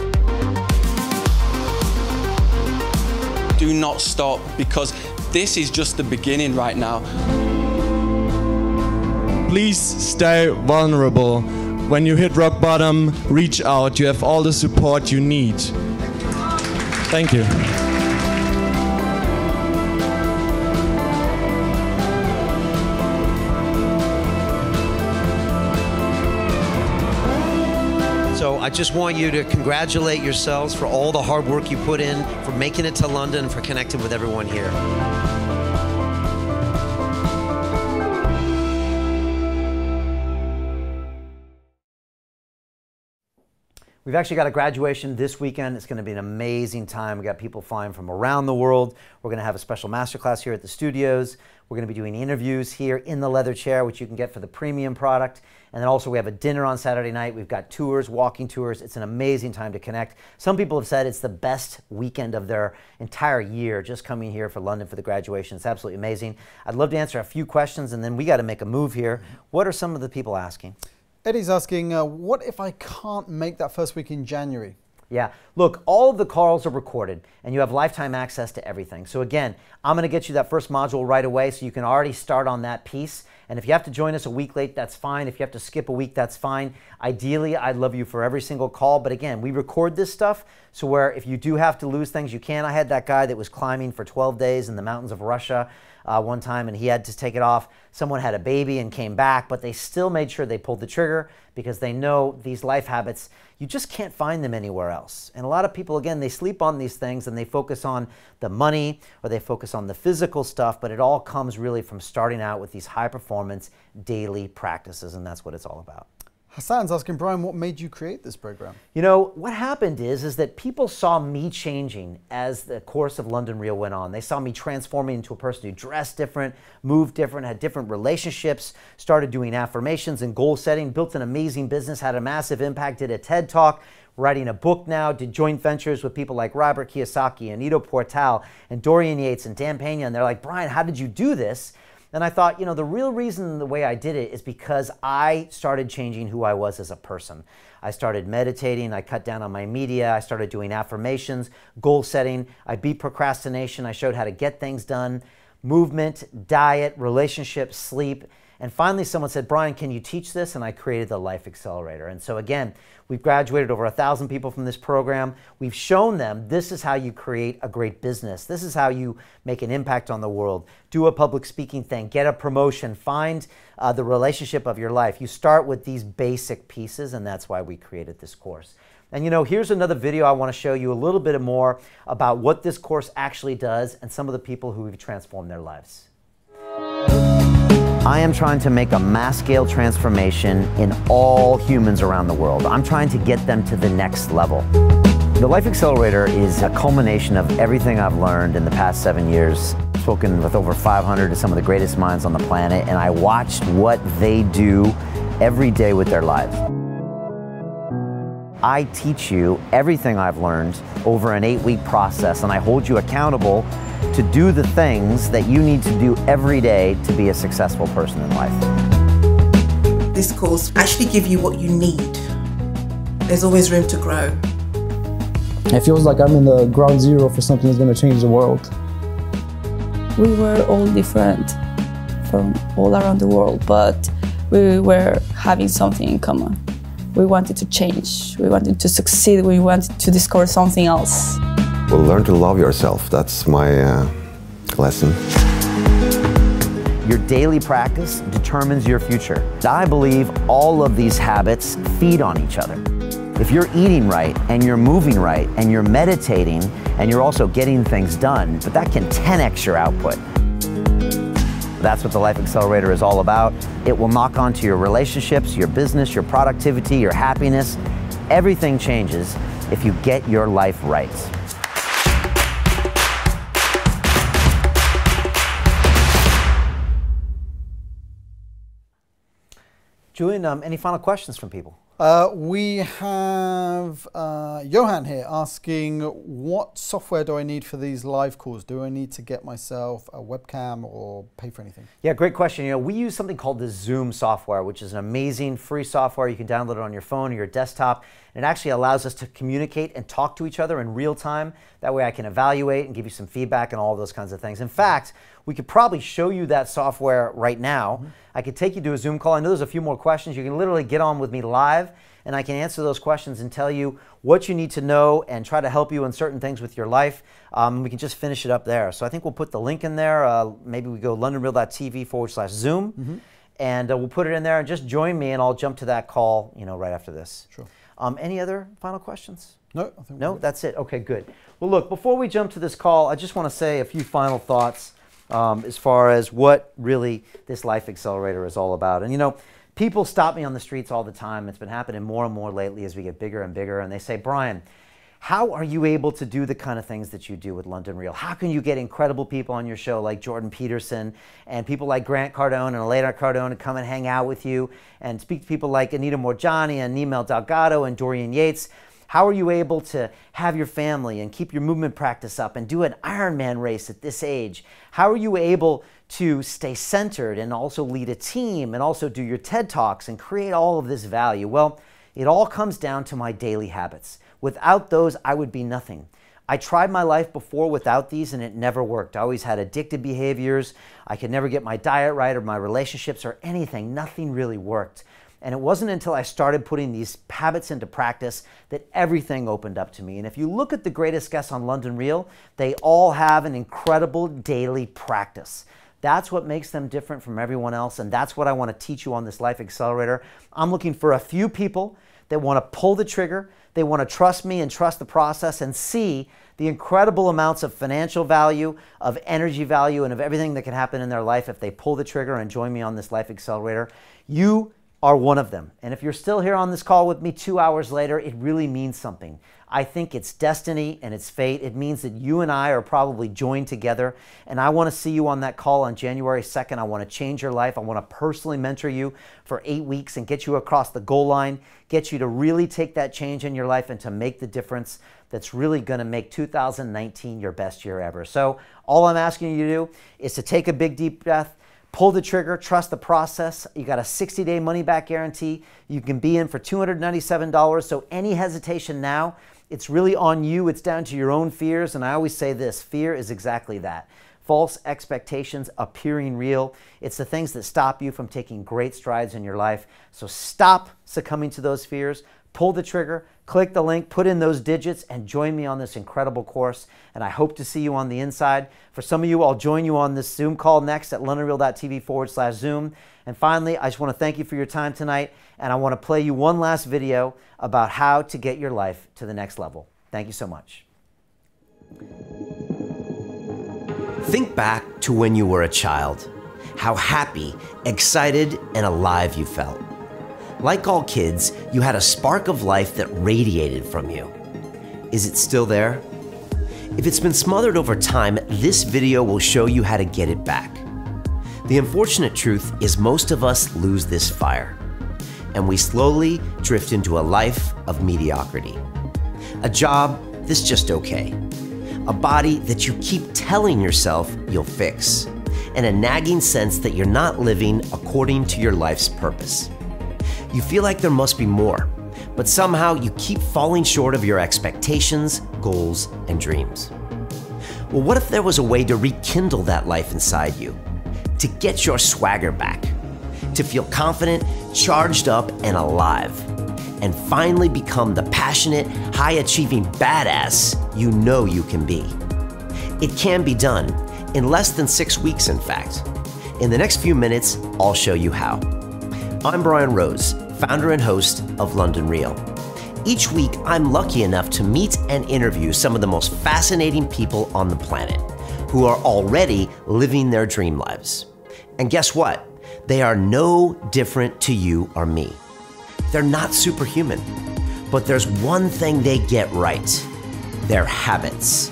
Do not stop, because this is just the beginning right now. Please stay vulnerable. When you hit rock bottom, reach out. You have all the support you need. Thank you. So I just want you to congratulate yourselves for all the hard work you put in, for making it to London, for connecting with everyone here. We've actually got a graduation this weekend. It's going to be an amazing time. We've got people flying from around the world. We're going to have a special masterclass here at the studios. We're going to be doing interviews here in the leather chair, which you can get for the premium product. And then also we have a dinner on Saturday night. We've got tours, walking tours. It's an amazing time to connect. Some people have said it's the best weekend of their entire year, just coming here for London for the graduation. It's absolutely amazing. I'd love to answer a few questions, and then we got to make a move here. What are some of the people asking? Eddie's asking, what if I can't make that first week in January? Yeah, look, all of the calls are recorded, and you have lifetime access to everything. So again, I'm going to get you that first module right away so you can already start on that piece. And if you have to join us a week late, that's fine. If you have to skip a week, that's fine. Ideally, I'd love you for every single call. But again, we record this stuff, so where if you do have to lose things, you can. I had that guy that was climbing for 12 days in the mountains of Russia one time, and he had to take it off. Someone had a baby and came back, but they still made sure they pulled the trigger because they know these life habits, you just can't find them anywhere else. And a lot of people, again, they sleep on these things and they focus on the money or they focus on the physical stuff, but it all comes really from starting out with these high performance daily practices, and that's what it's all about. Hassan's asking, Brian, what made you create this program? You know, what happened is that people saw me changing as the course of London Real went on. They saw me transforming into a person who dressed different, moved different, had different relationships, started doing affirmations and goal setting, built an amazing business, had a massive impact, did a TED Talk, writing a book now, did joint ventures with people like Robert Kiyosaki and Ido Portal and Dorian Yates and Dan Pena. And they're like, Brian, how did you do this? And I thought, you know, the real reason the way I did it is because I started changing who I was as a person. I started meditating, I cut down on my media, I started doing affirmations, goal setting, I beat procrastination, I showed how to get things done, movement, diet, relationships, sleep. And finally someone said, Brian, can you teach this? And I created the Life Accelerator. And so again, we've graduated over 1,000 people from this program. We've shown them this is how you create a great business. This is how you make an impact on the world. Do a public speaking thing, get a promotion, find the relationship of your life. You start with these basic pieces, and that's why we created this course. And you know, here's another video I want to show you a little bit more about what this course actually does and some of the people who have transformed their lives. I am trying to make a mass scale transformation in all humans around the world. I'm trying to get them to the next level. The Life Accelerator is a culmination of everything I've learned in the past 7 years. I've spoken with over 500 of some of the greatest minds on the planet, and I watched what they do every day with their lives. I teach you everything I've learned over an 8-week process, and I hold you accountable to do the things that you need to do every day to be a successful person in life. This course actually gives you what you need. There's always room to grow. It feels like I'm in the ground zero for something that's going to change the world. We were all different from all around the world, but we were having something in common. We wanted to change, we wanted to succeed, we wanted to discover something else. Well, learn to love yourself. That's my lesson. Your daily practice determines your future. I believe all of these habits feed on each other. If you're eating right, and you're moving right, and you're meditating, and you're also getting things done, but that can 10x your output. That's what the Life Accelerator is all about. It will knock onto your relationships, your business, your productivity, your happiness. Everything changes if you get your life right. Julian, any final questions from people? We have Johan here asking, what software do I need for these live calls? Do I need to get myself a webcam or pay for anything? Yeah, great question. You know, we use something called the Zoom software, which is an amazing free software. You can download it on your phone or your desktop. And it actually allows us to communicate and talk to each other in real time. That way I can evaluate and give you some feedback and all of those kinds of things. In fact, we could probably show you that software right now. I could take you to a Zoom call. I know there's a few more questions. You can literally get on with me live, and I can answer those questions and tell you what you need to know and try to help you in certain things with your life. We can just finish it up there. So I think we'll put the link in there. Maybe we go londonreal.tv/Zoom, and we'll put it in there, and just join me, and I'll jump to that call, you know, right after this. Sure. Any other final questions? No, I think no, that's it. Okay, good. Well, look, before we jump to this call, I just want to say a few final thoughts as far as what really this Life Accelerator is all about. And you know, people stop me on the streets all the time. It's been happening more and more lately as we get bigger and bigger, and they say, Brian, how are you able to do the kind of things that you do with London Real? How can you get incredible people on your show like Jordan Peterson and people like Grant Cardone and Elena Cardone to come and hang out with you and speak to people like Anita Morjani and Nimel Delgado and Dorian Yates? How are you able to have your family and keep your movement practice up and do an Ironman race at this age? How are you able to stay centered and also lead a team and also do your TED Talks and create all of this value? Well, it all comes down to my daily habits. Without those, I would be nothing. I tried my life before without these and it never worked. I always had addictive behaviors. I could never get my diet right or my relationships or anything. Nothing really worked. And it wasn't until I started putting these habits into practice that everything opened up to me. And if you look at the greatest guests on London Real, they all have an incredible daily practice. That's what makes them different from everyone else, and that's what I want to teach you on this Life Accelerator. I'm looking for a few people that want to pull the trigger, they want to trust me and trust the process and see the incredible amounts of financial value, of energy value, and of everything that can happen in their life if they pull the trigger and join me on this Life Accelerator. You are one of them. And if you're still here on this call with me 2 hours later, it really means something. I think it's destiny and it's fate. It means that you and I are probably joined together. And I want to see you on that call on January 2nd. I want to change your life. I want to personally mentor you for 8 weeks and get you across the goal line, get you to really take that change in your life and to make the difference that's really going to make 2019 your best year ever. So all I'm asking you to do is to take a big deep breath, pull the trigger, trust the process. You got a 60-day money-back guarantee. You can be in for $297. So any hesitation now, it's really on you. It's down to your own fears. And I always say this, fear is exactly that. False expectations appearing real. It's the things that stop you from taking great strides in your life. So stop succumbing to those fears. Pull the trigger, click the link, put in those digits, and join me on this incredible course. And I hope to see you on the inside. For some of you, I'll join you on this Zoom call next at londonreal.tv/Zoom. And finally, I just want to thank you for your time tonight. And I want to play you one last video about how to get your life to the next level. Thank you so much. Think back to when you were a child, how happy, excited, and alive you felt. Like all kids, you had a spark of life that radiated from you. Is it still there? If it's been smothered over time, this video will show you how to get it back. The unfortunate truth is most of us lose this fire. and we slowly drift into a life of mediocrity. A job that's just okay. A body that you keep telling yourself you'll fix. And a nagging sense that you're not living according to your life's purpose. You feel like there must be more, but somehow you keep falling short of your expectations, goals, and dreams. Well, what if there was a way to rekindle that life inside you? To get your swagger back? To feel confident, charged up, and alive? And finally become the passionate, high-achieving badass you know you can be? It can be done, in less than 6 weeks, in fact. In the next few minutes, I'll show you how. I'm Brian Rose, founder and host of London Real. Each week, I'm lucky enough to meet and interview some of the most fascinating people on the planet who are already living their dream lives. And guess what? They are no different to you or me. They're not superhuman, but there's one thing they get right: their habits.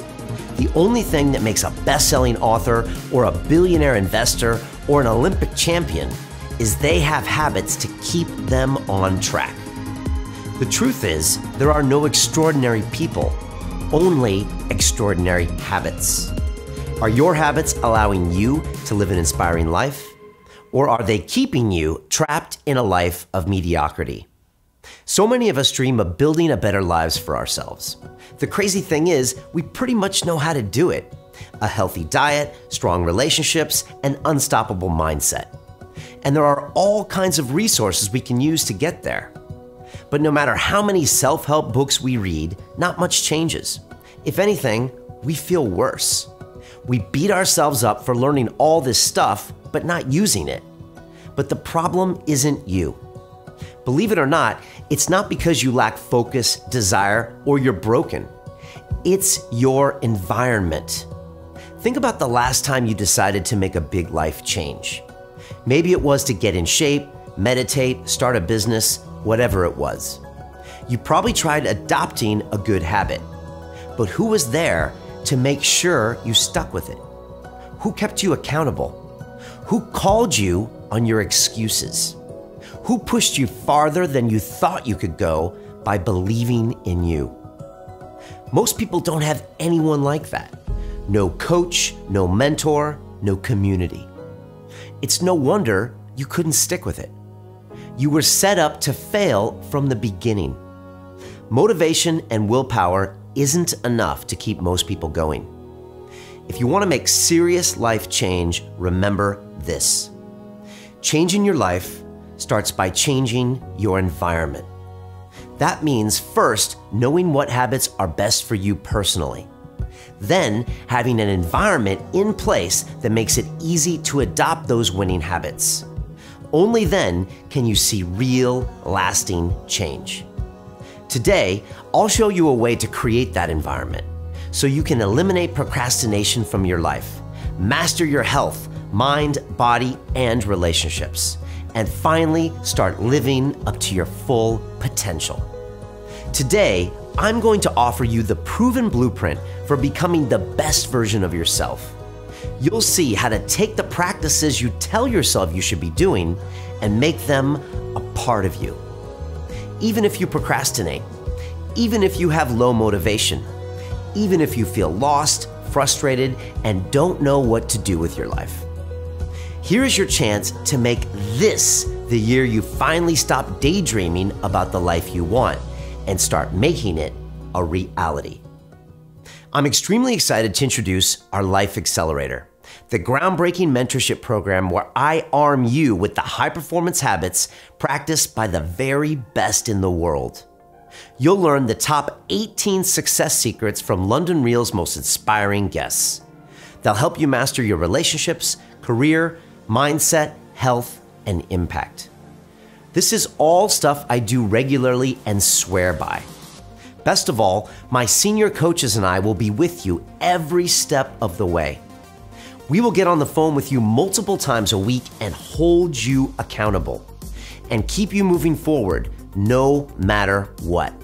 The only thing that makes a best-selling author or a billionaire investor or an Olympic champion is they have habits to keep them on track. The truth is, there are no extraordinary people, only extraordinary habits. Are your habits allowing you to live an inspiring life? Or are they keeping you trapped in a life of mediocrity? So many of us dream of building a better lives for ourselves. The crazy thing is, we pretty much know how to do it. A healthy diet, strong relationships, an unstoppable mindset. And there are all kinds of resources we can use to get there. But no matter how many self-help books we read, not much changes. If anything, we feel worse. We beat ourselves up for learning all this stuff, but not using it. But the problem isn't you. Believe it or not, it's not because you lack focus, desire, or you're broken. It's your environment. Think about the last time you decided to make a big life change. Maybe it was to get in shape, meditate, start a business, whatever it was. You probably tried adopting a good habit. But who was there to make sure you stuck with it? Who kept you accountable? Who called you on your excuses? Who pushed you farther than you thought you could go by believing in you? Most people don't have anyone like that. No coach, no mentor, no community. It's no wonder you couldn't stick with it. You were set up to fail from the beginning. Motivation and willpower isn't enough to keep most people going. If you want to make serious life change, remember this. Changing your life starts by changing your environment. That means first knowing what habits are best for you personally. Then having an environment in place that makes it easy to adopt those winning habits. Only then can you see real, lasting change. Today, I'll show you a way to create that environment so you can eliminate procrastination from your life, master your health, mind, body, and relationships, and finally start living up to your full potential. Today, I'm going to offer you the proven blueprint for becoming the best version of yourself. You'll see how to take the practices you tell yourself you should be doing and make them a part of you. Even if you procrastinate, even if you have low motivation, even if you feel lost, frustrated, and don't know what to do with your life. Here is your chance to make this the year you finally stop daydreaming about the life you want and start making it a reality. I'm extremely excited to introduce our Life Accelerator, the groundbreaking mentorship program where I arm you with the high-performance habits practiced by the very best in the world. You'll learn the top 18 success secrets from London Real's most inspiring guests. They'll help you master your relationships, career, mindset, health, and impact. This is all stuff I do regularly and swear by. Best of all, my senior coaches and I will be with you every step of the way. We will get on the phone with you multiple times a week and hold you accountable and keep you moving forward no matter what.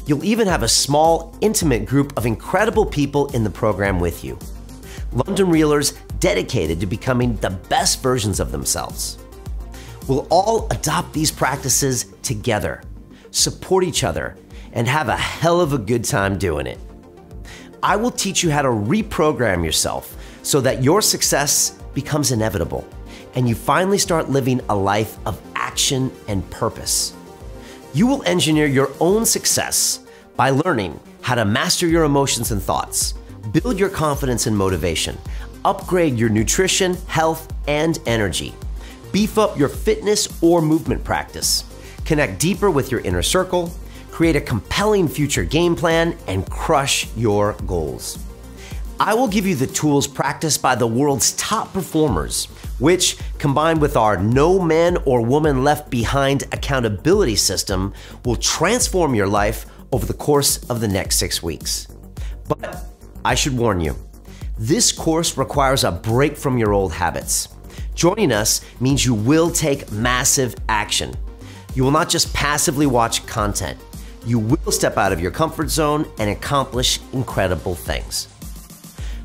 You'll even have a small, intimate group of incredible people in the program with you. London Realers dedicated to becoming the best versions of themselves. We'll all adopt these practices together, support each other, and have a hell of a good time doing it. I will teach you how to reprogram yourself so that your success becomes inevitable and you finally start living a life of action and purpose. You will engineer your own success by learning how to master your emotions and thoughts, build your confidence and motivation, upgrade your nutrition, health, and energy, beef up your fitness or movement practice, connect deeper with your inner circle, create a compelling future game plan, and crush your goals. I will give you the tools practiced by the world's top performers, which, combined with our No Man or Woman Left Behind accountability system, will transform your life over the course of the next 6 weeks. But I should warn you, this course requires a break from your old habits. Joining us means you will take massive action. You will not just passively watch content. You will step out of your comfort zone and accomplish incredible things.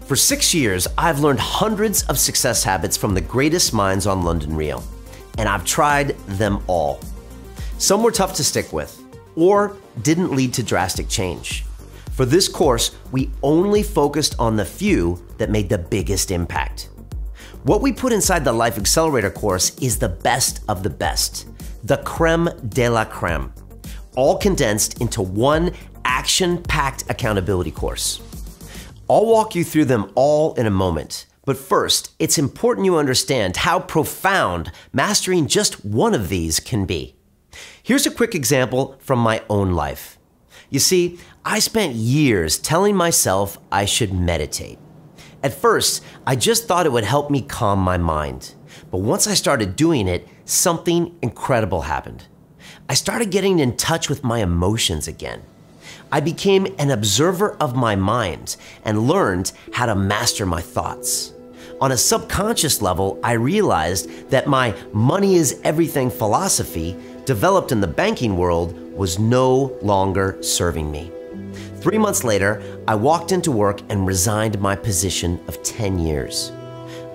For 6 years, I've learned hundreds of success habits from the greatest minds on London Real, and I've tried them all. Some were tough to stick with, or didn't lead to drastic change. For this course, we only focused on the few that made the biggest impact. What we put inside the Life Accelerator course is the best of the best, the creme de la creme, all condensed into one action-packed accountability course. I'll walk you through them all in a moment, but first, it's important you understand how profound mastering just one of these can be. Here's a quick example from my own life. You see, I spent years telling myself I should meditate. At first, I just thought it would help me calm my mind. But once I started doing it, something incredible happened. I started getting in touch with my emotions again. I became an observer of my mind and learned how to master my thoughts. On a subconscious level, I realized that my money is everything philosophy, developed in the banking world, was no longer serving me. 3 months later, I walked into work and resigned my position of 10 years.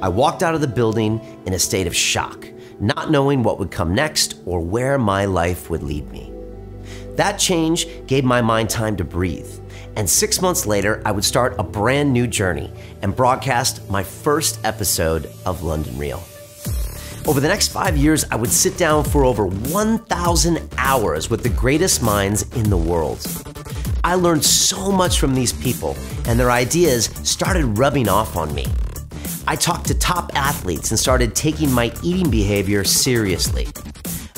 I walked out of the building in a state of shock, not knowing what would come next or where my life would lead me. That change gave my mind time to breathe, and 6 months later, I would start a brand new journey and broadcast my first episode of London Real. Over the next 5 years, I would sit down for over 1,000 hours with the greatest minds in the world. I learned so much from these people, and their ideas started rubbing off on me. I talked to top athletes and started taking my eating behavior seriously.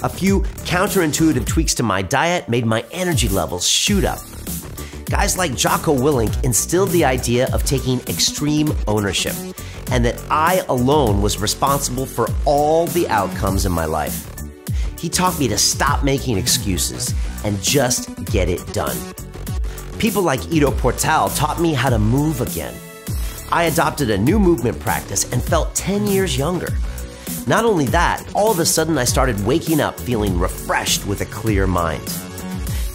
A few counterintuitive tweaks to my diet made my energy levels shoot up. Guys like Jocko Willink instilled the idea of taking extreme ownership, and that I alone was responsible for all the outcomes in my life. He taught me to stop making excuses and just get it done. People like Ido Portal taught me how to move again. I adopted a new movement practice and felt 10 years younger. Not only that, all of a sudden I started waking up feeling refreshed with a clear mind.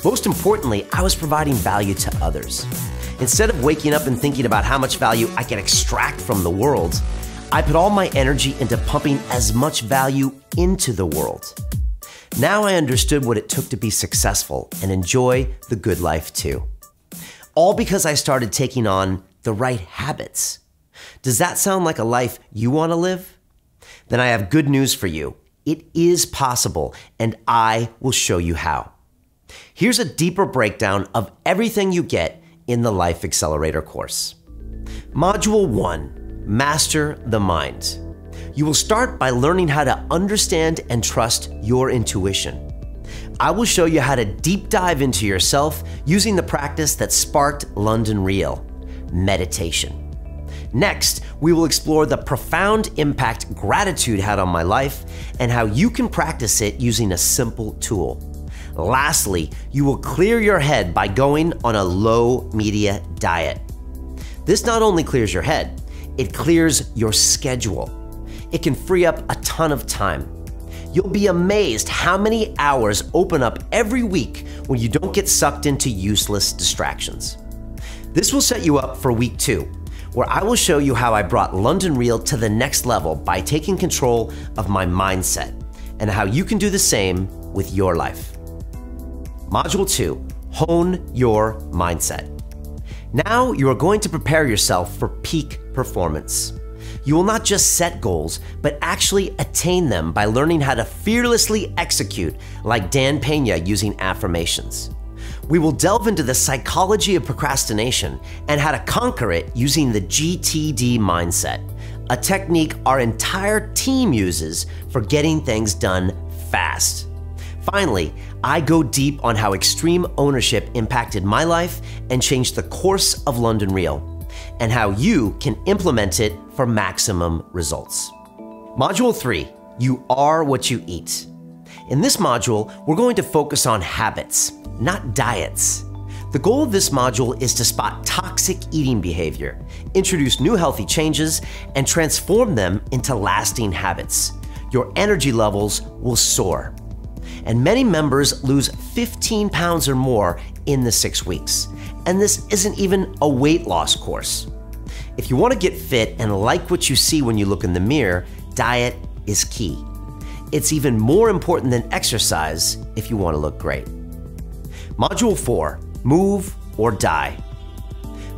Most importantly, I was providing value to others. Instead of waking up and thinking about how much value I can extract from the world, I put all my energy into pumping as much value into the world. Now I understood what it took to be successful and enjoy the good life too. All because I started taking on the right habits. Does that sound like a life you want to live? Then I have good news for you. It is possible, and I will show you how. Here's a deeper breakdown of everything you get in the Life Accelerator course. Module 1, Master the Mind. You will start by learning how to understand and trust your intuition. I will show you how to deep dive into yourself using the practice that sparked London Real, meditation. Next, we will explore the profound impact gratitude had on my life and how you can practice it using a simple tool. Lastly, you will clear your head by going on a low media diet. This not only clears your head, it clears your schedule. It can free up a ton of time. You'll be amazed how many hours open up every week when you don't get sucked into useless distractions. This will set you up for week 2, where I will show you how I brought London Real to the next level by taking control of my mindset and how you can do the same with your life. Module 2, hone your mindset. Now you are going to prepare yourself for peak performance. You will not just set goals, but actually attain them by learning how to fearlessly execute like Dan Pena using affirmations. We will delve into the psychology of procrastination and how to conquer it using the GTD mindset, a technique our entire team uses for getting things done fast. Finally, I go deep on how extreme ownership impacted my life and changed the course of London Real, and how you can implement it for maximum results. Module 3, you are what you eat. In this module, we're going to focus on habits, not diets. The goal of this module is to spot toxic eating behavior, introduce new healthy changes, and transform them into lasting habits. Your energy levels will soar. And many members lose 15 pounds or more in the 6 weeks. And this isn't even a weight loss course. If you want to get fit and like what you see when you look in the mirror, diet is key. It's even more important than exercise if you want to look great. Module 4, move or die.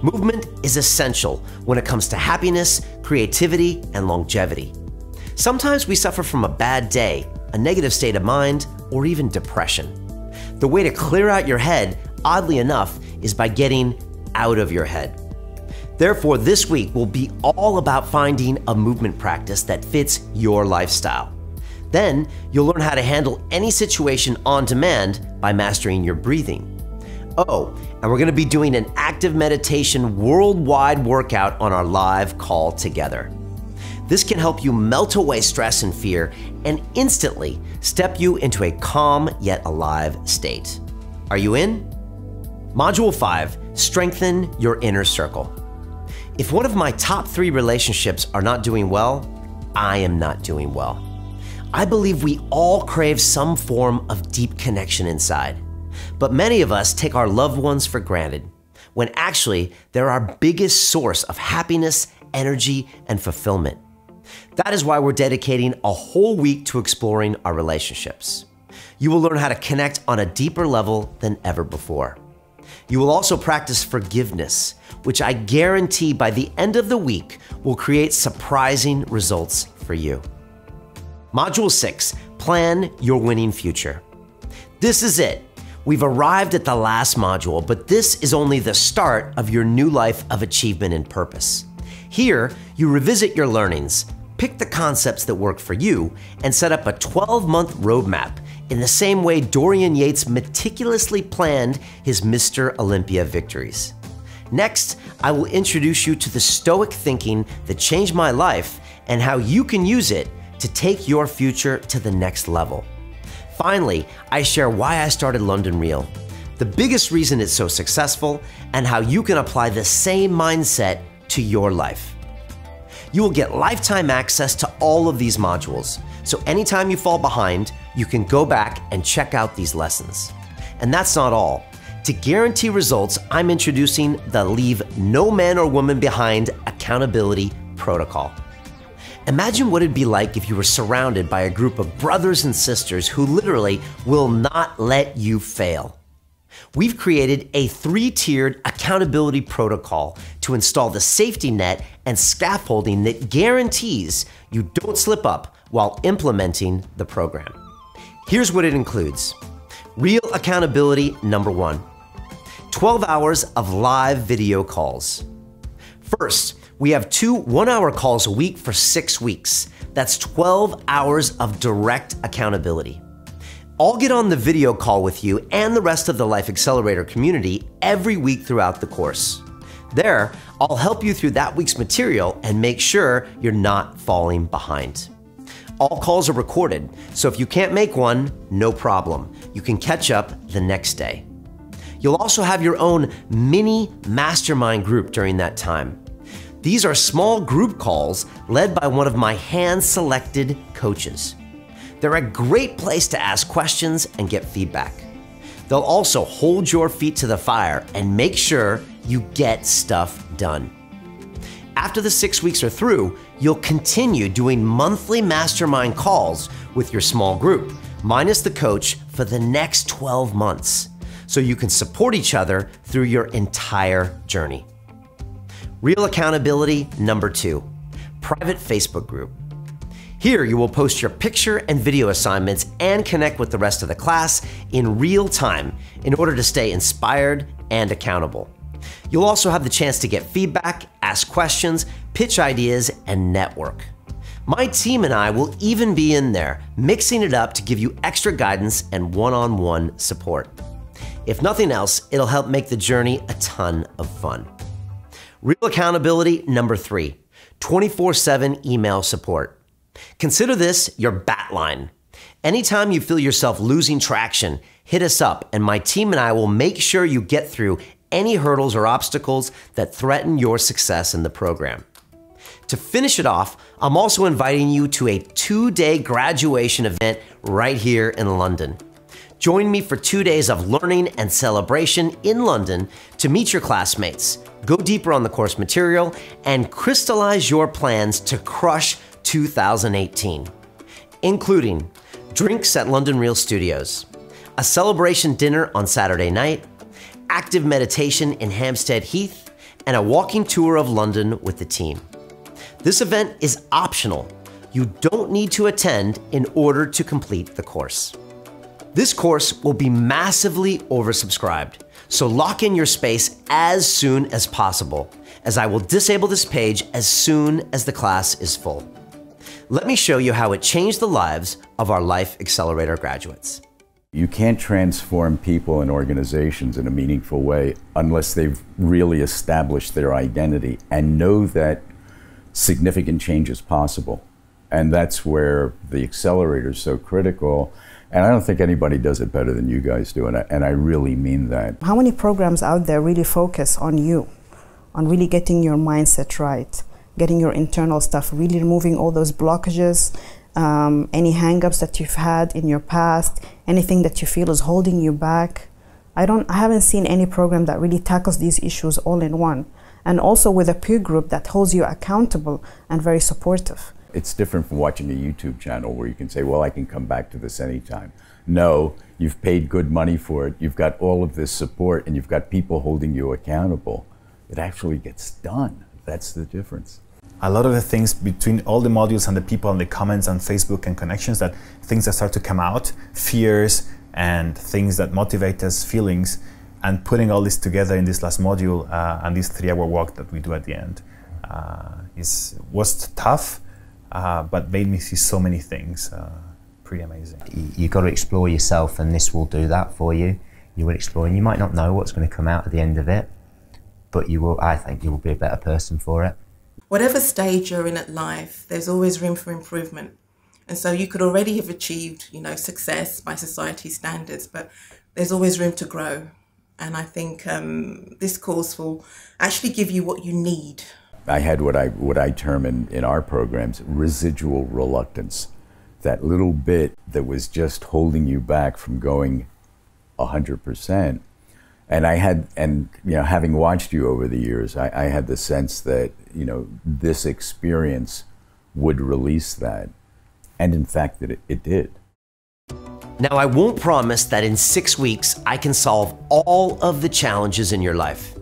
Movement is essential when it comes to happiness, creativity, and longevity. Sometimes we suffer from a bad day, a negative state of mind, or even depression. The way to clear out your head, oddly enough, is by getting out of your head. Therefore, this week will be all about finding a movement practice that fits your lifestyle. Then, you'll learn how to handle any situation on demand by mastering your breathing. Oh, and we're going to be doing an active meditation worldwide workout on our live call together. This can help you melt away stress and fear and instantly step you into a calm yet alive state. Are you in? Module 5, strengthen your inner circle. If one of my top 3 relationships are not doing well, I am not doing well. I believe we all crave some form of deep connection inside, but many of us take our loved ones for granted, when actually they're our biggest source of happiness, energy, and fulfillment. That is why we're dedicating a whole week to exploring our relationships. You will learn how to connect on a deeper level than ever before. You will also practice forgiveness, which I guarantee by the end of the week will create surprising results for you. Module 6, plan your winning future. This is it. We've arrived at the last module, but this is only the start of your new life of achievement and purpose. Here, you revisit your learnings, pick the concepts that work for you, and set up a 12-month roadmap in the same way Dorian Yates meticulously planned his Mr. Olympia victories. Next, I will introduce you to the stoic thinking that changed my life and how you can use it to take your future to the next level. Finally, I share why I started London Real, the biggest reason it's so successful, and how you can apply the same mindset to your life. You will get lifetime access to all of these modules, so anytime you fall behind, you can go back and check out these lessons. And that's not all. To guarantee results, I'm introducing the Leave No Man or Woman Behind Accountability Protocol. Imagine what it'd be like if you were surrounded by a group of brothers and sisters who literally will not let you fail. We've created a 3-tiered accountability protocol to install the safety net and scaffolding that guarantees you don't slip up while implementing the program. Here's what it includes. Real accountability number 1, 12 hours of live video calls. First, we have 2 1-hour calls a week for 6 weeks. That's 12 hours of direct accountability. I'll get on the video call with you and the rest of the Life Accelerator community every week throughout the course. There, I'll help you through that week's material and make sure you're not falling behind. All calls are recorded, so if you can't make one, no problem. You can catch up the next day. You'll also have your own mini mastermind group during that time. These are small group calls led by one of my hand-selected coaches. They're a great place to ask questions and get feedback. They'll also hold your feet to the fire and make sure you get stuff done. After the 6 weeks are through, you'll continue doing monthly mastermind calls with your small group, minus the coach, for the next 12 months, so you can support each other through your entire journey. Real accountability number 2, private Facebook group. Here you will post your picture and video assignments and connect with the rest of the class in real time in order to stay inspired and accountable. You'll also have the chance to get feedback, ask questions, pitch ideas, and network. My team and I will even be in there, mixing it up to give you extra guidance and one-on-one support. If nothing else, it'll help make the journey a ton of fun. Real accountability number 3, 24/7 email support. Consider this your bat line. Anytime you feel yourself losing traction, hit us up and my team and I will make sure you get through any hurdles or obstacles that threaten your success in the program. To finish it off, I'm also inviting you to a 2-day graduation event right here in London. Join me for 2 days of learning and celebration in London to meet your classmates, go deeper on the course material, and crystallize your plans to crush 2018, including drinks at London Real Studios, a celebration dinner on Saturday night, active meditation in Hampstead Heath, and a walking tour of London with the team. This event is optional. You don't need to attend in order to complete the course. This course will be massively oversubscribed, so lock in your space as soon as possible, as I will disable this page as soon as the class is full. Let me show you how it changed the lives of our Life Accelerator graduates. You can't transform people and organizations in a meaningful way unless they've really established their identity and know that significant change is possible. And that's where the accelerator is so critical. And I don't think anybody does it better than you guys do, and I really mean that. How many programs out there really focus on you, on really getting your mindset right, getting your internal stuff, really removing all those blockages, any hang-ups that you've had in your past, anything that you feel is holding you back. I haven't seen any program that really tackles these issues all in one, and also with a peer group that holds you accountable and very supportive. It's different from watching a YouTube channel where you can say, well, I can come back to this anytime. No, you've paid good money for it, you've got all of this support, and you've got people holding you accountable. It actually gets done. That's the difference. A lot of the things between all the modules and the people and the comments on Facebook and connections, that things that start to come out, fears and things that motivate us, feelings, and putting all this together in this last module and this 3-hour walk that we do at the end was tough, but made me see so many things. Pretty amazing. You've got to explore yourself, and this will do that for you. You will explore, and you might not know what's going to come out at the end of it, but you will. I think you will be a better person for it. Whatever stage you're in at life, there's always room for improvement. And so you could already have achieved, success by society's standards, but there's always room to grow. And I think this course will actually give you what you need. I had what I term in our programs residual reluctance, that little bit that was just holding you back from going 100%. And having watched you over the years, I had the sense that, this experience would release that. And in fact, that it did. Now, I won't promise that in 6 weeks, I can solve all of the challenges in your life.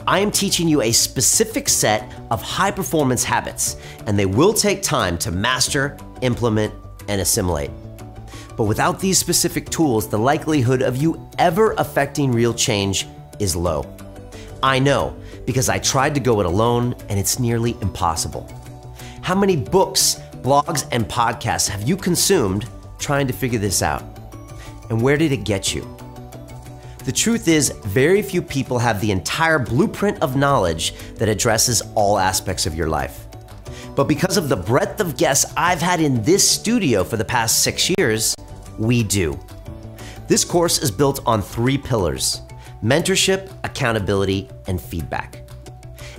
I am teaching you a specific set of high-performance habits, and they will take time to master, implement, and assimilate. But without these specific tools, the likelihood of you ever affecting real change is low. I know, because I tried to go it alone, and it's nearly impossible. How many books, blogs, and podcasts have you consumed trying to figure this out? And where did it get you? The truth is, very few people have the entire blueprint of knowledge that addresses all aspects of your life. But because of the breadth of guests I've had in this studio for the past 6 years, we do. This course is built on 3 pillars: mentorship, accountability, and feedback.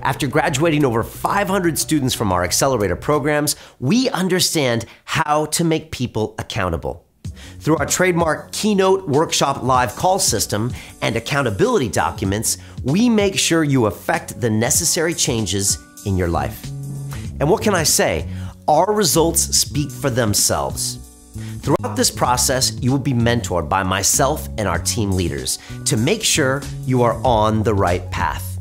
After graduating over 500 students from our accelerator programs, we understand how to make people accountable. Through our trademark Keynote Workshop live call system and accountability documents, we make sure you effect the necessary changes in your life. And what can I say? Our results speak for themselves. Throughout this process, you will be mentored by myself and our team leaders to make sure you are on the right path.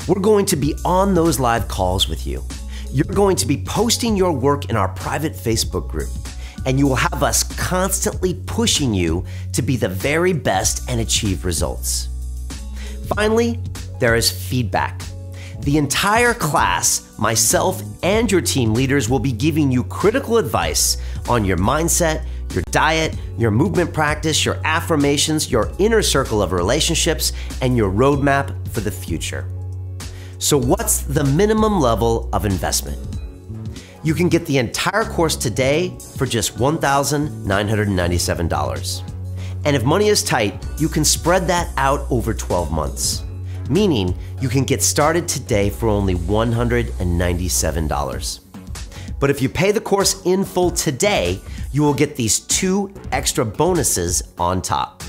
We're going to be on those live calls with you. You're going to be posting your work in our private Facebook group, and you will have us constantly pushing you to be the very best and achieve results. Finally, there is feedback. The entire class, myself and your team leaders will be giving you critical advice on your mindset, your diet, your movement practice, your affirmations, your inner circle of relationships, and your roadmap for the future. So what's the minimum level of investment? You can get the entire course today for just $1,997. And if money is tight, you can spread that out over 12 months, meaning you can get started today for only $197. But if you pay the course in full today, you will get these 2 extra bonuses on top.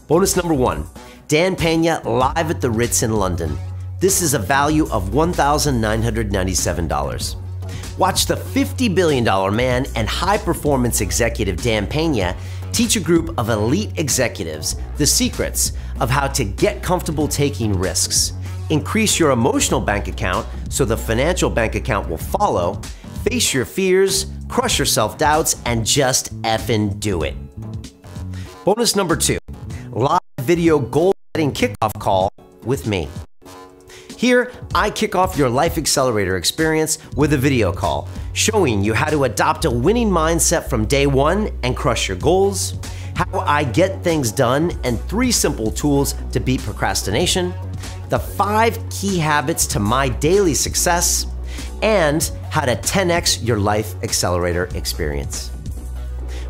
Bonus number 1, Dan Pena live at the Ritz in London. This is a value of $1,997. Watch the $50 billion man and high-performance executive Dan Pena teach a group of elite executives the secrets of how to get comfortable taking risks, increase your emotional bank account so the financial bank account will follow, face your fears, crush your self-doubts, and just effing do it. Bonus number 2, live video goal-setting kickoff call with me. Here, I kick off your Life Accelerator experience with a video call, showing you how to adopt a winning mindset from day 1 and crush your goals, how I get things done, and 3 simple tools to beat procrastination, the 5 key habits to my daily success, and how to 10x your Life Accelerator experience.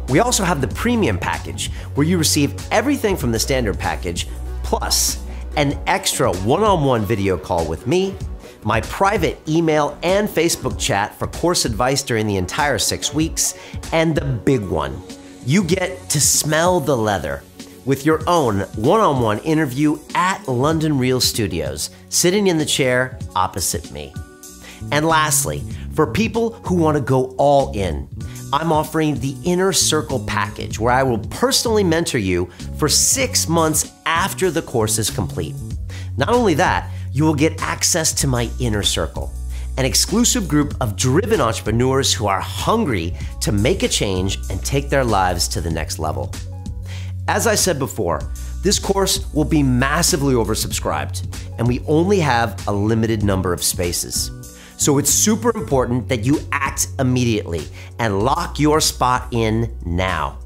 We also have the premium package, where you receive everything from the standard package, plus an extra one-on-one video call with me, my private email and Facebook chat for course advice during the entire 6 weeks, and the big one, you get to smell the leather with your own one-on-one interview at London Real Studios, sitting in the chair opposite me. And lastly, for people who want to go all in, I'm offering the Inner Circle package, where I will personally mentor you for 6 months after the course is complete. Not only that, you will get access to my Inner Circle, an exclusive group of driven entrepreneurs who are hungry to make a change and take their lives to the next level. As I said before, this course will be massively oversubscribed, and we only have a limited number of spaces. So it's super important that you act immediately and lock your spot in now.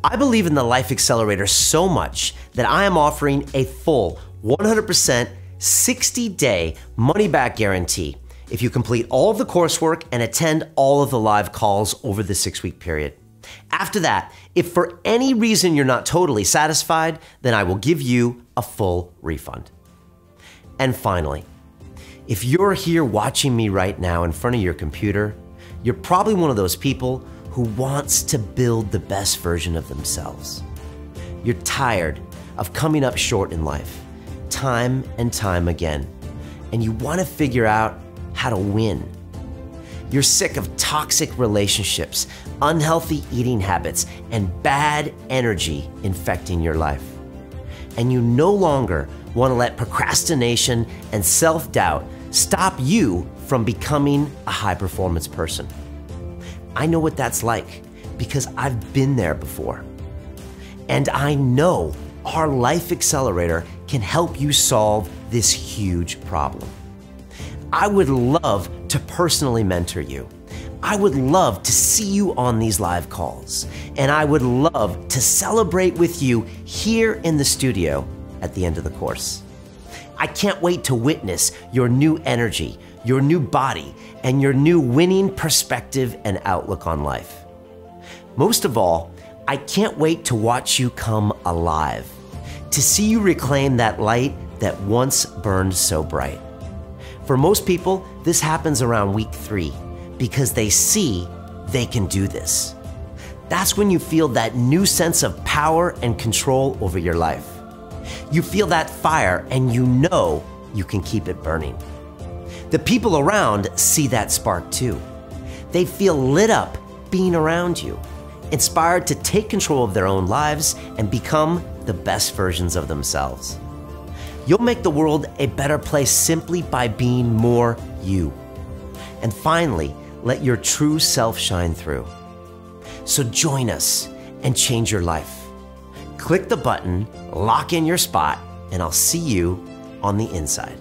I believe in the Life Accelerator so much that I am offering a full 100% 60-day money-back guarantee if you complete all of the coursework and attend all of the live calls over the 6-week period. After that, if for any reason you're not totally satisfied, then I will give you a full refund. And finally, if you're here watching me right now in front of your computer, you're probably one of those people who wants to build the best version of themselves. You're tired of coming up short in life, time and time again, and you want to figure out how to win. You're sick of toxic relationships, unhealthy eating habits, and bad energy infecting your life. And you no longer want to let procrastination and self-doubt stop you from becoming a high-performance person. I know what that's like because I've been there before. And I know our Life Accelerator can help you solve this huge problem. I would love to personally mentor you. I would love to see you on these live calls. And I would love to celebrate with you here in the studio at the end of the course. I can't wait to witness your new energy, your new body, and your new winning perspective and outlook on life. Most of all, I can't wait to watch you come alive, to see you reclaim that light that once burned so bright. For most people, this happens around week 3 because they see they can do this. That's when you feel that new sense of power and control over your life. You feel that fire and you know you can keep it burning. The people around see that spark too. They feel lit up being around you, inspired to take control of their own lives and become the best versions of themselves. You'll make the world a better place simply by being more you. And finally, let your true self shine through. So join us and change your life. Click the button, lock in your spot, and I'll see you on the inside.